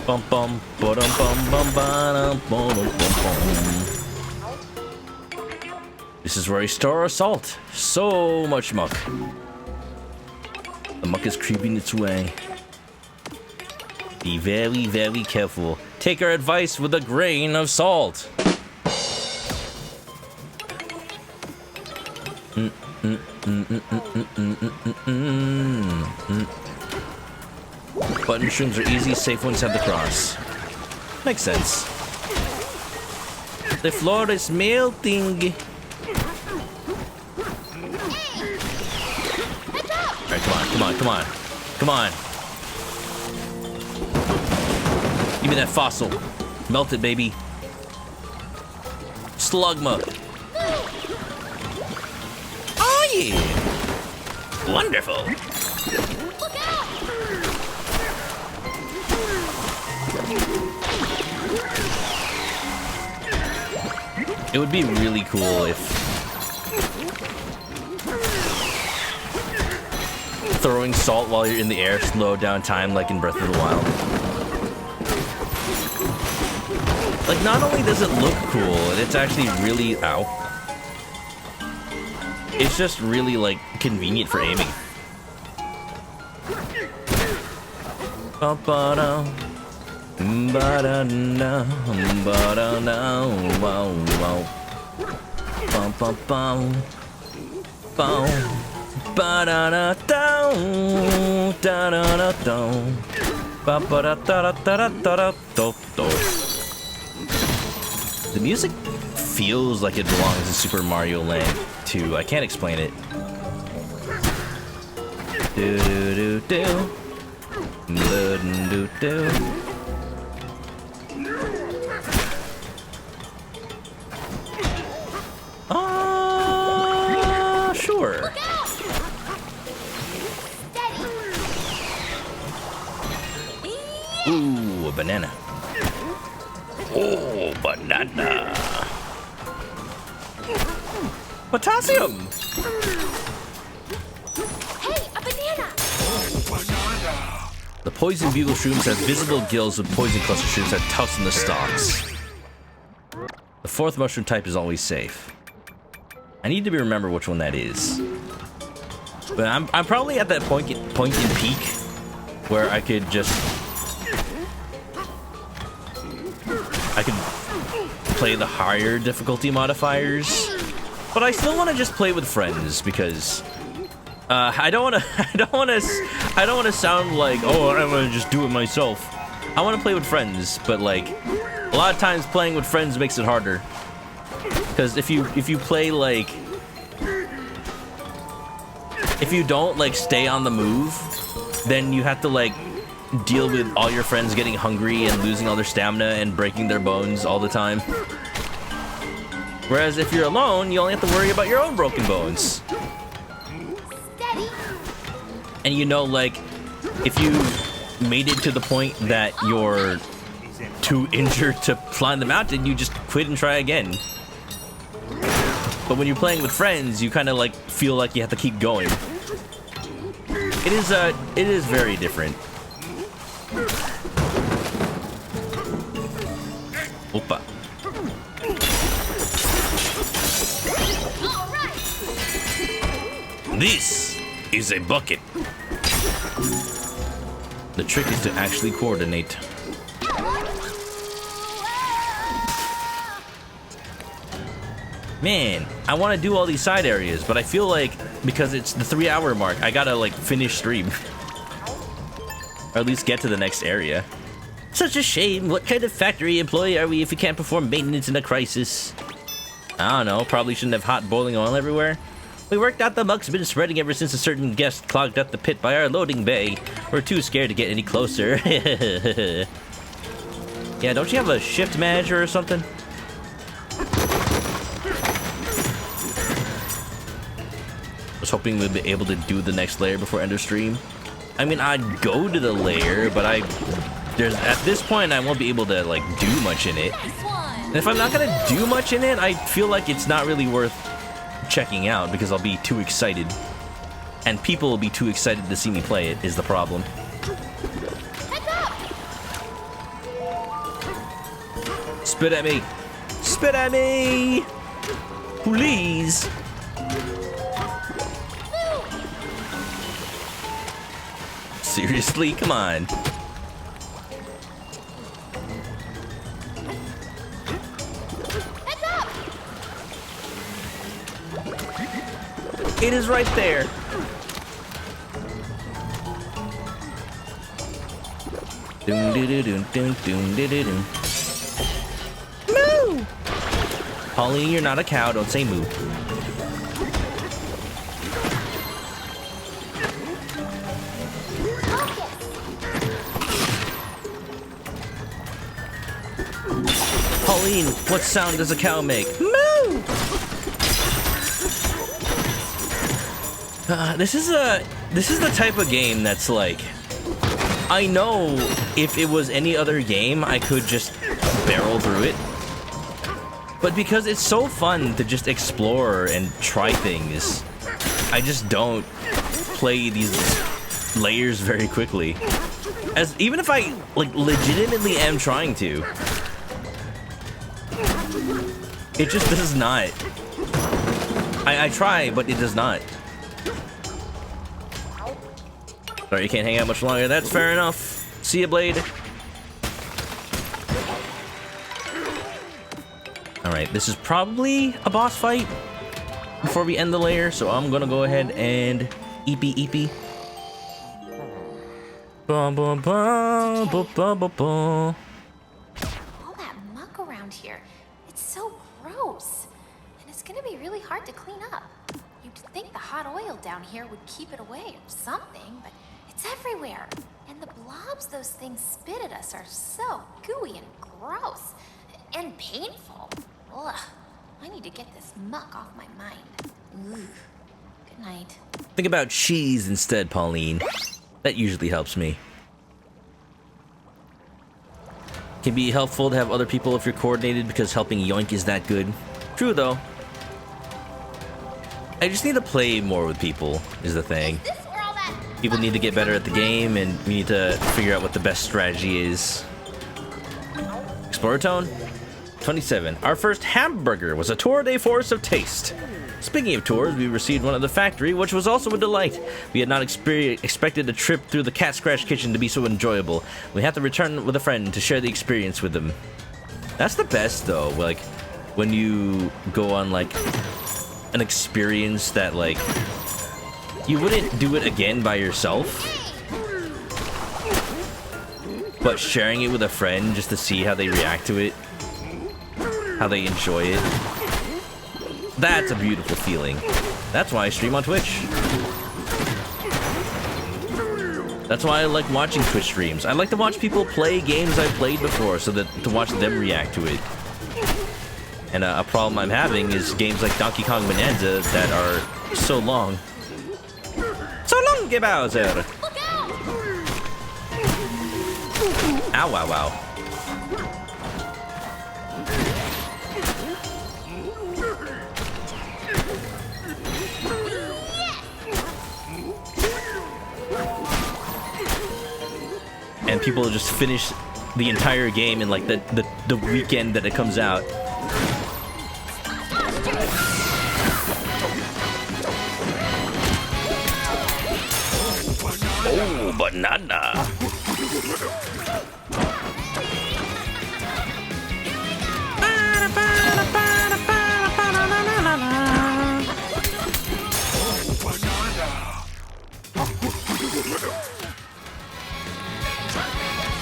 Bum bum ba-dum bum bum ba-dum ba-dum bum bum. This is where I store our salt. So much muck. The muck is creeping its way. Be very, very careful. Take our advice with a grain of salt. Button shrooms are easy, safe ones have the cross. Makes sense. The floor is melting. Alright, come on. Give me that fossil. Melt it, baby. Slugma. Oh yeah. Wonderful. Look out! It would be really cool if Throwing salt while you're in the air, slow down time like in Breath of the Wild. Like, not only does it look cool, it's actually really... Ow. It's just really, like, convenient for aiming. Ba-ba-da. Ba-da-na. Ba-da-na. Wow, wow. Bum-bum-bum. Boom. Ba-da-da-da. Da-da-da-da. Ba-ba-da-da-da-da-da-da-da-da. The music feels like it belongs in Super Mario Land 2. I can't explain it. Do-do-do-do. Do-do-do-do. Sure. Look out! Steady. Ooh, a banana. Oh, banana. Potassium. Hey, a banana! The poison bugle shrooms have visible gills, with poison cluster shrooms have tufts in the stalks. The fourth mushroom type is always safe. I need to remember which one that is. But I'm probably at that point in peak where I could play the higher difficulty modifiers, but I still want to just play with friends because I don't want to sound like, oh, I'm gonna just do it myself. I want to play with friends, but like a lot of times playing with friends makes it harder. Because if you play like, if you don't like stay on the move, then you have to like deal with all your friends getting hungry and losing all their stamina and breaking their bones all the time. Whereas if you're alone, you only have to worry about your own broken bones. Steady. And you know, like, if you made it to the point that you're too injured to climb the mountain, you just quit and try again. But when you're playing with friends, you kind of like feel like you have to keep going. It is very different. Opa. All right. This is a bucket. The trick is to actually coordinate. Man, I want to do all these side areas, but I feel like because it's the 3-hour mark, I gotta like finish stream. Or at least get to the next area. Such a shame. What kind of factory employee are we if we can't perform maintenance in a crisis? I don't know, probably shouldn't have hot boiling oil everywhere. We worked out the muck's been spreading ever since a certain guest clogged up the pit by our loading bay. We're too scared to get any closer. Yeah, don't you have a shift manager or something? I was hoping we'd be able to do the next layer before end of stream. I mean, I'd go to the layer, but at this point I won't be able to like do much in it. Nice one. And if I'm not gonna do much in it, I feel like it's not really worth checking out because I'll be too excited. And people will be too excited to see me play it, is the problem. Heads up. Spit at me! Spit at me! Please! Seriously? Come on. Heads up. It is right there. Doom doo doo doom doom doom doo doo doom. Moo! Holly, you're not a cow. Don't say moo. Pauline, what sound does a cow make? Moo! This is the type of game that's like, I know if it was any other game, I could just barrel through it. But because it's so fun to just explore and try things, I just don't play these layers very quickly. As even if I like legitimately am trying to, it just does not. I try, but it does not. Sorry, you can't hang out much longer. That's fair enough. See ya, Blade. Alright, this is probably a boss fight before we end the layer, so I'm gonna go ahead and eepy. Bum, bum, bum, bum, bum, bum, bum. All that muck around here, it's so gross. And it's gonna be really hard to clean up. You'd think the hot oil down here would keep it away or something, but it's everywhere. And the blobs those things spit at us are so gooey and gross. And painful. Ugh. I need to get this muck off my mind. Ugh. Good night. Think about cheese instead, Pauline. That usually helps me. Can be helpful to have other people if you're coordinated because helping yoink is that good. True though. I just need to play more with people is the thing. People need to get better at the game and we need to figure out what the best strategy is. Explorer tone? 27. Our first hamburger was a tour de force of taste. Speaking of tours, we received one at the factory, which was also a delight. We had not expected a trip through the Cat Scratch kitchen to be so enjoyable. We had to return with a friend to share the experience with them. That's the best, though. Like, when you go on, like, an experience that, like, you wouldn't do it again by yourself. But sharing it with a friend just to see how they react to it. How they enjoy it. That's a beautiful feeling. That's why I stream on Twitch. That's why I like watching Twitch streams. I like to watch people play games I've played before so that to watch them react to it. And a problem I'm having is games like Donkey Kong Bonanza that are so long. So long, Bowser! Ow, wow, wow. And people just finish the entire game in like the weekend that it comes out. Oh, banana.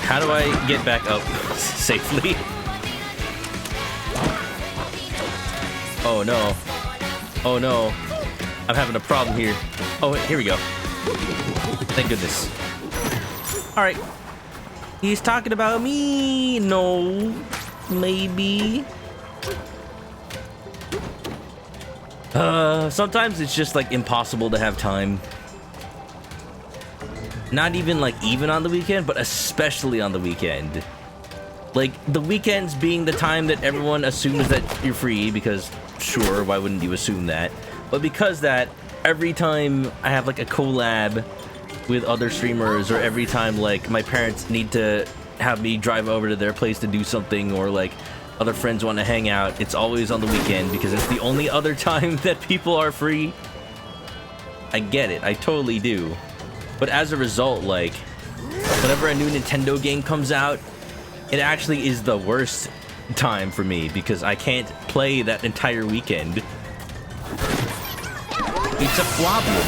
How do I get back up safely? Oh no. Oh no. I'm having a problem here. Oh, here we go. Thank goodness. Alright. He's talking about me. No. Maybe. Sometimes it's just like impossible to have time. Not even like even on the weekend, but especially on the weekend. Like the weekends being the time that everyone assumes that you're free because sure, why wouldn't you assume that? But because that every time I have like a collab with other streamers or every time like my parents need to have me drive over to their place to do something or like other friends want to hang out, it's always on the weekend because it's the only other time that people are free. I get it. I totally do. But as a result, like, whenever a new Nintendo game comes out, it actually is the worst time for me because I can't play that entire weekend. It's a problem.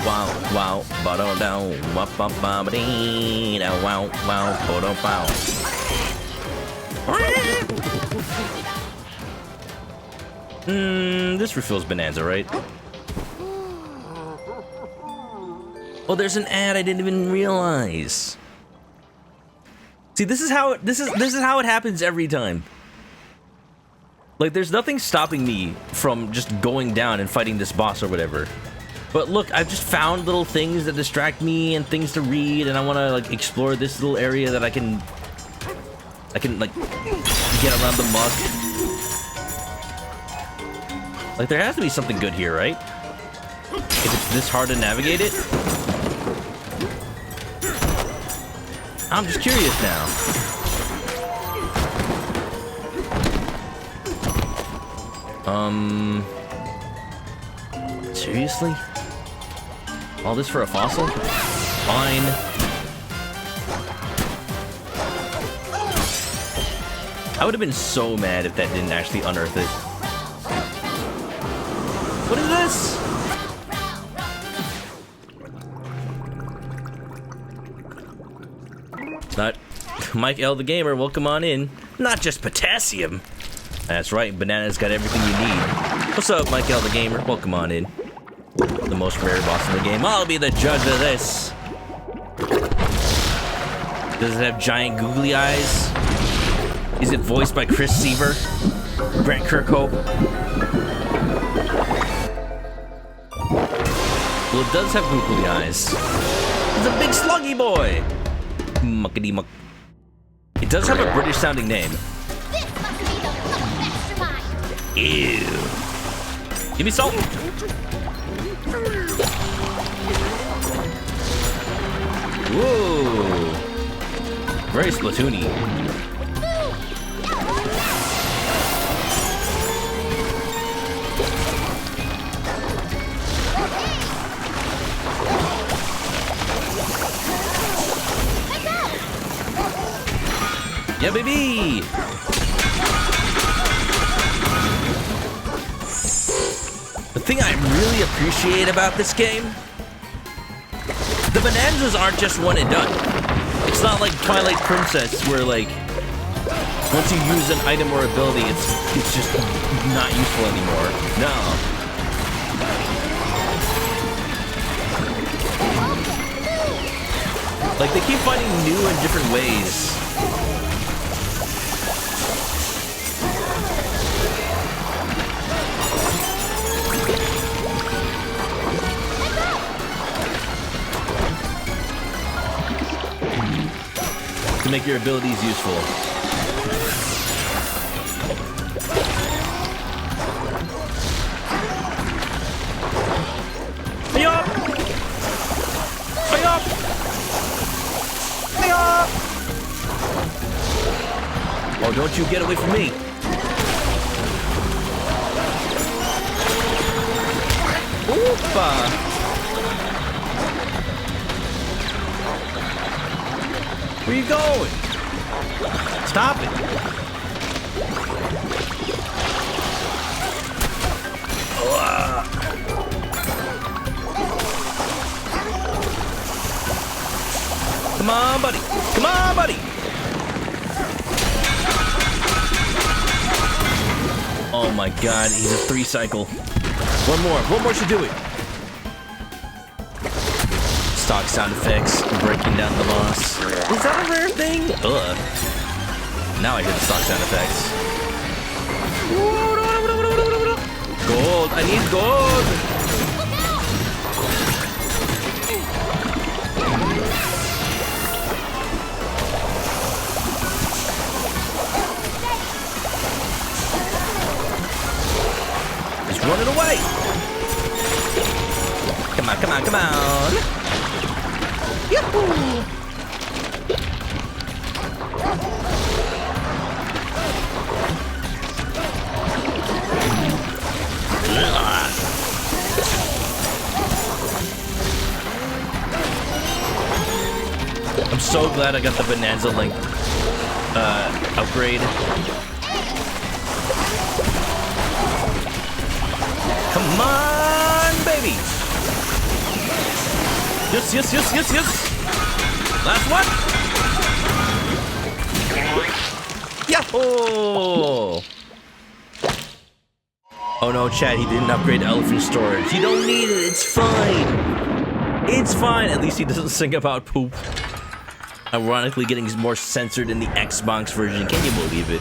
Wow, wow, ba down, wop bop ba dee, wow, wow, ba wow. This refills Bananza, right? Oh, there's an ad I didn't even realize. See, this is how it happens every time. Like, there's nothing stopping me from just going down and fighting this boss or whatever. But look, I've just found little things that distract me and things to read, and I want to like explore this little area that I can like get around the muck. Like there has to be something good here, right? If it's this hard to navigate it. I'm just curious now. Seriously? All this for a fossil? Fine. I would have been so mad if that didn't actually unearth it. What is this? It's not Mike L. the Gamer, welcome on in. Not just potassium. That's right, Banana's got everything you need. What's up, Mike L. the Gamer? Welcome on in. The most rare boss in the game. I'll be the judge of this. Does it have giant googly eyes? Is it voiced by Chris Seaver? Grant Kirkhope? Well, it does have googly eyes. It's a big sluggy boy. Muckety muck. It does have a British sounding name. This must be the puppet mastermind. Ew. Give me salt. Whoa. Very Splatoony. Yeah, baby! The thing I really appreciate about this game, the Bananzas aren't just one and done. It's not like Twilight Princess where like, once you use an item or ability, it's just not useful anymore. No. Like, they keep finding new and different ways. To make your abilities useful. Hey up! Hey up! Hey up! Oh, don't you get away from me! Oopa! Where you going? Stop it! Come on, buddy! Come on, buddy! Oh my god, he's a 3-cycle. One more should do it. Stock sound effects, breaking down the boss. Is that a rare thing? Ugh. Now I hear the stock sound effects. Gold! I need gold! Just run it away! Come on, come on, come on! Yahoo! I'm so glad I got the Bananza Link upgrade. Come on, baby! Yes, yes, yes, yes, yes! Last one! Yahoo! Oh no, chat, he didn't upgrade elephant storage. You don't need it, it's fine! It's fine! At least he doesn't sing about poop. Ironically getting more censored in the Xbox version. Can you believe it?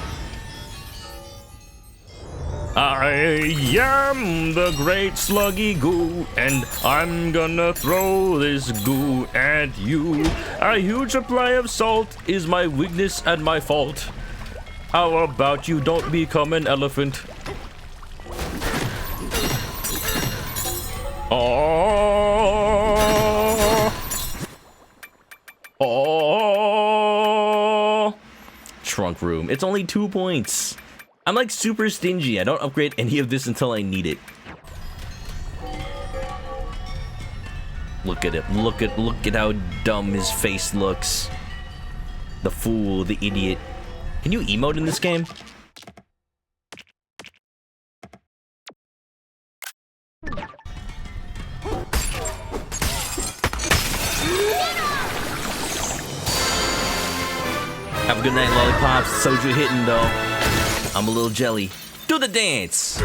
I am the great sluggy goo, and I'm gonna throw this goo at you. A huge supply of salt is my weakness and my fault. How about you don't become an elephant? Oh, oh. Trunk room. It's only 2 points. I'm like super stingy. I don't upgrade any of this until I need it. Look at it. Look at how dumb his face looks. The fool, the idiot. Can you emote in this game? Have a good night, lollipops. Soju hitting though. I'm a little jelly. Do the dance!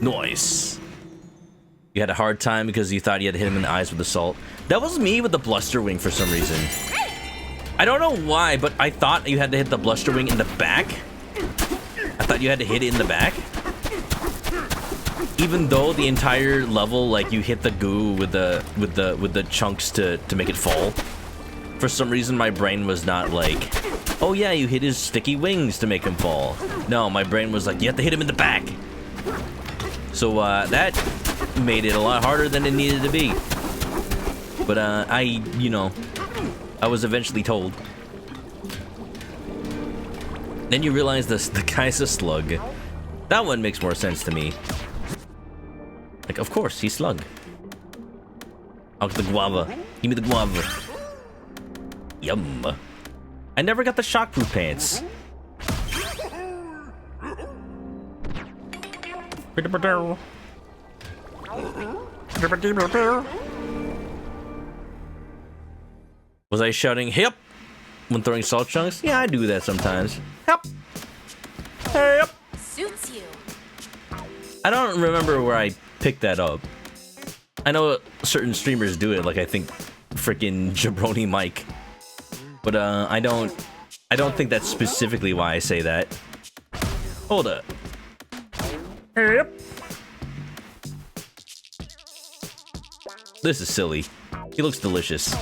Nice. You had a hard time because you thought you had to hit him in the eyes with the salt. That was me with the bluster wing for some reason. I don't know why, but I thought you had to hit the bluster wing in the back. I thought you had to hit it in the back. Even though the entire level, like, you hit the goo with the chunks to make it fall. For some reason, my brain was not like, oh yeah, you hit his sticky wings to make him fall. No, my brain was like, you have to hit him in the back. So that made it a lot harder than it needed to be. But I was eventually told. Then you realize the guy's a slug. That one makes more sense to me. Like, of course, he's slug. I'll get the guava. Give me the guava. Yum. I never got the shockproof pants. Was I shouting "hip" when throwing salt chunks? Yeah, I do that sometimes. Hip. Hip. Suits you. I don't remember where I picked that up. I know certain streamers do it, like I think freaking Jabroni Mike. But I don't think that's specifically why I say that. Hold up. Yep. This is silly. He looks delicious.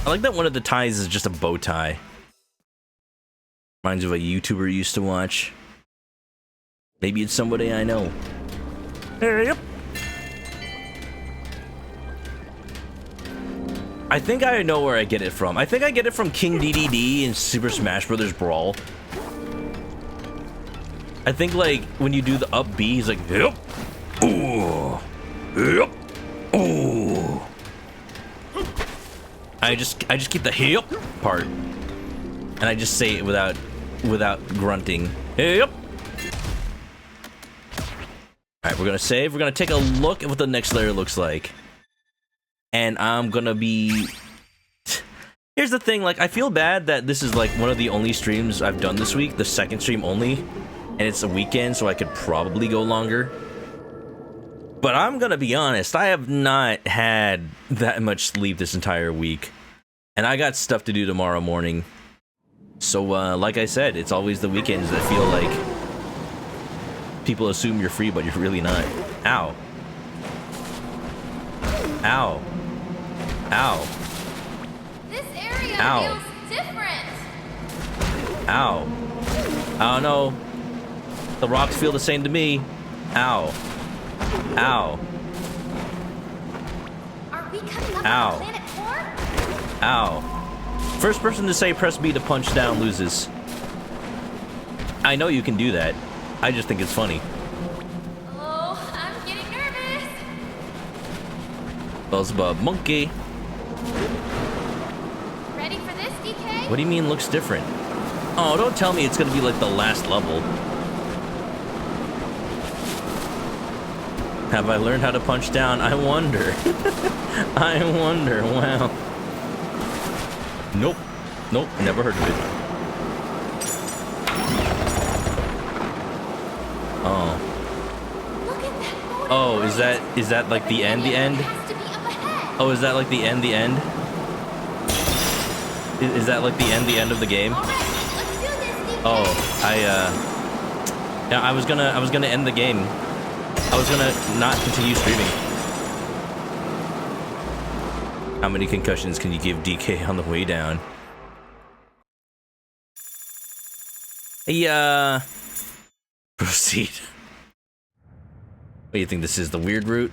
I like that one of the ties is just a bow tie. Reminds me of a YouTuber I used to watch. Maybe it's somebody I know. Yep. I think I know where I get it from. I think I get it from King DDD in Super Smash Bros. Brawl. I think, like, when you do the up B, he's like, yep. Ooh. Yep. Ooh. I just keep the hip part. And I just say it without grunting. Yep. Alright, we're gonna save. We're gonna take a look at what the next layer looks like. And I'm gonna be... Here's the thing, like, I feel bad that this is, like, one of the only streams I've done this week. The second stream only. And it's a weekend, so I could probably go longer. But I'm gonna be honest, I have not had that much sleep this entire week. And I got stuff to do tomorrow morning. So, like I said, it's always the weekends that feel like people assume you're free, but you're really not. Ow. Ow. Ow. This area Ow. feels different. Ow. I don't know. The rocks feel the same to me. Ow. Ow. Are we coming up Ow. on planet 4? Ow. First person to say press B to punch down loses. I know you can do that. I just think it's funny. Oh, I'm getting nervous. Buzzbub monkey. Ready for this, DK? What do you mean looks different? Oh, don't tell me it's gonna be like the last level. Have I learned how to punch down? I wonder. I wonder. Wow. Nope. Nope. Never heard of Oh. Look at that motor. Oh, is that like the end? The end? Has to be up ahead. Oh, is that like the end? The end? Is that like the end? The end of the game? All right, let's do this, Oh, yeah, I was gonna end the game. I was gonna not continue streaming. How many concussions can you give DK on the way down? Hey, proceed. What do you think this is, the weird route?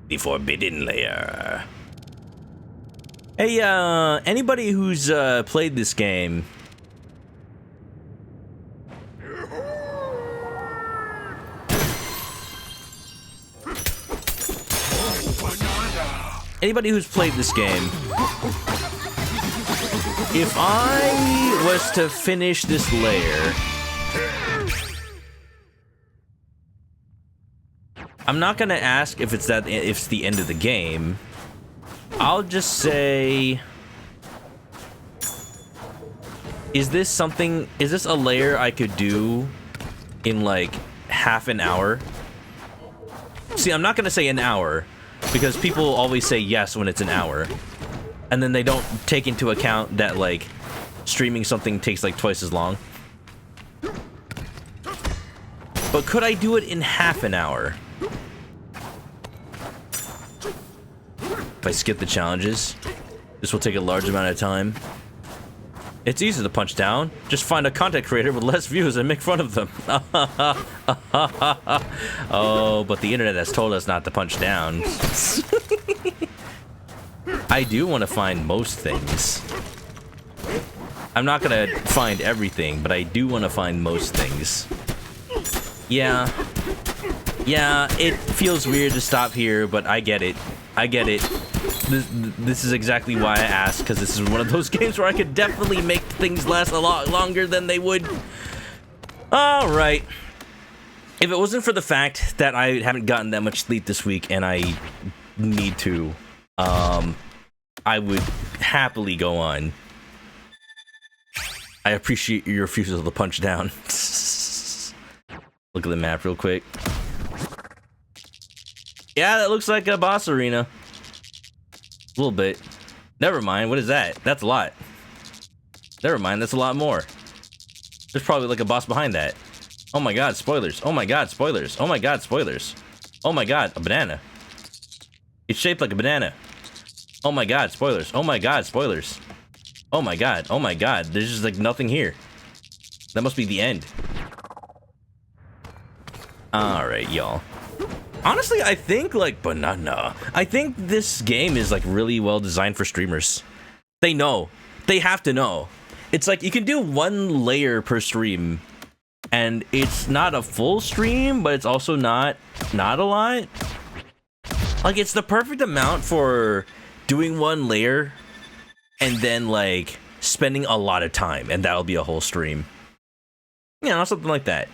The Forbidden Lair. Hey, anybody who's played this game? Anybody who's played this game? If I was to finish this layer, I'm not gonna ask if it's the end of the game. I'll just say, is this a layer I could do in like half an hour? See, I'm not gonna say an hour, because people always say yes when it's an hour, and then they don't take into account that like streaming something takes like twice as long. But could I do it in half an hour? If I skip the challenges, this will take a large amount of time. It's easy to punch down. Just find a content creator with less views and make fun of them. Oh, but the internet has told us not to punch down. I do want to find most things. I'm not gonna find everything, but I do want to find most things. Yeah, it feels weird to stop here, but I get it. I get it. This is exactly why I asked, because this is one of those games where I could definitely make things last a lot longer than they would. Alright. If it wasn't for the fact that I haven't gotten that much sleep this week and I need to, I would happily go on. I appreciate your refusal to punch down. Look at the map real quick. Yeah, that looks like a boss arena. A little bit. Never mind, what is that? That's a lot. Never mind, that's a lot more. There's probably like a boss behind that. Oh my god, spoilers. Oh my god, spoilers. Oh my god, spoilers. Oh my god, a banana. It's shaped like a banana. Oh my god, spoilers. Oh my god, spoilers. Oh my god, there's just like nothing here. That must be the end. Alright, y'all. Honestly, I think, like, banana. I think this game is, like, really well designed for streamers. They know. They have to know. It's like, you can do one layer per stream, and it's not a full stream, but it's also not a lot. Like, it's the perfect amount for doing one layer, and then, like, spending a lot of time, and that'll be a whole stream. You know, something like that.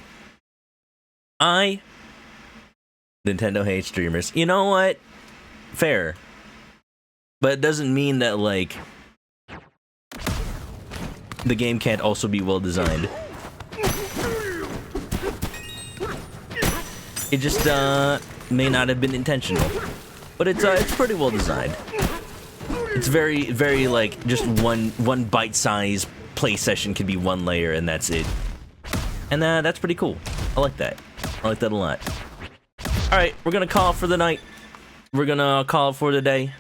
Nintendo hates streamers. You know what? Fair. But it doesn't mean that, like, the game can't also be well designed. It just, may not have been intentional. But it's pretty well designed. It's very, very, like, just one bite-sized play session can be one layer, and that's it. And, that's pretty cool. I like that. I like that a lot. Alright, we're gonna call it for the night. We're gonna call it for the day.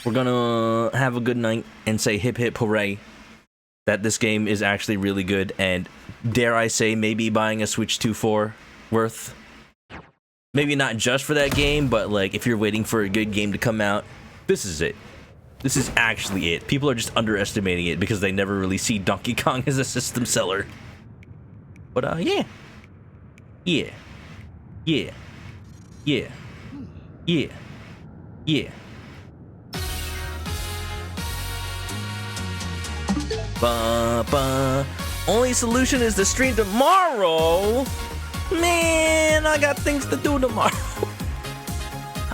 We're gonna have a good night and say hip hip hooray that this game is actually really good, and dare I say maybe buying a Switch 2 for worth. Maybe not just for that game, but like if you're waiting for a good game to come out, this is it. This is actually it. People are just underestimating it because they never really see Donkey Kong as a system seller. But yeah. Yeah. Yeah. Yeah. Yeah. Yeah. Ba-ba. Only solution is to stream tomorrow? Man, I got things to do tomorrow.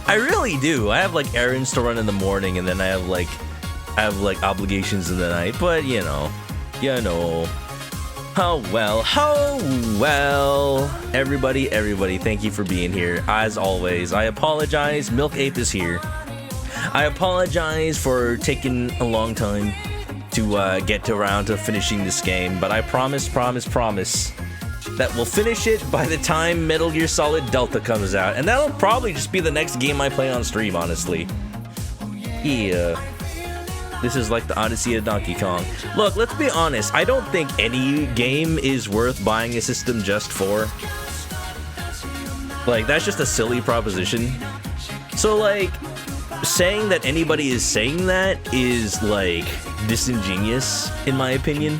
I really do. I have like errands to run in the morning, and then I have like obligations in the night. But you know. Oh well. Everybody, thank you for being here. As always, I apologize. Milk Ape is here. I apologize for taking a long time to get around to finishing this game, but I promise that we'll finish it by the time Metal Gear Solid Delta comes out, and that'll probably just be the next game I play on stream, honestly. Yeah. This is like the Odyssey of Donkey Kong. Look, let's be honest. I don't think any game is worth buying a system just for. Like, that's just a silly proposition. So, like, saying that anybody is saying that is, like, disingenuous, in my opinion.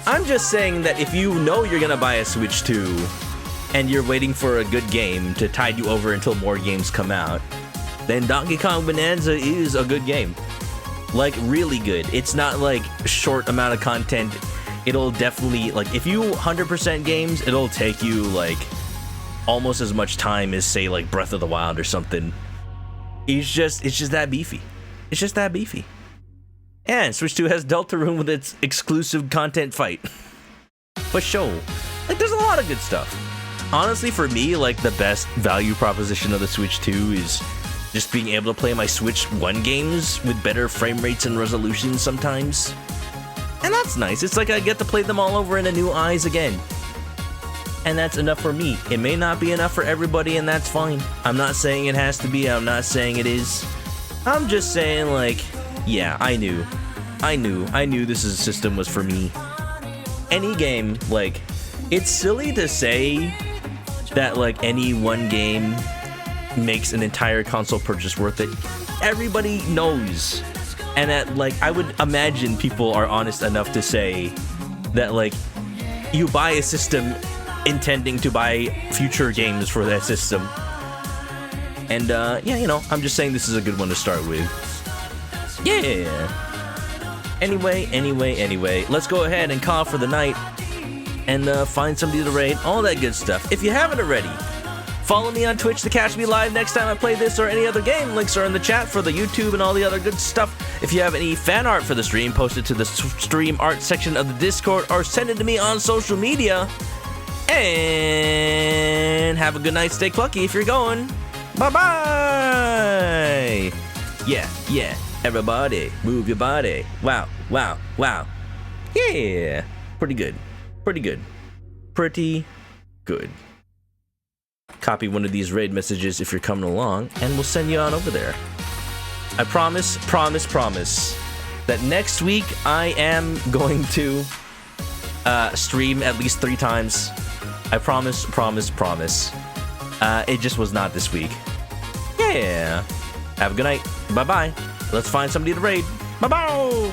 I'm just saying that if you know you're gonna buy a Switch 2 and you're waiting for a good game to tide you over until more games come out, then Donkey Kong Bonanza is a good game. Like, really good. It's not like short amount of content. It'll definitely, like, if you 100% games, it'll take you like almost as much time as, say, like Breath of the Wild or something. It's just that beefy. It's just that beefy. And Switch 2 has Deltarune with its exclusive content fight. For sure. Like, there's a lot of good stuff. Honestly, for me, like, the best value proposition of the Switch 2 is just being able to play my Switch 1 games with better frame rates and resolutions sometimes. And that's nice. It's like I get to play them all over in a new eyes again. And that's enough for me. It may not be enough for everybody, and that's fine. I'm not saying it has to be. I'm not saying it is. I'm just saying, like, yeah, I knew this system was for me. Any game, like, it's silly to say that, like, any one game makes an entire console purchase worth it. Everybody knows. And that, like, I would imagine people are honest enough to say that, like, you buy a system intending to buy future games for that system. And, yeah, you know, I'm just saying this is a good one to start with. Yeah. Anyway, let's go ahead and call for the night and find somebody to raid, all that good stuff. If you haven't already, follow me on Twitch to catch me live next time I play this or any other game. Links are in the chat for the YouTube and all the other good stuff. If you have any fan art for the stream, post it to the stream art section of the Discord or send it to me on social media. And have a good night, stay clucky if you're going. Bye-bye! Yeah. Everybody, move your body. Wow. Yeah. Pretty good. Copy one of these raid messages if you're coming along, and we'll send you on over there. I promise that next week I am going to stream at least 3 times. I promise. It just was not this week. Yeah. Have a good night. Bye-bye. Let's find somebody to raid. Bye-bye!